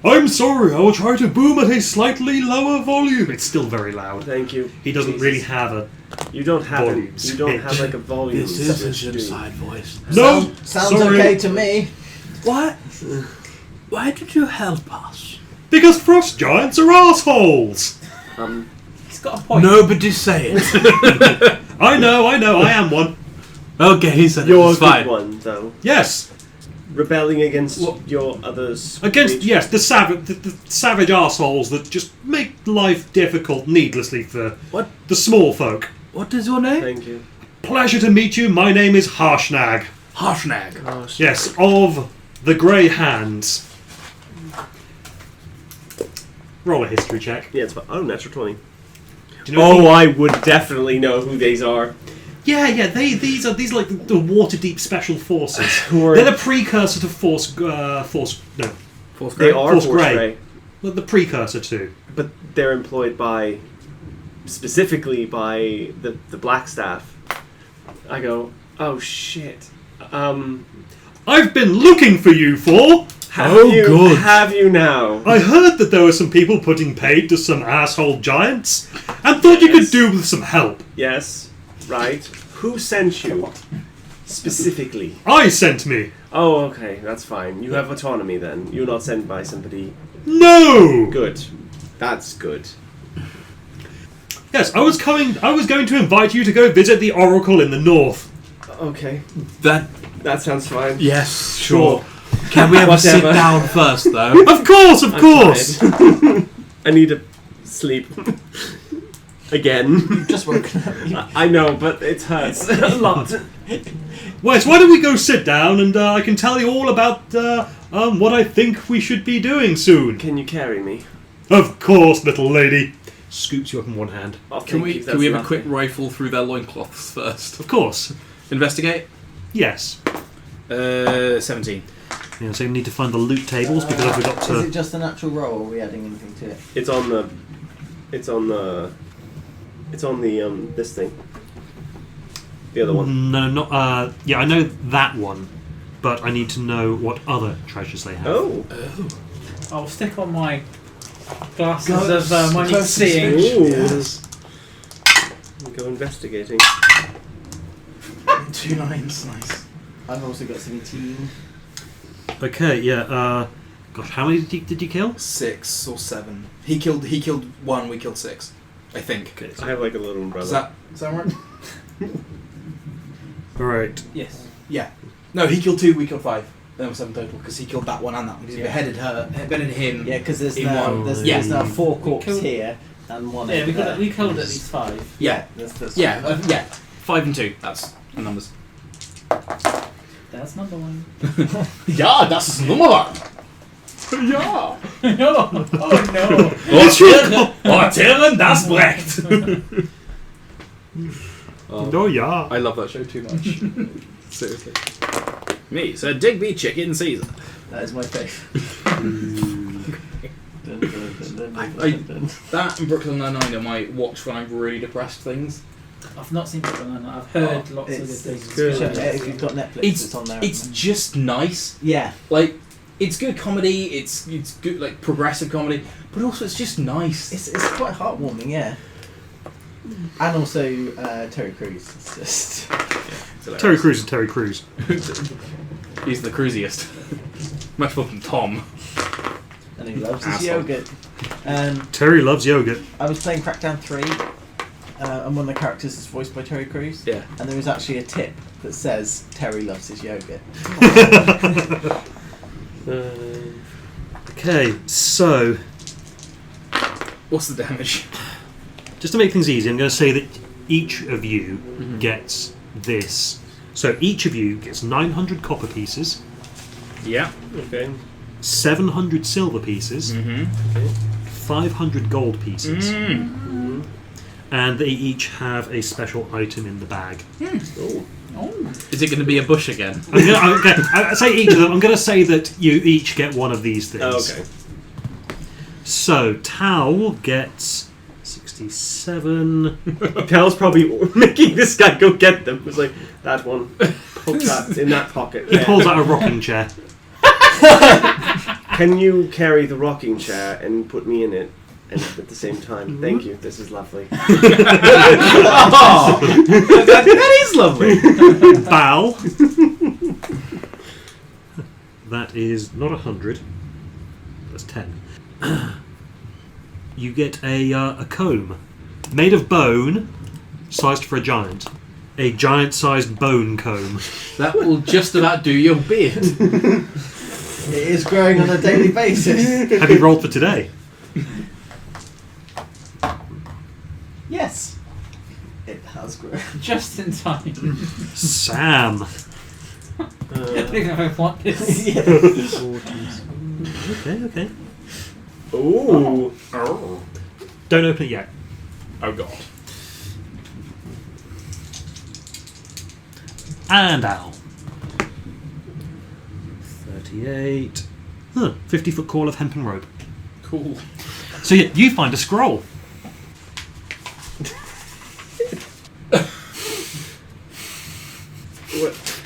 I'm sorry, I will try to boom at a slightly lower volume. It's still very loud. Thank you. He doesn't Jesus. really have a... You don't have volume You don't have switch. like a volume. switch, do you? voice. No! Sounds sorry. okay to me. What? Why did you help us? Because frost giants are assholes! He's got a point. Nobody say it. I know, I am one. Okay, he said You're it a was good fine. one, though. Yes, Rebelling against What? your others. against, yes, the savage assholes that just make life difficult needlessly for What? the small folk. What is your name? Thank you. Pleasure to meet you, my name is Harshnag. Harshnag. Oh, Yes, of the Grey Hands. Roll a history check. Yeah, it's natural 20. Do you know Oh, I would definitely know who these are. Yeah, these are like the Waterdeep Special Forces. Who are- They're the precursor to Force Force They grade. are Force Force Grey. Grey, well, the precursor to. but they're employed by, specifically by the Blackstaff. I go, oh shit. I've been looking for you for. good. Have you now? I heard that there were some people putting paid to some asshole giants, and thought you could Yes. do with some help. Yes, right. Who sent you? Specifically. I sent me. Oh, okay, that's fine. You have autonomy then. You're not sent by somebody. No. Good. That's good. Yes, I was going to invite you to go visit the Oracle in the north. Okay, That. that sounds fine. Yes, sure. Can we ever sit Whatever. down first, though? Of course, of I'm course. tired. I need to sleep. Again. Just woken up. I know, but it hurts a lot. Wes, why don't we go sit down and I can tell you all about what I think we should be doing soon. Can you carry me? Of course, little lady. Scoops you up in one hand. Oh, Can thank we you, can that's we have a nothing. quick rifle through their loincloths first? Of course. Investigate. Yes. 17. Yeah, so you need to find the loot tables because I've got Is to. it just a natural roll, or are we adding anything to it? It's on the this thing. The other one. No, not. Yeah, I know that one, but I need to know what other treasures they have. Oh. I'll stick on my glasses of money Close seeing. Ooh. Yes. Go investigating. 2 9s, nice. I've also got 17. Okay, yeah. Gosh, how many did you kill? 6 or 7. He killed 1. We killed 6. I think. Okay. I have like a little umbrella. Is that right? Right. Yes. Yeah. No, he killed 2. We killed 5. Then it was 7 total because he killed that one and that one. He Yeah. beheaded him. Yeah, because there's In now one. there's now 4 corpses killed- here and one. Yeah, over there. we killed at least 5. Yeah. That's Yeah. Yeah. 5 and 2. That's the numbers. That's number 1. Ja, das ist Nummer 1. Ja. No! Oh no! Hortieren, das Brecht. Oh yeah. I love that show too much. Seriously. Me, Sir Digby Chicken Caesar. That is my favourite. That and Brooklyn Nine-Nine are my watch when I'm really depressed things. I've not seen Brooklyn Nine-Nine. I've heard lots of good It's things. good. If you've got Netflix, it's on there. It's just nice. Yeah. Like, it's good comedy, it's good, like, progressive comedy, but also it's just nice. It's quite heartwarming, yeah. And also Terry Crews. It's just Terry Crews and Terry Crews. He's the cruisiest. Much more than Tom. and he loves his Asshole. yogurt. And Terry loves yogurt. I was playing Crackdown 3, and one of the characters is voiced by Terry Crews. Yeah. And there was actually a tip that says Terry loves his yogurt. Okay, so What's the damage? just to make things easy, I'm going to say that each of you gets this. So each of you gets 900 copper pieces, Yeah. Okay. 700 silver pieces, Mm-hmm. 500 gold pieces, and they each have a special item in the bag. Oh. Is it going to be a bush again? I say each of them. I'm going to say that you each get one of these things. Oh, okay. So Tao gets 67. Cal's probably making this guy go get them. It's like, that one. Poke that in that pocket. He pulls out a rocking chair. Can you carry the rocking chair and put me in it and at the same time? Thank you. This is lovely. Oh, that is lovely. Bow. That is not 100. That's 10. You get a comb made of bone, sized for a giant. A giant-sized bone comb. That will just about do your beard. It is growing on a daily basis. Have you rolled for today? Yes. It has grown. Just in time. Sam. I think I want this. Okay. Ooh. Don't open it yet. Oh god. And Al. 38. 50-foot coil of hempen rope. Cool. So yeah, you find a scroll. What?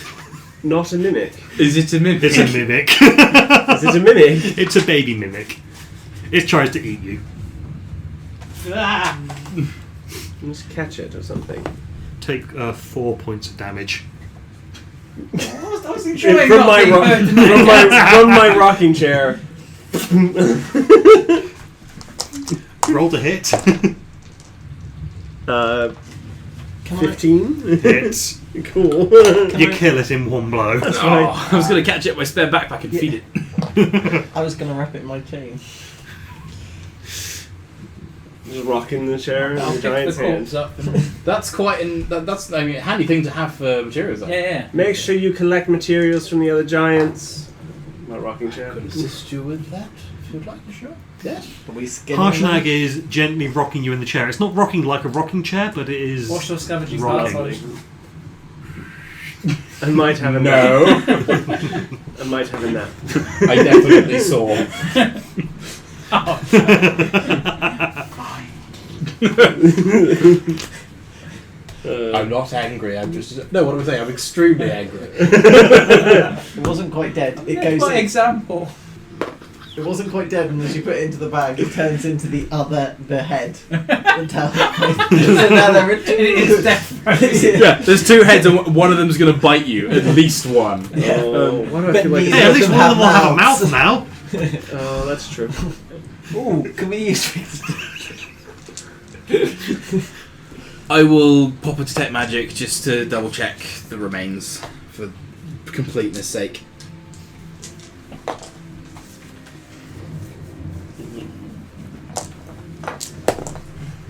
Not a mimic. Is it a mimic? It's a mimic. Is it a mimic? It's a baby mimic. It tries to eat you. Just catch it or something. Take 4 points of damage. I was enjoying From not my, being ro- heard. from my rocking chair. Roll to hit. 15? Hits. Cool. You kill it in one blow. Oh, I was going to catch it with my spare backpack and feed it. I was going to wrap it in my chain. Just rocking the chair in I'll the pick giant's the hand. corpse up. That's quite that's I mean, a handy thing to have for materials. Though. Yeah. Make sure you collect materials from the other giants. My rocking chair. Could assist you with that if you'd like. Sure. Yes. Are we skinning Harshnag them? is gently rocking you in the chair. It's not rocking like a rocking chair, but it is Wash those scavenging rocking. parts. I might have a No. nap. I might have a nap. I definitely saw. I'm not angry. I'm just no. What am I saying? I'm extremely angry. It wasn't quite dead. It goes By in. example. It wasn't quite dead, and as you put it into the bag, it turns into the head. So now they're It is definitely. Yeah, there's two heads, and one of them's going to bite you. At least one. Yeah. Oh, why do I But feel like neither Hey, at of least them one of them will have a mouths. mouth now. Oh, that's true. Ooh, can we use? I will pop a detect magic just to double check the remains for completeness' sake.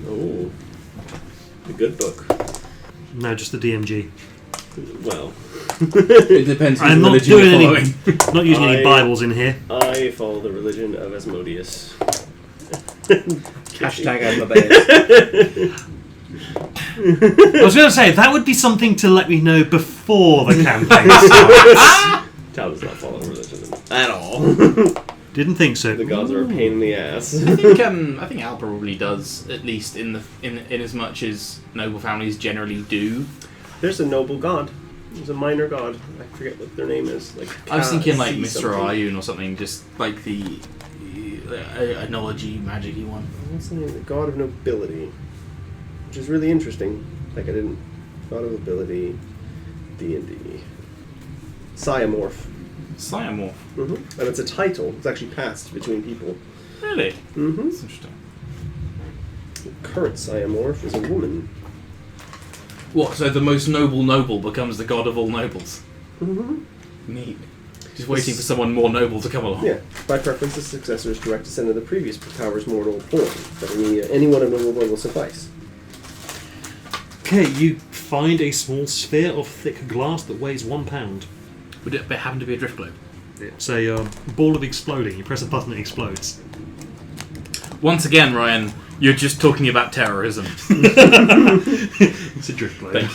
Oh, the good book. No, just the DMG. Well, It depends whose I'm not religion doing you're any, following. not using any I- Bibles in here. I follow the religion of Asmodeus. Hashtag I'm a bit. I was going to say that would be something to let me know before the campaign starts. Tal does not follow religion. At all. Didn't think so. The gods are a pain in the ass. I think Al probably does, at least in as much as noble families generally do. There's a noble god. There's a minor god. I forget what their name is. Like I was thinking like Ka- Mr. something. Ayun or something, just like the analogy magic-y one. What's the name? The god of nobility. Which is really interesting. Like I didn't... God of ability... D&D. Siamorph. Cyamorph. And it's a title. It's actually passed between people. Really? Mm-hmm. That's interesting. Current Cyamorph is a woman. What? So the most noble becomes the god of all nobles? Mm-hmm. Neat. Just waiting for someone more noble to come along. Yeah. By preference, the successor is direct descendant of the previous power's mortal form. But anyone of noble blood will suffice. Okay, you find a small sphere of thick glass that weighs 1 pound. Would it happen to be a drift globe? It's a ball of exploding. You press a button, it explodes. Once again, Ryan, you're just talking about terrorism. It's a drift globe. Thank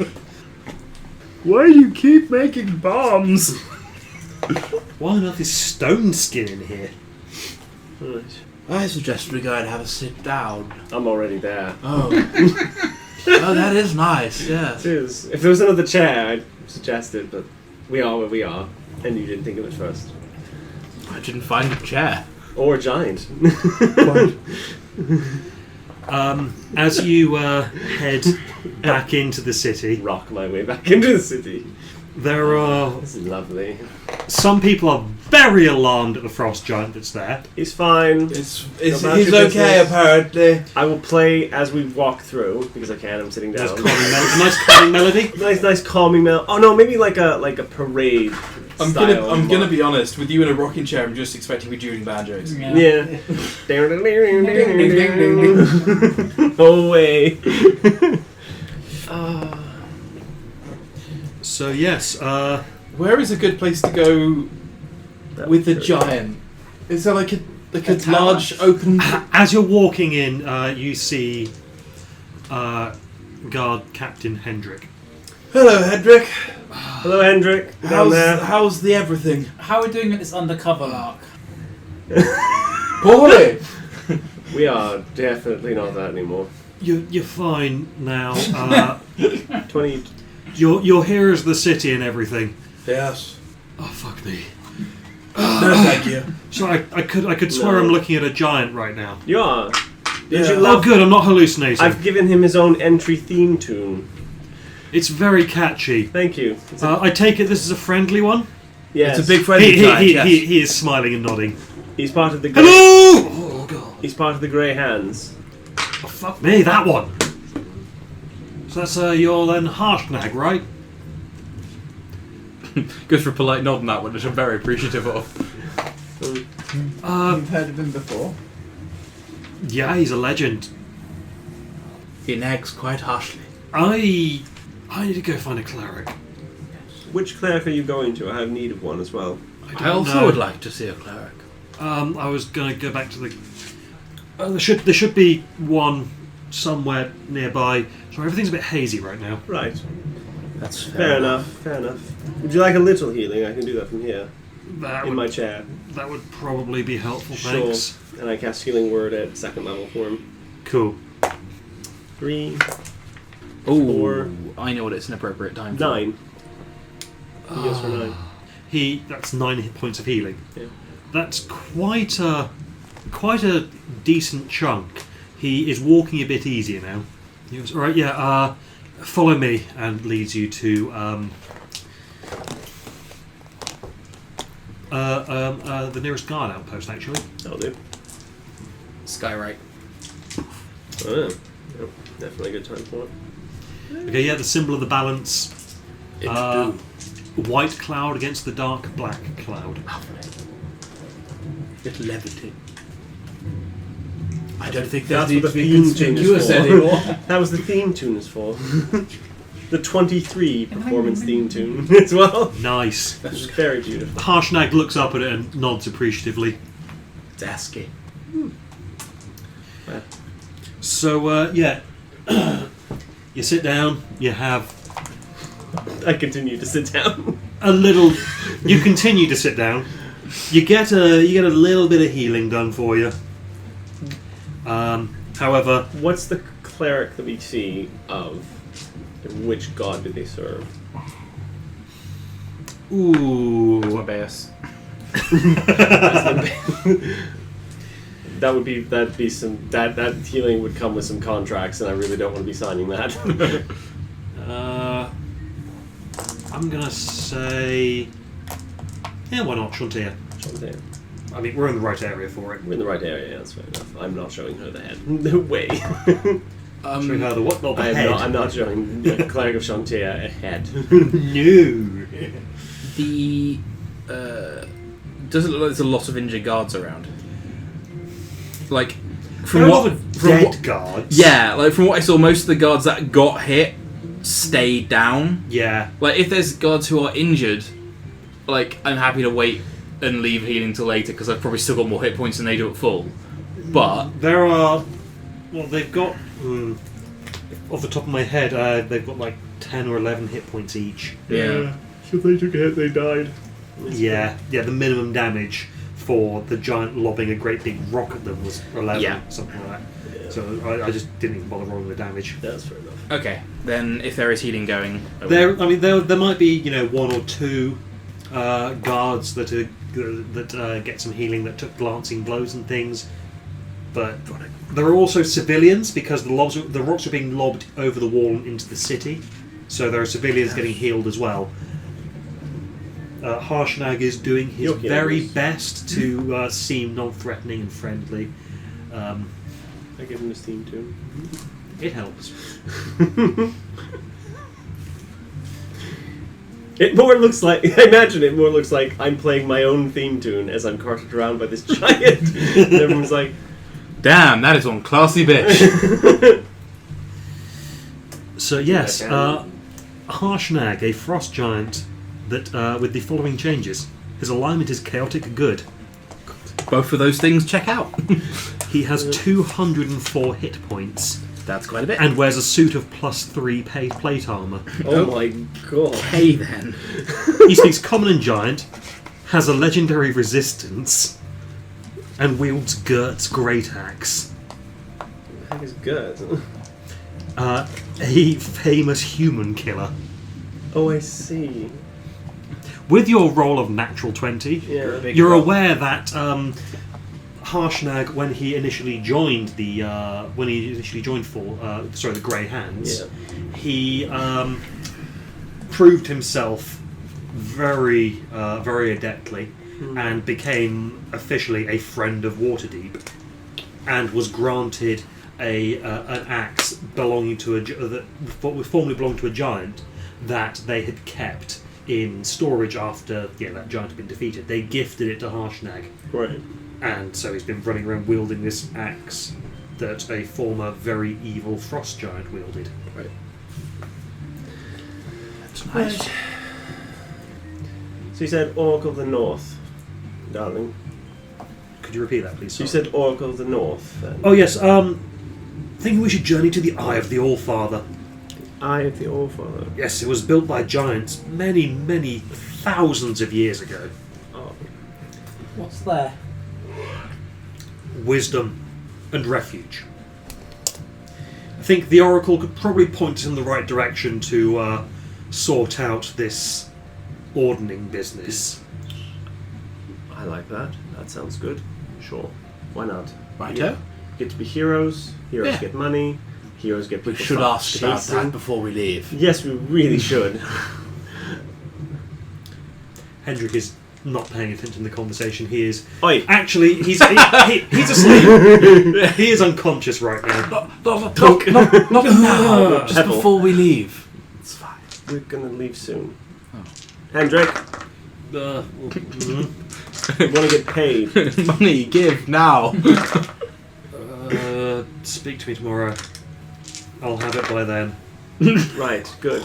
you. Why do you keep making bombs? Why on earth is stone skin in here? Right. I suggest we go and have a sit down. I'm already there. Oh. Oh, that is nice, yes. It is. If there was another chair, I'd suggest it, but we are where we are, and you didn't think of it first. I didn't find a chair. Or a giant. As you head back into the city, Rock my way back into the city. there are This is lovely. some people are very alarmed at the frost giant that's there. He's fine. He's about your okay, business. apparently. I will play as we walk through, because I can, I'm sitting down. A nice calming melody. Nice calming melody. Oh no, maybe like a parade. I'm gonna be honest, with you in a rocking chair, I'm just expecting we dueling banjos. Yeah. Ding, No way. So yes, Where is a good place to go with the giant? Is there like a tower? large open? as you're walking in, you see guard Captain Hendrick. Hello, Hedrick. Hello, Hendrick. Down there. How's the everything? How are we doing at this undercover lark? Poorly. We are definitely not that anymore. You're fine now. 20. You're here as the city and everything. Yes. Oh fuck me. No, thank you. So I could swear I'm looking at a giant right now. You are. Did Yeah. you Oh love? good, I'm not hallucinating. I've given him his own entry theme tune. It's very catchy. Thank you. It's a, I take it this is a friendly one? yes. It's a big friendly He giant, yes. is smiling and nodding. He's part of the. Grey, Hello! Oh god. he's part of the Grey Hands. Oh, fuck me, that one. So that's your then Harshnag, right? Goes for a polite nod on that one, which I'm very appreciative of. You've heard of him before? Yeah, he's a legend. He nags quite harshly. I need to go find a cleric. Which cleric are you going to? I have need of one as well. I also would like to see a cleric. I was going to go back to the. There should be one somewhere nearby. Sorry, everything's a bit hazy right now. Right. That's Fair enough. Fair enough. Would you like a little healing? I can do that from here. That In would, my chair. that would probably be helpful. Sure. Thanks. And I cast Healing Word at 2nd level for him. Cool. 3, Oh, 4, I know what it's an appropriate time for. 9. He goes for 9. That's 9 hit points of healing. Yeah. That's quite a decent chunk. He is walking a bit easier now. He goes, all right, yeah. Follow me, and leads you to the nearest guard outpost. Actually, That'll do. Skyrite. Oh, yeah. Yep. Definitely a good time for it. okay, yeah. The symbol of the balance. White cloud against the dark black cloud. It levitated. I don't think That's that what needs the to be theme tune conspicuous is for. anymore. That was the theme tune is for. The 23 performance theme tune as well. Nice. Which is very beautiful. Harshnag looks up at it and nods appreciatively. It's ASCII. Yeah. So yeah, you sit down. You have I continue to sit down. a little. You continue to sit down. You get a little bit of healing done for you. However, What's the cleric that we see of? And which god did they serve? ooh, My base. That'd be some that healing would come with some contracts, and I really don't want to be signing that. I'm gonna say Yeah, why not? Shantia. Shantae. I mean, we're in the right area for it. We're in the right area, yeah, that's fair enough. I'm not showing her the head. No way. Showing her the what? Not the head. I'm not showing the Cleric of Shantia a head. No. The does it look like there's a lot of injured guards around? Like There are a lot of dead guards. Yeah, like from what I saw, most of the guards that got hit stayed down. Yeah. Like if there's guards who are injured, like I'm happy to wait and leave healing till later because I've probably still got more hit points than they do at full. But there are. Well, they've got. Off the top of my head, they've got like 10 or 11 hit points each. yeah. So if they took a hit, they died. Yeah, the minimum damage for the giant lobbing a great big rock at them was 11, Yeah. something like that. Yeah. So I just didn't even bother rolling the damage. That's fair enough. Okay, then if there is healing going, I will- There might be one or two guards that get some healing that took glancing blows and things, but there are also civilians because the rocks are being lobbed over the wall and into the city, so there are civilians getting healed as well. Harshnag is doing his Yoki very knows. best to seem non-threatening and friendly. I give him this theme tune. It helps. It more looks like, I imagine it more looks like I'm playing my own theme tune as I'm carted around by this giant. And everyone's like, damn, that is one classy bitch. So yes, Okay. Harshnag, a frost giant that with the following changes. His alignment is chaotic good. Both of those things check out. He has 204 hit points That's quite a bit. and wears a suit of +3 plate armor. oh my god. Okay then. He speaks Common and Giant, has a legendary resistance, and wields Gert's great axe. That is good. A famous human killer. Oh, I see. With your roll of natural 20, Yeah. Big you're roll. aware that Harshnag, when he initially joined the the Grey Hands, Yeah. he proved himself very adeptly and became officially a friend of Waterdeep, and was granted an axe belonging to that formerly belonged to a giant that they had kept in storage after that giant had been defeated. They gifted it to Harshnag, Right. and so he's been running around wielding this axe that a former very evil frost giant wielded. Right. That's nice. So you said Oracle of the North, darling. Could you repeat that, please? So you Sorry. said Oracle of the North, then. Oh yes. Thinking we should journey to the Eye of the Allfather. Eye of the Allfather. Yes, it was built by giants many thousands of years ago. Oh. What's there? Wisdom and refuge. I think the Oracle could probably point us in the right direction to sort out this ordning business. I like that. That sounds good. Sure. Why not? Righto. Get to be heroes. Heroes Yeah. get money. Heroes get We people should start ask about chasing. that before we leave. Yes, we really should. Hendrik is not paying attention to the conversation. He is Oi. actually he's asleep. He is unconscious right now. Not now. Just Pebble. before we leave. It's fine. We're gonna leave soon. Oh. Hendrik, Mhm. we want to get paid. Money, give now. Speak to me tomorrow. I'll have it by then. Right, good.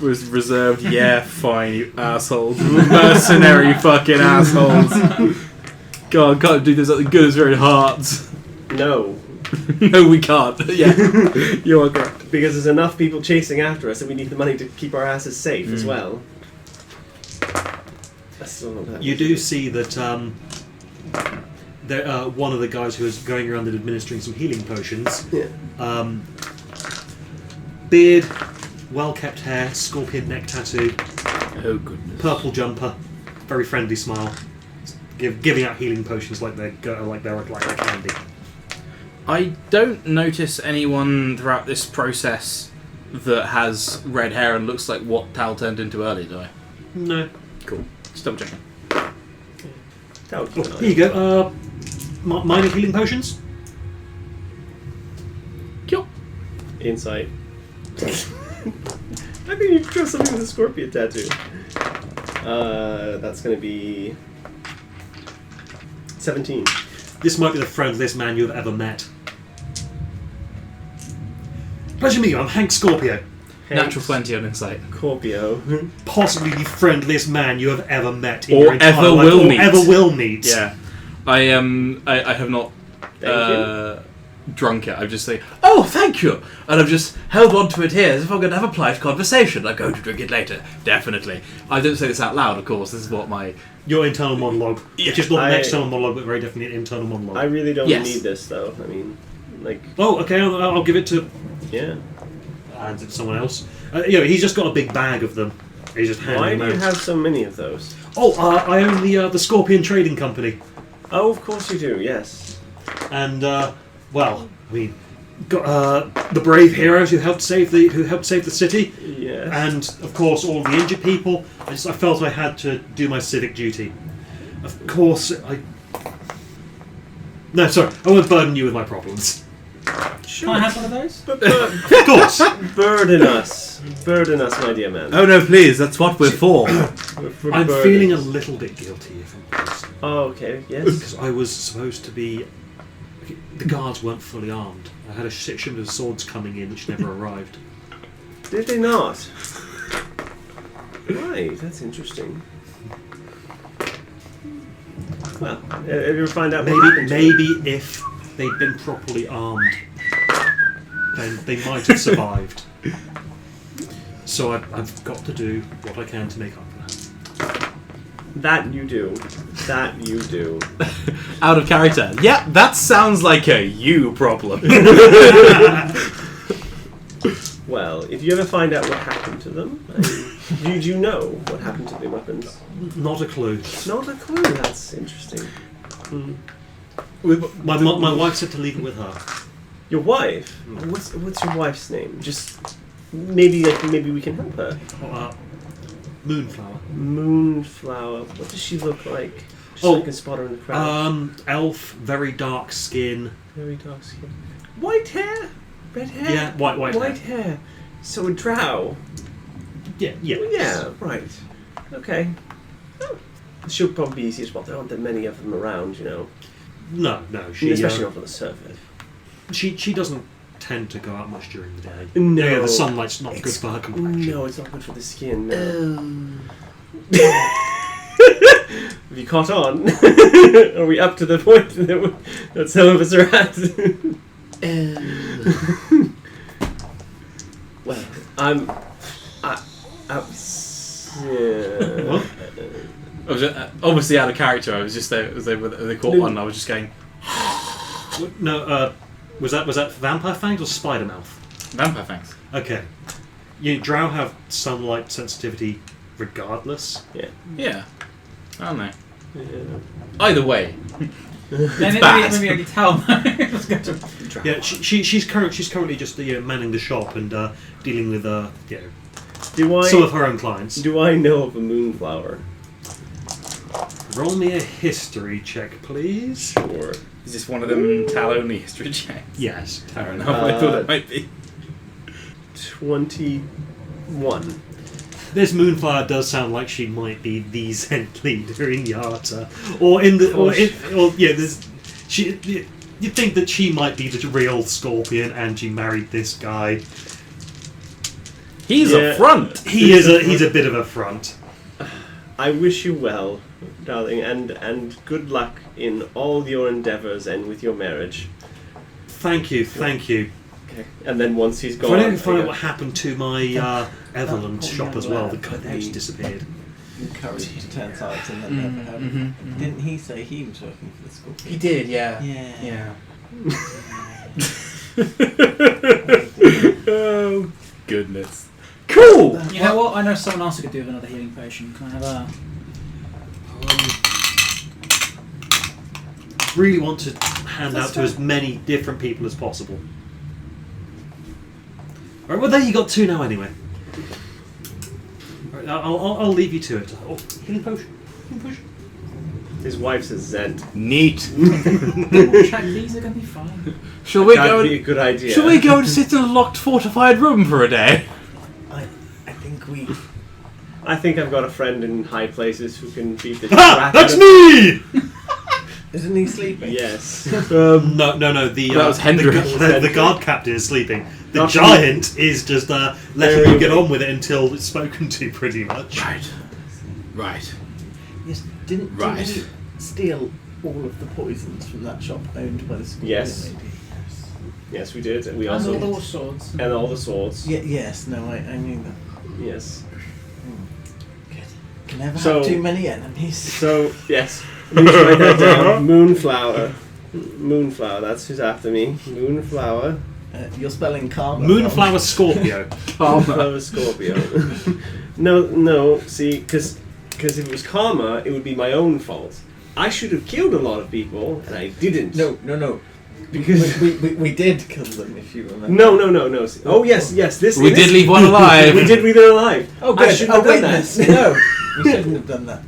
Was reserved. Yeah, fine, you assholes. Mercenary fucking assholes. God, can't do this at the good as very hearts. No, No, we can't. Yeah, you are correct. because there's enough people chasing after us and we need the money to keep our asses safe as well. That's still not happening. You do see that one of the guys who is going around and administering some healing potions. Yeah. Beard, well-kept hair, scorpion neck tattoo, Oh goodness. purple jumper, very friendly smile, giving out healing potions like they're candy. I don't notice anyone throughout this process that has red hair and looks like what Tal turned into earlier, do I? No. Cool. Just double checking. That would keep an eye. Here you go. Minor healing potions. Cool. Insight. How can you trust something with a scorpion tattoo? That's going to be 17. This might be the friendliest man you have ever met. Pleasure to meet you. I'm Hank Scorpio. Natural 20 on insight. Scorpio. Possibly the friendliest man you have ever met in Or your entire ever life, will or meet. ever will meet. Yeah. I have not Thank drunk it. I've just say, oh, thank you, and I've just held on to it here as if I'm going to have a polite conversation. I'm going to drink it later, definitely. I don't say this out loud, of course. This is what my Your internal monologue, which is not an I- external monologue, but very definitely an internal monologue. I really don't Yes. need this, though. I mean, like, Oh, okay. I'll give it to yeah. someone else. He's just got a big bag of them. He's just handing Why them do you out. have so many of those? Oh, I own the Scorpion Trading Company, Oh, of course you do, yes. and well, I mean, got the brave heroes who helped save the city, Yes. and of course all the injured people. I felt I had to do my civic duty. Of course, No, sorry, I won't burden you with my problems. Can I have one of those? Of course. Burden us. Burden us, my dear man. Oh no, please! That's what we're for. I'm feeling a little bit guilty, if I'm honest, Oh, okay, yes. because I was supposed to be. The guards weren't fully armed. I had a shipment of swords coming in which never arrived. Did they not? Right, that's interesting. Well, if you find out what happened to them. Maybe if they'd been properly armed, then they might have survived. So I've got to do what I can to make up for that. That you do. That you do. Out of character. Yeah, that sounds like a you problem. Well, if you ever find out what happened to them, do you know what happened to the weapons? Not a clue. Not a clue. That's interesting. My wife said to leave it with her. Your wife? What's your wife's name? Just maybe we can help her. Moonflower. Moonflower. What does she look like? Just Oh, so I can spot her in the crowd. Elf, very dark skin. Very dark skin. White hair. Red hair. Yeah, white hair. So a drow. Yeah. Yeah. Right. Okay. Oh. She'll probably be easy to spot. There aren't that many of them around, you know. No. She Especially not on the surface. she doesn't tend to go out much during the day. No. Yeah, the sunlight's not good for her complexion. No, it's not good for the skin. No. Have you caught on? Are we up to the point that some of us are at? Well, yeah. What? I was obviously out of character. I was just there as they caught one. I was just going No, was that vampire fangs or spider mouth? vampire fangs. Okay. Drow have sunlight sensitivity regardless. Yeah, I don't know. Yeah. Either way, Maybe bad. I can tell. Let's go to Yeah, she's currently just manning the shop and dealing with Do some of her own clients. Do I know of a moonflower? Roll me a history check, please. Sure. is this one of them tal-only history checks? Yes. Fair enough. I thought it might be. 21. This Moonflower does sound like she might be the Zen leader in Yartar, or in the, There's you think that she might be the real Scorpion, and she married this guy. He's Yeah. a front. He's a bit of a front. I wish you well, darling, and good luck in all your endeavours and with your marriage. Thank you. Okay. And then once he's If gone, I don't find out what happened to my Evelyn shop as well, the guy there just disappeared. Encouraged to turn sides and then never heard. Didn't he say he was working for the school? He did, yeah. Yeah. Oh goodness. Cool. You know what? I know someone else who could do with another healing potion. Can I have a? Really want to hand out to as many different people as possible. Alright, well there you got two now anyway. Alright, I'll leave you to it. Oh, healing potion. His wife says Zed. Neat. Double check these are going to be fine. Shall we That'd go? be a good idea. Shall we go and sit in a locked, fortified room for a day? I think we. I think I've got a friend in high places who can beat the Ah, crap that's out me! Isn't he sleeping? Yes. No. The That was Hendrik. the guard captain is sleeping. The Not giant is just letting Very you get awake. on with it until it's spoken to, pretty much. Right. Yes. Didn't Right. we steal all of the poisons from that shop owned by the Scorpion Yes. lady? Yes, we did. And we And also all those swords. and all the swords. Yes. No, I knew that. Yes. Good. Can never So- have too many enemies. So yes. Let me write that down. Moonflower. Moonflower. That's who's after me. Moonflower. You're spelling karma. Moonflower Scorpio. Moonflower Scorpio. No. See, because if it was karma, it would be my own fault. I should have killed a lot of people, and I didn't. No. Because we did kill them, if you remember. no. See- Oh yes. This We did leave one alive. We did leave them alive. Oh, I good. shouldn't have done that. No, we shouldn't have done that.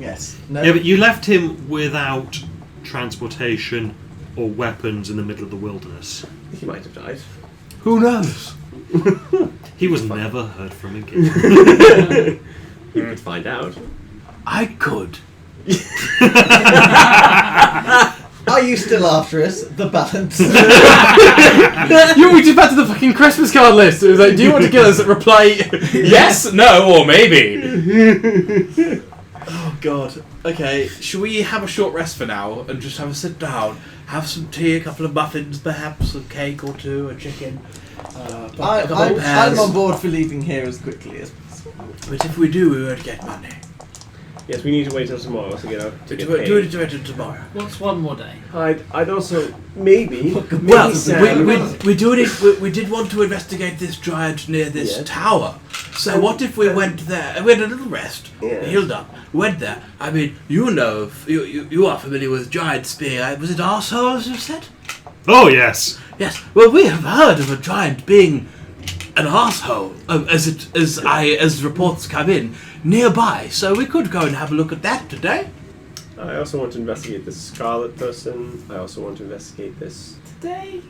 Yes. No. Yeah, but you left him without transportation or weapons in the middle of the wilderness. He might have died. Who knows? He was never heard from again. You could find out. I could. Are you still after us? The balance. We just back to the fucking Christmas card list. It was like, do you want to kill us? Reply yes, no, or maybe. Oh god. Okay, shall we have a short rest for now and just have a sit down? Have some tea, a couple of muffins, perhaps a cake or two, a chicken. A couple of I'm pears. on board for leaving here as quickly as possible. But if we do, we won't get money. Yes, we need to wait till tomorrow to get out. To get Do paid. it tomorrow. What's one more day? I'd also maybe. Well, Sam- we did want to investigate this giant near this Yes. tower. So what if we went there? We had a little rest, Yeah. healed up, went there. I mean, you are familiar with giant spear. Was it arseholes you said? Oh, yes. Yes. Well, we have heard of a giant being an arsehole, as reports come in nearby. So we could go and have a look at that today. I also want to investigate this Scarlet person. I also want to investigate this. Today?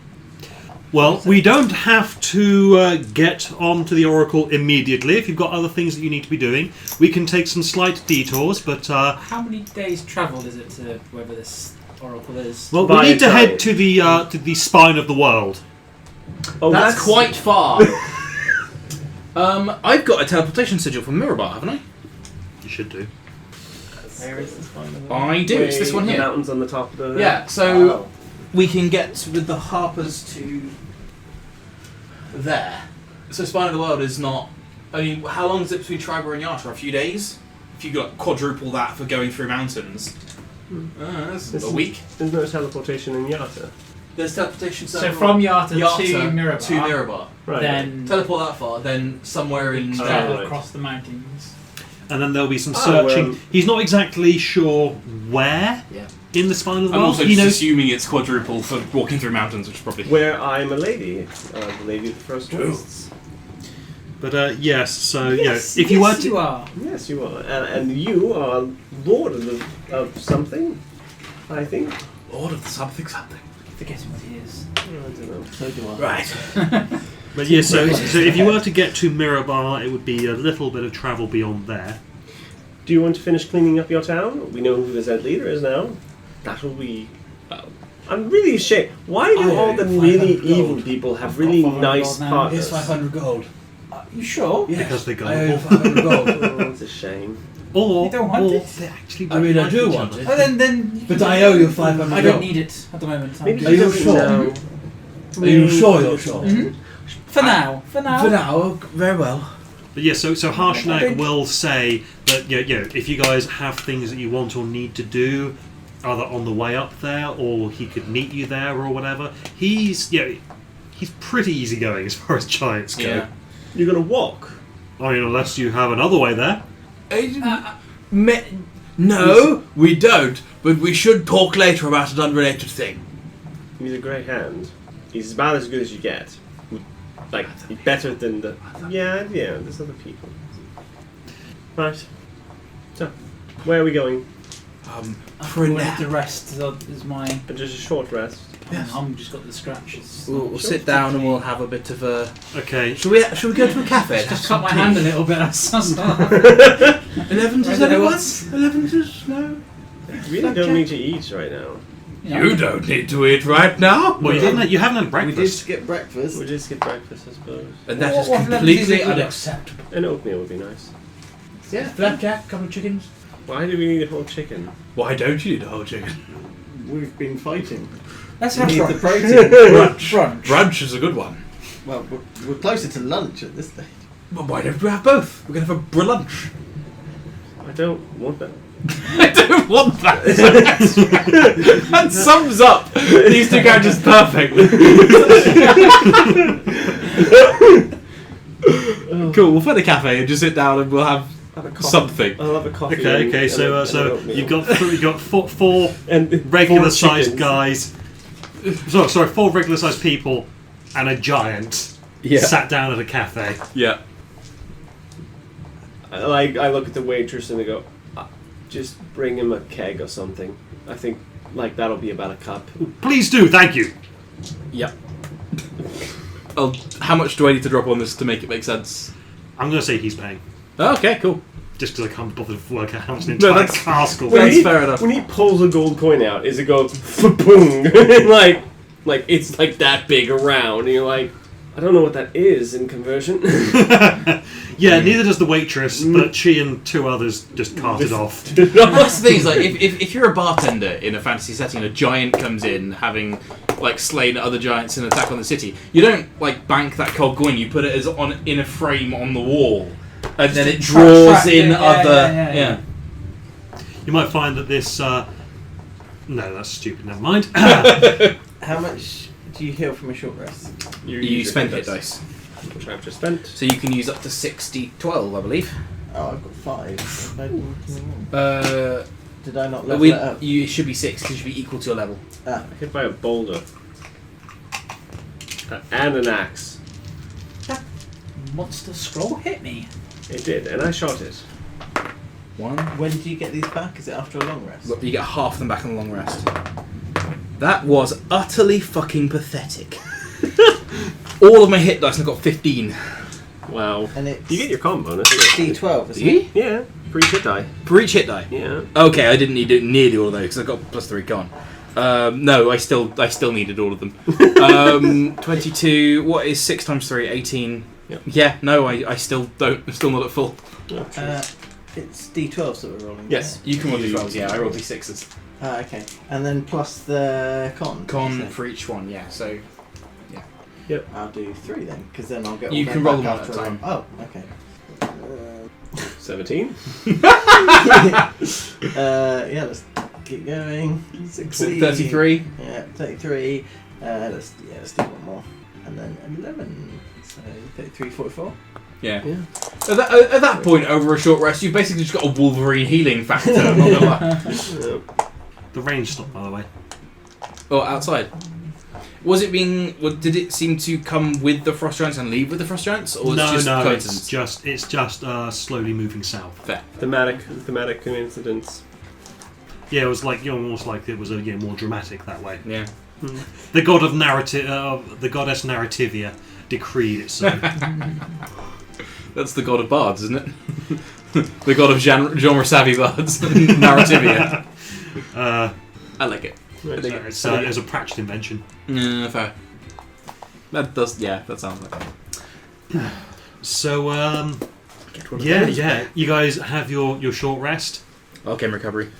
Well, we don't have to get onto the Oracle immediately. If you've got other things that you need to be doing, we can take some slight detours, but... How many days travel is it to wherever this oracle is? well, we By need to time. head to the spine of the world. Oh, That's quite far. I've got a teleportation sigil from Mirabar, haven't I? You should do. Where is this one? I do. It's this one The here. mountains on the top of the. Yeah. So Oh. we can get with the Harpers to there. So Spine of the World is not. I mean, how long is it between Triboar and Yartar? A few days. If you got quadruple that for going through mountains, that's This a is- week. There's no teleportation in Yarta. There's teleportation. So from Yartar to Mirabar, to Mirabar. Right. then Teleport that far, then somewhere in. travel right. across the mountains. And then there'll be some Oh, searching. He's not exactly sure where Yeah. in the spine of the I'm world. also He just knows. assuming it's quadruple for walking through mountains, which is probably. Where I'm a lady. The lady of the first True. lists. But if Yes, you were yes, to... you are. Yes, you are. And you are lord of something, I think. Lord of something. Forgetting what he is. I don't know. So do I. Right. But yeah, so if you were to get to Mirabar, it would be a little bit of travel beyond there. Do you want to finish cleaning up your town? We know who the Z leader is now. That'll be. I'm really ashamed. Why do I all owe the you really 500 evil gold. people have I've really got 500 nice gold now. partners? 500 gold. You sure? Yes. Because they go I owe all- 500 gold. Oh, it's a shame. Or, You don't want or it? they actually I mean, I like do each want other. it. Oh, then. But I owe you 500 I don't gold. need it at the moment. I'm Maybe good. Are you doesn't sure? know. Are you sure you're sure? Mhm. For now. For now, very well. But yeah, so I Harshnag don't- will say that if you guys have things that you want or need to do, either on the way up there or he could meet you there or whatever. He's pretty easygoing as far as giants go. Yeah. You're gonna walk. I mean, unless you have another way there. No, we don't. But we should talk later about an unrelated thing. He's a grey hand. He's about as good as you get. Like, better than the. Yeah, there's other people. Right. So, where are we going? For a Well, nap. the rest is my. But just a short rest. I'm just got the scratches. We'll sit down and we'll have a bit of a. Okay. Shall we go to a cafe? Just cut my hand a little bit. 11 to I don't know 11 to no. You really don't need to eat right now. You don't need to eat right now. Well, you didn't. You haven't had We breakfast. did skip breakfast. We just skip breakfast, I suppose. And that is What completely unacceptable. unacceptable. An oatmeal would be nice. Yeah, flapjack, couple of chickens. Why do we need a whole chicken? Why don't you eat a whole chicken? We've been fighting. Let's We have need the brunch. protein. Brunch. Brunch is a good one. Well, we're closer to lunch at this stage. But why don't we have both? We're going to have a brunch. I don't want that. I don't want that. That sums up these two characters perfectly. Cool, we'll find a cafe and just sit down and we'll have Have a coffee. something. I'll have a coffee. Okay. and So an oatmeal. you've got four and regular-sized 4 chickens. guys. Sorry, 4 regular-sized people and a giant sat down at a cafe. Yeah. I look at the waitress and I go, just bring him a keg or something. I think that'll be about a cup. Please do, thank you. Yep. Oh, how much do I need to drop on this to make it make sense? I'm going to say he's paying, Oh, okay, cool. just because I can't bother to work out how much an No, entire that's- cask will That's be. fair enough. When he pulls a gold coin out, is it goes boom, like it's like that big around, and you're like, I don't know what that is in conversion. Yeah, neither does the waitress, but she and 2 others just carted off. That's the thing, is like if you're a bartender in a fantasy setting and a giant comes in having slain other giants in Attack on the City, you don't bank that cold coin, you put it in a frame on the wall. And then it draws in other yeah. You might find that this... no, that's stupid, never mind. How much do you heal from a short rest? You spend hit dice. Which I've just spent. So you can use up to 60-12, I believe. Oh, I've got 5. Did I not level We, it up? you, it should be 6 because it should be equal to your level. Ah, Hit by a boulder. And an axe. Monster scroll hit me. It did, and I shot it. 1. when do you get these back? Is it after a long rest? You get half them back on the long rest. That was utterly fucking pathetic. All of my hit dice, and I got 15. Wow. And it's You get your con bonus. D12, isn't Do it? you? Yeah, for each hit die. For each hit die. Yeah. Okay, I didn't need nearly all of those because I got +3 con. No, I still needed all of them. 22. What is 6 times 3? 18. Yep. Yeah. No, I still don't. I'm still not at full. It's D12 that we're rolling. Yes, you can roll d12s. Yeah, I roll d6s. Okay. And then plus the con. Con so for each one. Yeah. So I'll do 3 then, because then I'll get all You them can roll back them one after at a roll. time. Oh, okay. 17. Yeah, let's keep going. 16. 33. Yeah, 33. Let's do one more. And then 11. So 33, 44. Yeah. Yeah. At that point, over a short rest, you've basically just got a Wolverine healing factor. I'm not gonna lie. The range stopped, by the way. Oh, outside. Was it being? Did it seem to come with the frost giants and leave with the frost giants, or No, it's just no, coincidence? it's just slowly moving south. Fair. Thematic coincidence. Yeah, it was almost like it was more dramatic that way. Yeah. The god of narrative, the goddess Narrativia, decreed it so. That's the god of bards, isn't it? The god of genre savvy bards, Narrativia. I like it. It's a Pratchett invention. Fair. That does. Yeah, that sounds like it. So yeah. You guys have your short rest. Okay, recovery.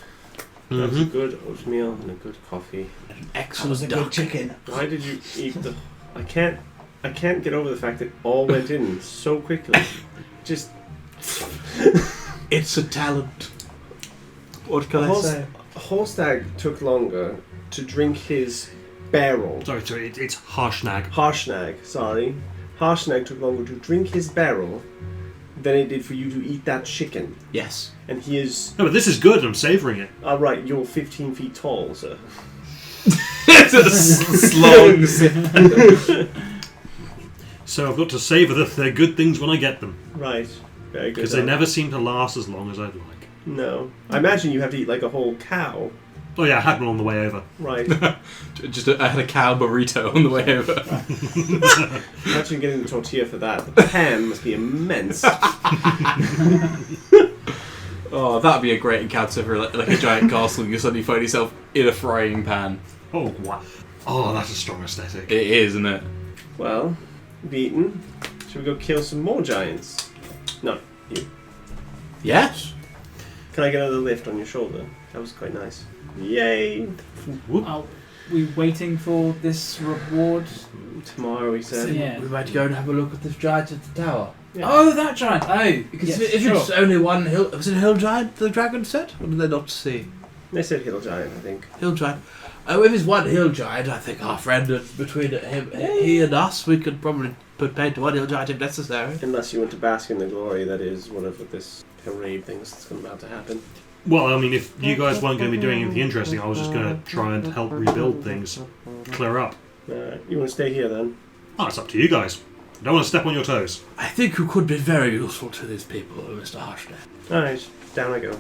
That's a good oatmeal and a good coffee. Excellent a duck. good chicken. Why did you eat the? I can't get over the fact that it all went in so quickly. Just It's a talent. what can I say? Horstag took longer to drink his barrel. Sorry, it's Harshnag. Harshnag, sorry. Harshnag took longer to drink his barrel than it did for you to eat that chicken. Yes. And he is... No, but this is good. I'm savouring it. Alright, you're 15 feet tall, sir. It's a slog. So I've got to savour the good things when I get them, Right. Very good. because they never seem to last as long as I'd like. No. I imagine you have to eat like a whole cow. Oh yeah, I had one on the way over. Right. I had a cow burrito on the way over. Imagine getting the tortilla for that. The pan must be immense. Oh, that'd be a great encounter for like a giant castle. You suddenly find yourself in a frying pan. Oh wow. Oh, that's a strong aesthetic. It is, isn't it? Well, you've eaten. Should we go kill some more giants? No, you. Yes. Can I get another lift on your shoulder? That was quite nice. Yay! Are we waiting for this reward? Tomorrow, we said. Yeah. We might go and have a look at this giant at the tower. Yeah. Oh, that giant! Oh, Because yes, if sure. it's only one hill, was it a hill giant the dragon said? Or did they not see? They said hill giant, I think. Hill giant. Oh, if it's one hill giant, I think our friend between him, he and us, we could probably put paid to one hill giant if necessary. Unless you want to bask in the glory that is whatever this parade thing that's about to happen. Well, I mean, if you guys weren't going to be doing anything interesting, I was just going to try and help rebuild things, clear up. You want to stay here then? Oh, it's up to you guys. I don't want to step on your toes. I think you could be very useful to these people, Mr. Harshney. Alright, down I go.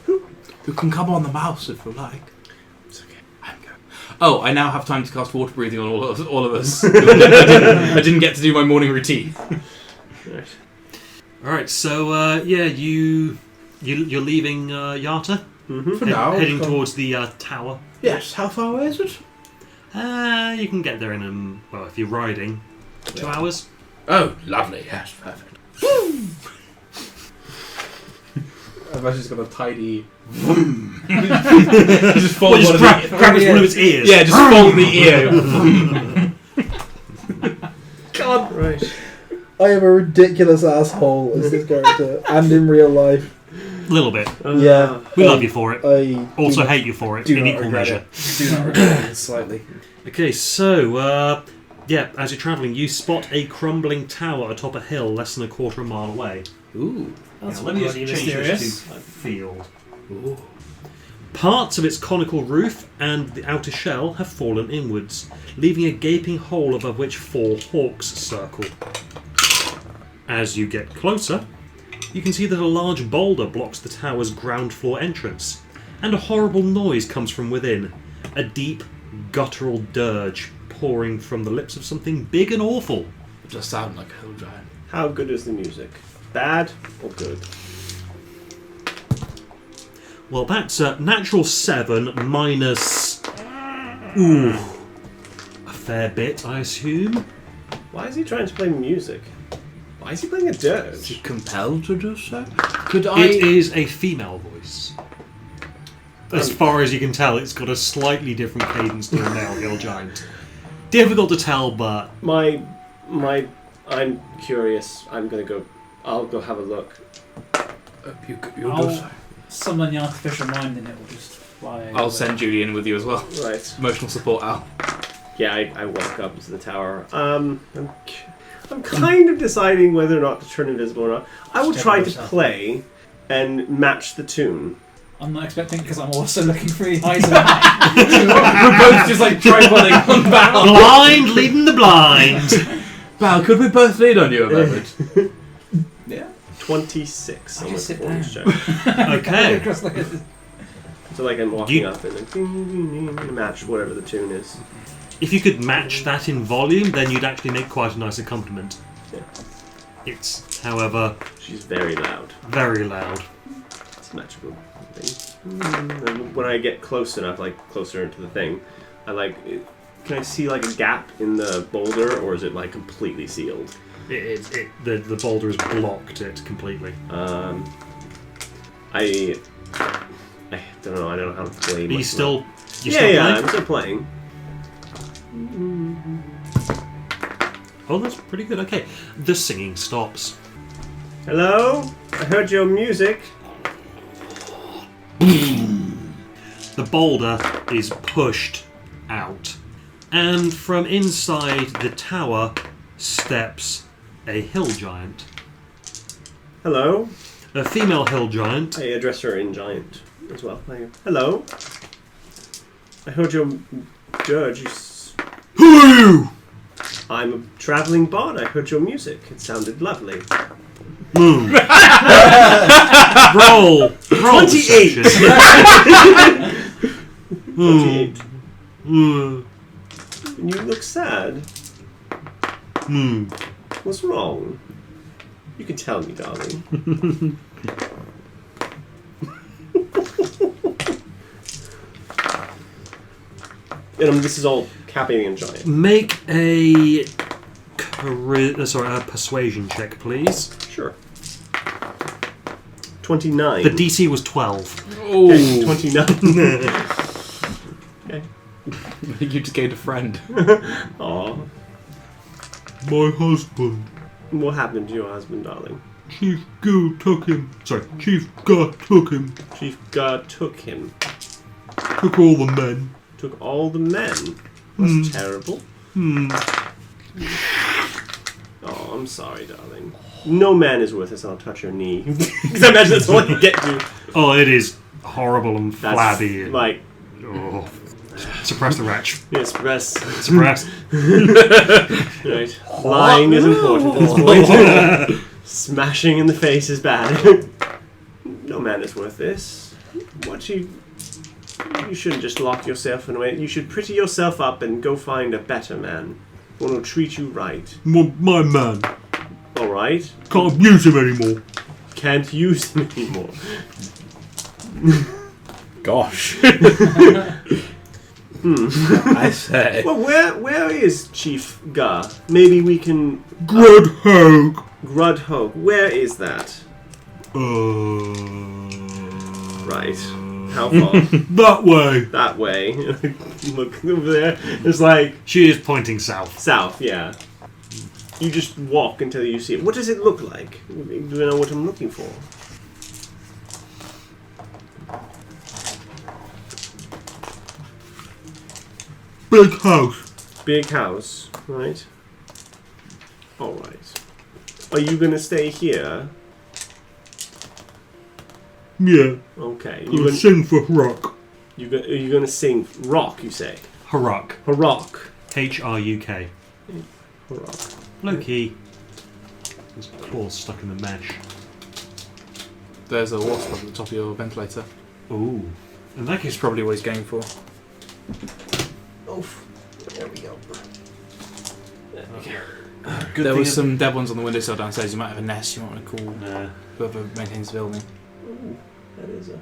You can come on the mouse if you like. It's okay. I'm going. Oh, I now have time to cast water breathing on all of us. I didn't get to do my morning routine. Right. All right, so yeah, you're leaving Yartar, Mm-hmm. For now. heading towards the tower. Yes, how far away is it? You can get there in well, if you're riding, 2 hours. Oh, lovely, yes, perfect. I've actually just got a tidy. Just fold Well, just one grab one of its ears. Yeah, just fold the ear. God, Right. I am a ridiculous asshole as this character, and in real life. A little bit. Yeah. We love you for it. I Also do hate you for it do in not equal regret measure. it. Do not regret it slightly. Okay, so yeah, as you're travelling, you spot a crumbling tower atop a hill less than a quarter of a mile away. Ooh. That's Let me just bloody change this mysterious. to field. Ooh. Parts of its conical roof and the outer shell have fallen inwards, leaving a gaping hole above which 4 hawks circle. As you get closer, you can see that a large boulder blocks the tower's ground floor entrance, and a horrible noise comes from within, a deep, guttural dirge pouring from the lips of something big and awful. It does sound like a hill giant. How good is the music? Bad or good? Well, that's a natural 7 minus... Ooh, a fair bit, I assume. Why is he trying to play music? Why is he playing a Is he dirge? compelled to do so? Could I? It is a female voice. As far as you can tell, it's got a slightly different cadence to a male hill giant. Difficult to tell, but I'm curious. I'm gonna go. I'll go have a look. You'll I'll do so. summon the artificial mind and it will just fly over. I'll send Julian with you as well. Right. Emotional support, Al. Yeah, I walk up to the tower. I'm kind of deciding whether or not to turn invisible or not. I will Step try on to yourself. play and match the tune. I'm not expecting because I'm also looking for the eyes of We're both just like tripoding on Val. blind leading the blind. Val, could we both lead on you a moment? Yeah. 26 I on my just sit performance down. check. Okay. So like I'm walking You- up and like, match whatever the tune is. If you could match that in volume, then you'd actually make quite a nice accompaniment. Yeah. It's, however, She's very loud. very loud. It's matchable. And when I get close enough, like closer into the thing, I like. Can I see like a gap in the boulder, or is it like completely sealed? The boulder has blocked it completely. I don't know. I don't know how to play. Are you much still? of You that. still Yeah, playing? I'm still playing. Oh, that's pretty good. Okay, the singing stops. Hello, I heard your music. The boulder is pushed out, and from inside the tower steps a hill giant. Hello, A female hill giant. I address her in giant as well. Hello, I heard your dirge. Who are you? I'm a traveling bard. I heard your music. It sounded lovely. Hmm. Roll 28. perception. 28. Hmm. You look sad. Hmm. What's wrong? You can tell me, darling. And this is all Cappy and Giant. Make a persuasion check, please. Sure. 29. The DC was 12. Okay, 29. Okay. You just gained a friend. Aw. My husband, What happened to your husband, darling? Chief Goo took him. Sorry, Chief God took him. Chief God took him. Took all the men. Took all the men. That's terrible. Hmm. Oh, I'm sorry, darling. No man is worth it, so I'll touch your knee. Because I imagine that's all I can get to. Oh, it is horrible and That's flabby. like, Oh. Suppress the retch. yes, press. Suppress. Right. Lying is important at this point. Smashing in the face is bad. No man is worth this. You shouldn't just lock yourself in a way. You should pretty yourself up and go find a better man. One who'll treat you right. My man. Alright? Can't abuse him anymore. Can't use him anymore. Gosh. I say. Well, where is Chief Gar? Maybe we can... Grudhog. Grudhog. Where is that? Right. How far? That way. That way. Look over there. It's like... She is pointing south. South, yeah. You just walk until you see it. What does it look like? Do you know what I'm looking for? Big house. Big house, right? Alright. Are you gonna stay here? Yeah. Okay. Gonna sing for Rock. Are you gonna sing rock, you say? Haruk. Haruk. H-R-U-K. Haruk. Low key. His claws stuck in the mesh. There's a wasp at the top of your ventilator. Ooh. In that That's case, probably what he's going for. Oof. There we go. There we go. good There thing was some dead ones on the windowsill downstairs. You might have a nest. You might want to call Nah. whoever maintains the building. Ooh, that is a...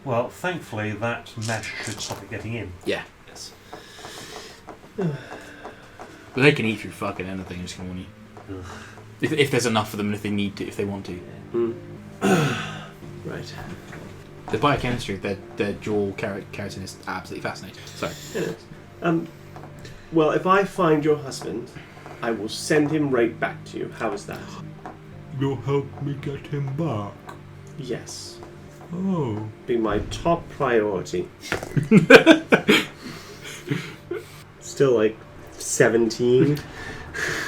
Well, thankfully that mesh should stop it getting in. Yeah. Yes. But they can eat through fucking anything. I'm just gonna warn you. If there's enough for them, and if they need to, if they want to. Right. The biochemistry of their jaw keratin is absolutely fascinating. Sorry. It is. Well, if I find your husband, I will send him right back to you. How is that? You'll help me get him back. Yes. Oh. Be my top priority. Still like 17.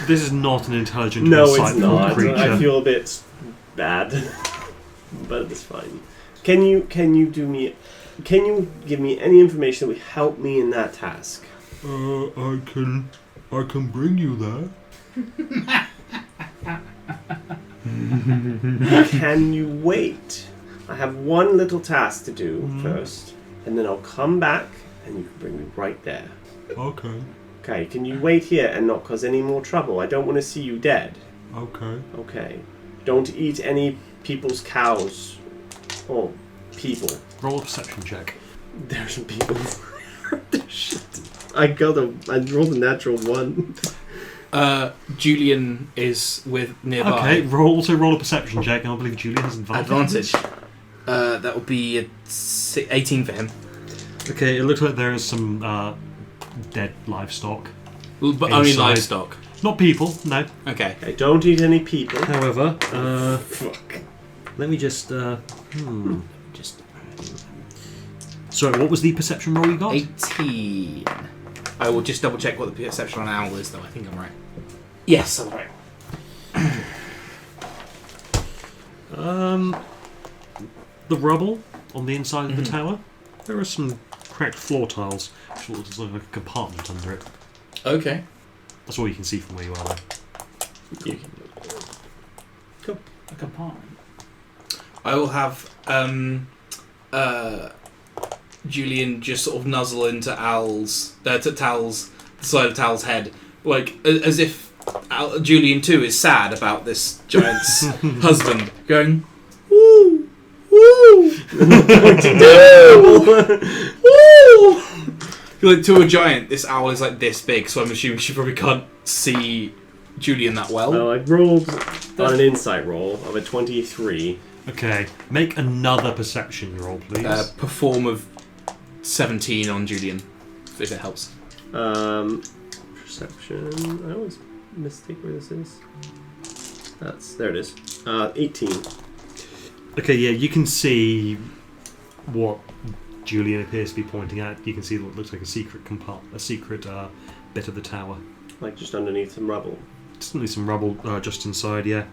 This is not an intelligent, No, it's insightful not. creature. I feel a bit bad, but it's fine. Can you give me any information that would help me in that task? I can bring you there. Can you wait? I have one little task to do first, and then I'll come back and you can bring me right there. Okay. Okay, can you wait here and not cause any more trouble? I don't want to see you dead. Okay. Okay. Don't eat any people's cows. Or people. Roll a perception check. There's some people. Shit. I rolled a natural 1. Julian is with nearby. Okay, roll a perception check, and I believe Julian has advantage. That will be a 18 for him. Okay, it looks like there is some dead livestock. But only Inside. livestock. Not people, no. Okay. Okay, don't eat any people. However, Fuck. let me just. Sorry, what was the perception roll you got? 18. I will just double check what the perception on owl is, though. I think I'm right. Yes, I'm right. The rubble on the inside of the tower. There are some cracked floor tiles, which looks like a compartment under it. Okay. That's all you can see from where you are. There. A compartment. I will have Julian just sort of nuzzle into Tal's the side of Tal's head, like as if Julian too is sad about this giant's husband, going woo woo woo. Like to a giant, this owl is like this big, so I'm assuming she probably can't see Julian that well. Well, I rolled on an insight roll of a 23. Okay, make another perception roll, please. Perform of 17 on Julian, if it helps. Perception. I always mistake where this is. There it is. 18. Okay, yeah, you can see what Julian appears to be pointing at. You can see what looks like a secret bit of the tower. Like just underneath some rubble. Just only some rubble just inside, yeah.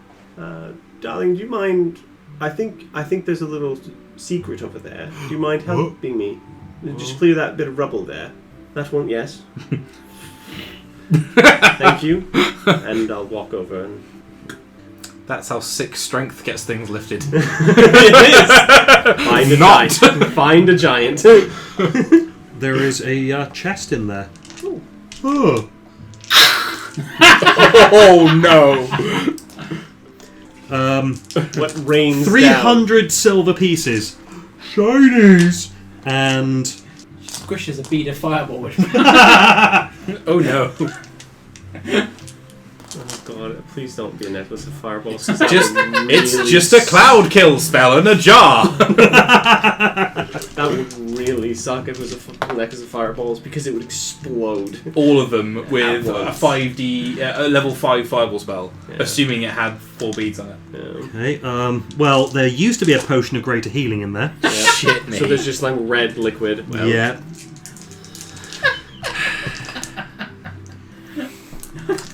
Darling, do you mind? I think there's a little secret over there. Do you mind helping me? Just clear that bit of rubble there. That one, yes. Thank you. And I'll walk over and... That's how 6 strength gets things lifted. It is! Find a giant. Find a giant. There is a chest in there. Oh. Oh. Oh no! What rains 300 down? silver pieces. Shinies! And... Squishes a bead of fireball. Oh no. Oh god, please don't be a necklace of fireballs. It's just a cloud kill spell in a jar. That would really suck if it was a necklace of fireballs, because it would explode. All of them with At a once. 5d, a level 5 fireball spell, Yeah. assuming it had 4 beads on it. Yeah. Okay, well, there used to be a potion of greater healing in there. Yeah. Shit me. So there's just like red liquid. Well, Yeah.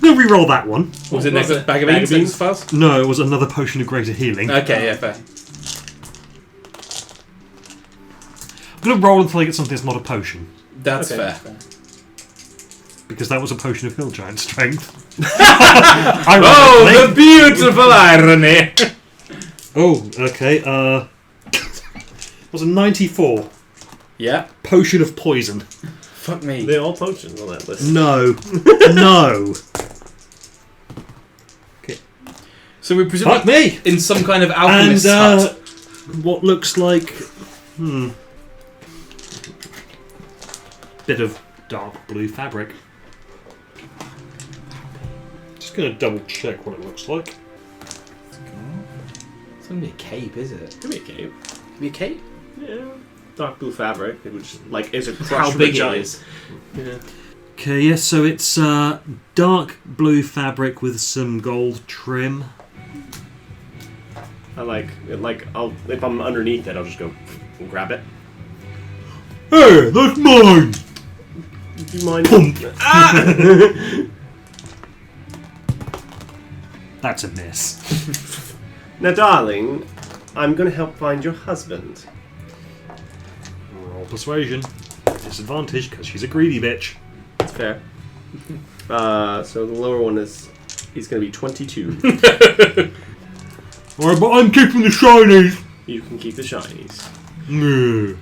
We'll re-roll that one. Was it What was next it? bag of Bag beans? of beans? Spells? No, it was another potion of greater healing. Okay, yeah, fair. I'm going to roll until I get something that's not a potion. That's Okay. fair. Because that was a potion of hill giant strength. Oh, the beautiful irony! Oh, okay. Was a 94. Yeah. Potion of poison. Fuck me. They're all potions on that list. No. No. So we presume Fuck me! in some kind of And alchemist's hut. what looks like... bit of dark blue fabric. Just going to double check what it looks like. It's gonna be a cape, is it? Give me a cape. Be a cape? Yeah. Dark blue fabric. It was like is a crush How of a big it giant. is? Yeah. Okay, yes, so it's dark blue fabric with some gold trim. I like I'll if I'm underneath it, I'll just go and grab it. Hey, that's mine! Do you mind? Pump. That's a miss. Now, darling, I'm going to help find your husband. Roll persuasion. Disadvantage because she's a greedy bitch. That's fair. So the lower one is going to be 22. Alright, but I'm keeping the shinies. You can keep the shinies. No.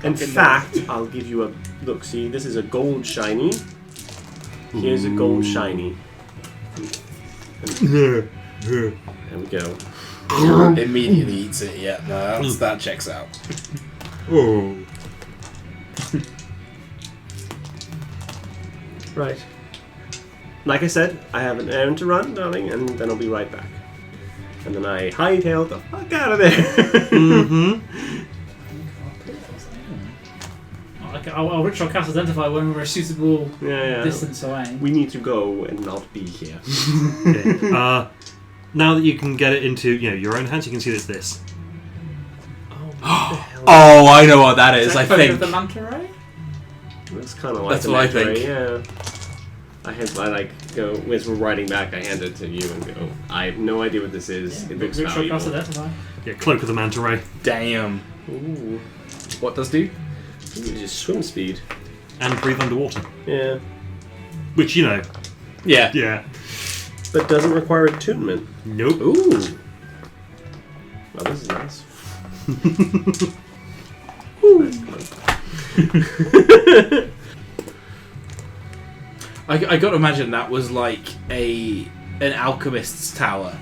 In fact, I'll give you a look. See, this is a gold shiny. Here's a gold shiny. There we go. Immediately eats it, yeah. No, that checks out. Oh. Right. Like I said, I have an errand to run, darling, and then I'll be right back. And then I hightail the fuck out of there. Mm-hmm. I'll ritual cast identify when we're a suitable Yeah. distance away. We need to go and not be here. Okay. Now that you can get it into your own hands, you can see that it's this. Oh, I know what that is, I Code think. of the manta ray? That's kind of like That's the what I Manta Ray, think. Yeah. Go as we're riding back. I hand it to you and go. I have no idea what this is. It looks Ritual cast valuable. identify. Yeah, cloak of the manta ray. Damn. Ooh, What does do? it's just swim speed. And breathe underwater. Yeah, Which, Yeah. yeah. but doesn't require attunement. Nope. Ooh. Well, this is nice. I got to imagine that was like an alchemist's tower,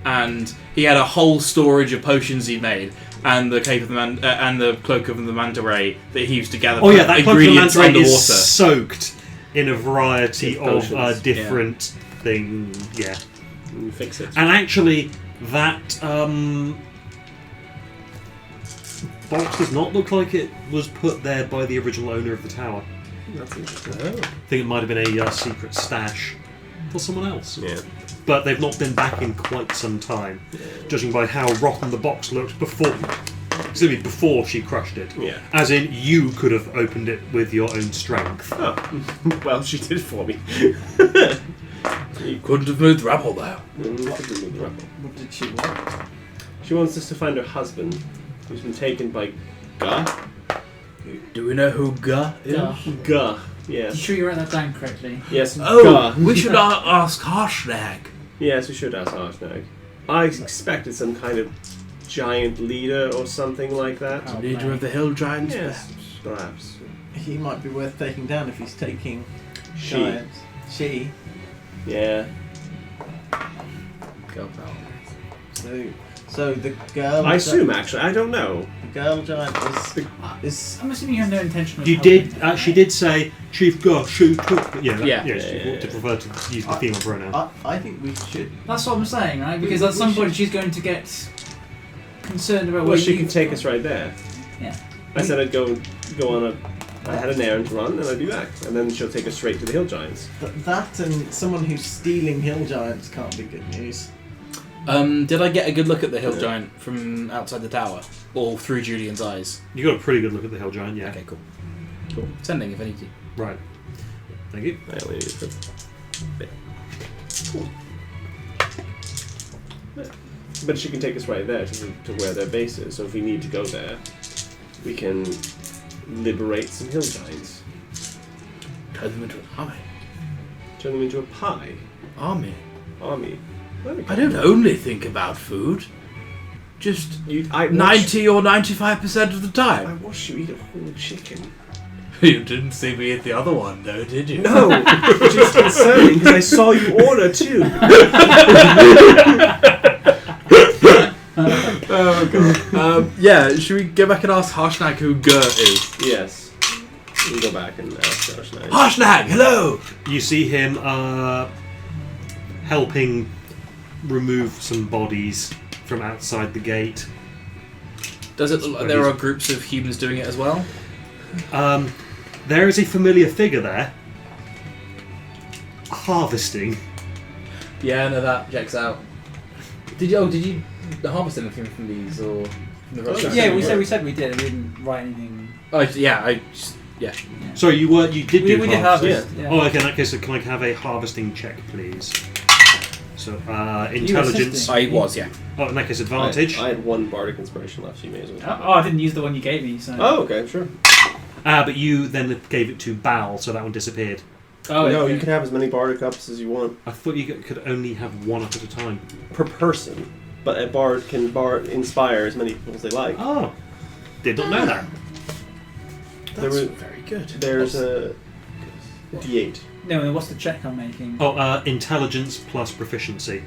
and he had a whole storage of potions he made, and the cape of the and the cloak of the manta ray that he used to gather. Oh yeah, that cloak of the ingredients manta ray underwater. is soaked in a variety of Potions, different things. Yeah, You fix it. and actually, that box does not look like it was put there by the original owner of the tower. That's interesting. I think it might have been a secret stash for someone else. Yeah. But they've not been back in quite some time, judging by how rotten the box looked before. Excuse me, before she crushed it. Yeah. As in, you could have opened it with your own strength. Oh. Well, she did for me. You couldn't have moved the rabble there. What did she want? She wants us to find her husband, who's been taken by Gah. Do we know who Gah is? Gah. Gah. You Yes. sure you wrote that down correctly? Yes. Oh, Gah. we should ask Harshnag. Yes, we should ask Harshnag. I expected some kind of giant leader or something like that. Oh, Leader of the Hill Giants, Yes, perhaps. He might be worth taking down if he's taking She. giants. She. Yeah. Go pal. So the girl. I assume, actually. I don't know. The girl giant is I'm assuming you have no intention of You helping. did. She did say, "Chief Gosh, she took." Yeah. Yeah. She Yeah. did prefer to use the female pronoun. I think we should. That's what I'm saying, right? Because at some point she's going to get concerned about Well, where she you can take us right there. Yeah. I said I'd go on a... I had an errand to run, and I'd be back. And then she'll take us straight to the Hill Giants. That and someone who's stealing hill giants can't be good news. Did I get a good look at the Hill Giant from outside the tower? Or through Julian's eyes? You got a pretty good look at the Hill Giant, yeah. Okay, cool. Cool. Sending if I need to. Right. Thank you. I only need it for a bit. Cool. But she can take us right there to where their base is. So if we need to go there, we can liberate some Hill Giants. Turn them into an army. Turn them into a pie. Army. Army. I don't only think about food. Just I 90 or 95% of the I time. watched you eat a whole chicken. You didn't see me at the other one, though, did you? No, which is concerning because I saw you order too. Oh god. Yeah, should we go back and ask Harshnag who Gur is? Yes. We can go back and ask Josh now. Harshnag, hello! You see him helping remove some bodies from outside the gate. Does it look like there are groups of humans doing it as well? There is a familiar figure there. Harvesting. Yeah, no, that checks out. Did you harvest anything from these or from the restaurant? Yeah, we said we did. We didn't write anything. Oh yeah, yeah. Sorry, you did We do did harvest. Yeah. Yeah. Oh, okay. In that case, can I have a harvesting check, please? So, intelligence. assisting? I was, yeah. Oh, in that case, advantage. I had one bardic inspiration left, so you may as well. Oh, I didn't use the one you gave me. So. Oh, okay, sure. But you then gave it to Bal, so that one disappeared. Oh, no, okay. you can have as many bardic ups as you want I thought you could only have one up at a time. per person, but a bard can inspire as many people as they like. Oh, did not know that. There That's was- very good. There's a D8. No, and what's the check I'm making? Oh, intelligence plus proficiency.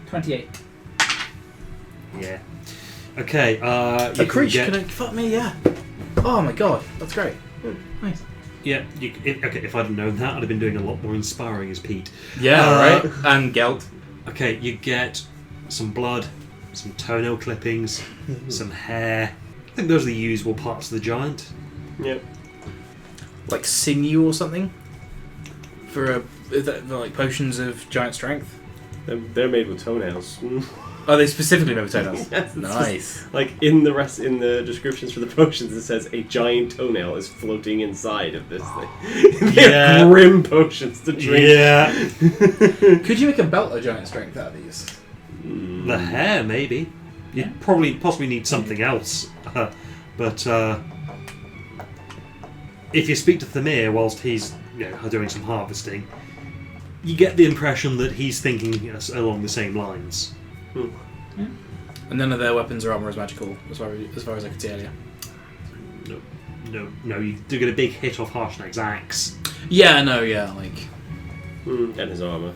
28. Yeah. Okay. You A can creature get- can fuck me, yeah. Oh my god, that's great. Nice. Yeah. If I'd have known that, I'd have been doing a lot more inspiring as Pete. Yeah, right. And Gelt. Okay, you get some blood, some toenail clippings, some hair. I think those are the usual parts of the giant. Yep. Like sinew or something? For like potions of giant strength? They're made with toenails. Are they specifically made with toenails? Yes, it's Nice. Like in the descriptions for the potions, it says a giant toenail is floating inside of this thing. They're Yeah. grim potions to drink. Yeah. Could you make a belt of giant strength out of these? The hair, maybe. You'd possibly need something else. But if you speak to Thamir whilst he's doing some harvesting, you get the impression that he's thinking along the same lines. And none of their weapons or armor is magical, as far as I could see earlier. No, you do get a big hit off Harshnag's axe. Yeah, no, yeah, like... And his armor.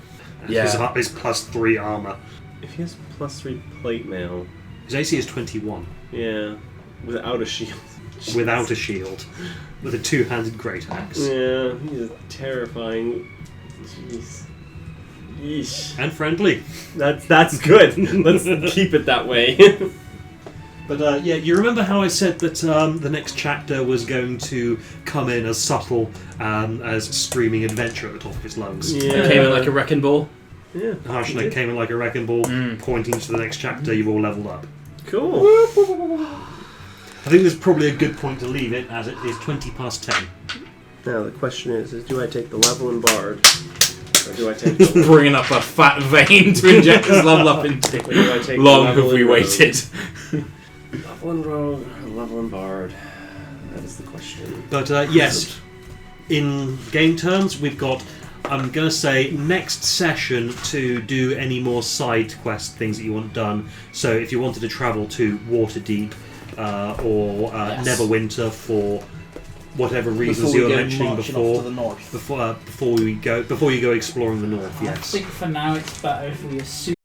Yeah. His +3 armor. If he has +3 plate mail, His AC is 21. yeah, without a shield. Without a shield. With a two-handed great axe. Yeah, he's terrifying. Jeez. Yeesh. And friendly. That's good. Let's keep it that way. But yeah, you remember how I said that the next chapter was going to come in as subtle as screaming adventure at the top of its lungs? Yeah. It came in like a wrecking ball. Yeah. Harshnag came in like a wrecking ball, pointing to the next chapter. You've all leveled up. Cool. I think this is probably a good point to leave it, as it is 20 past 10. Now the question is do I take the level and bard, or do I take the Bringing up a fat vein to inject this level up into. or do I take Long the have level we and waited. Level and rogue, or level and bard? That is the question. But yes, in game terms, we've got, I'm going to say, next session to do any more side quest things that you want done. So if you wanted to travel to Waterdeep or Neverwinter for whatever reasons you were mentioning before, to the north. before you go exploring the north, I yes. think for now it's better if we assume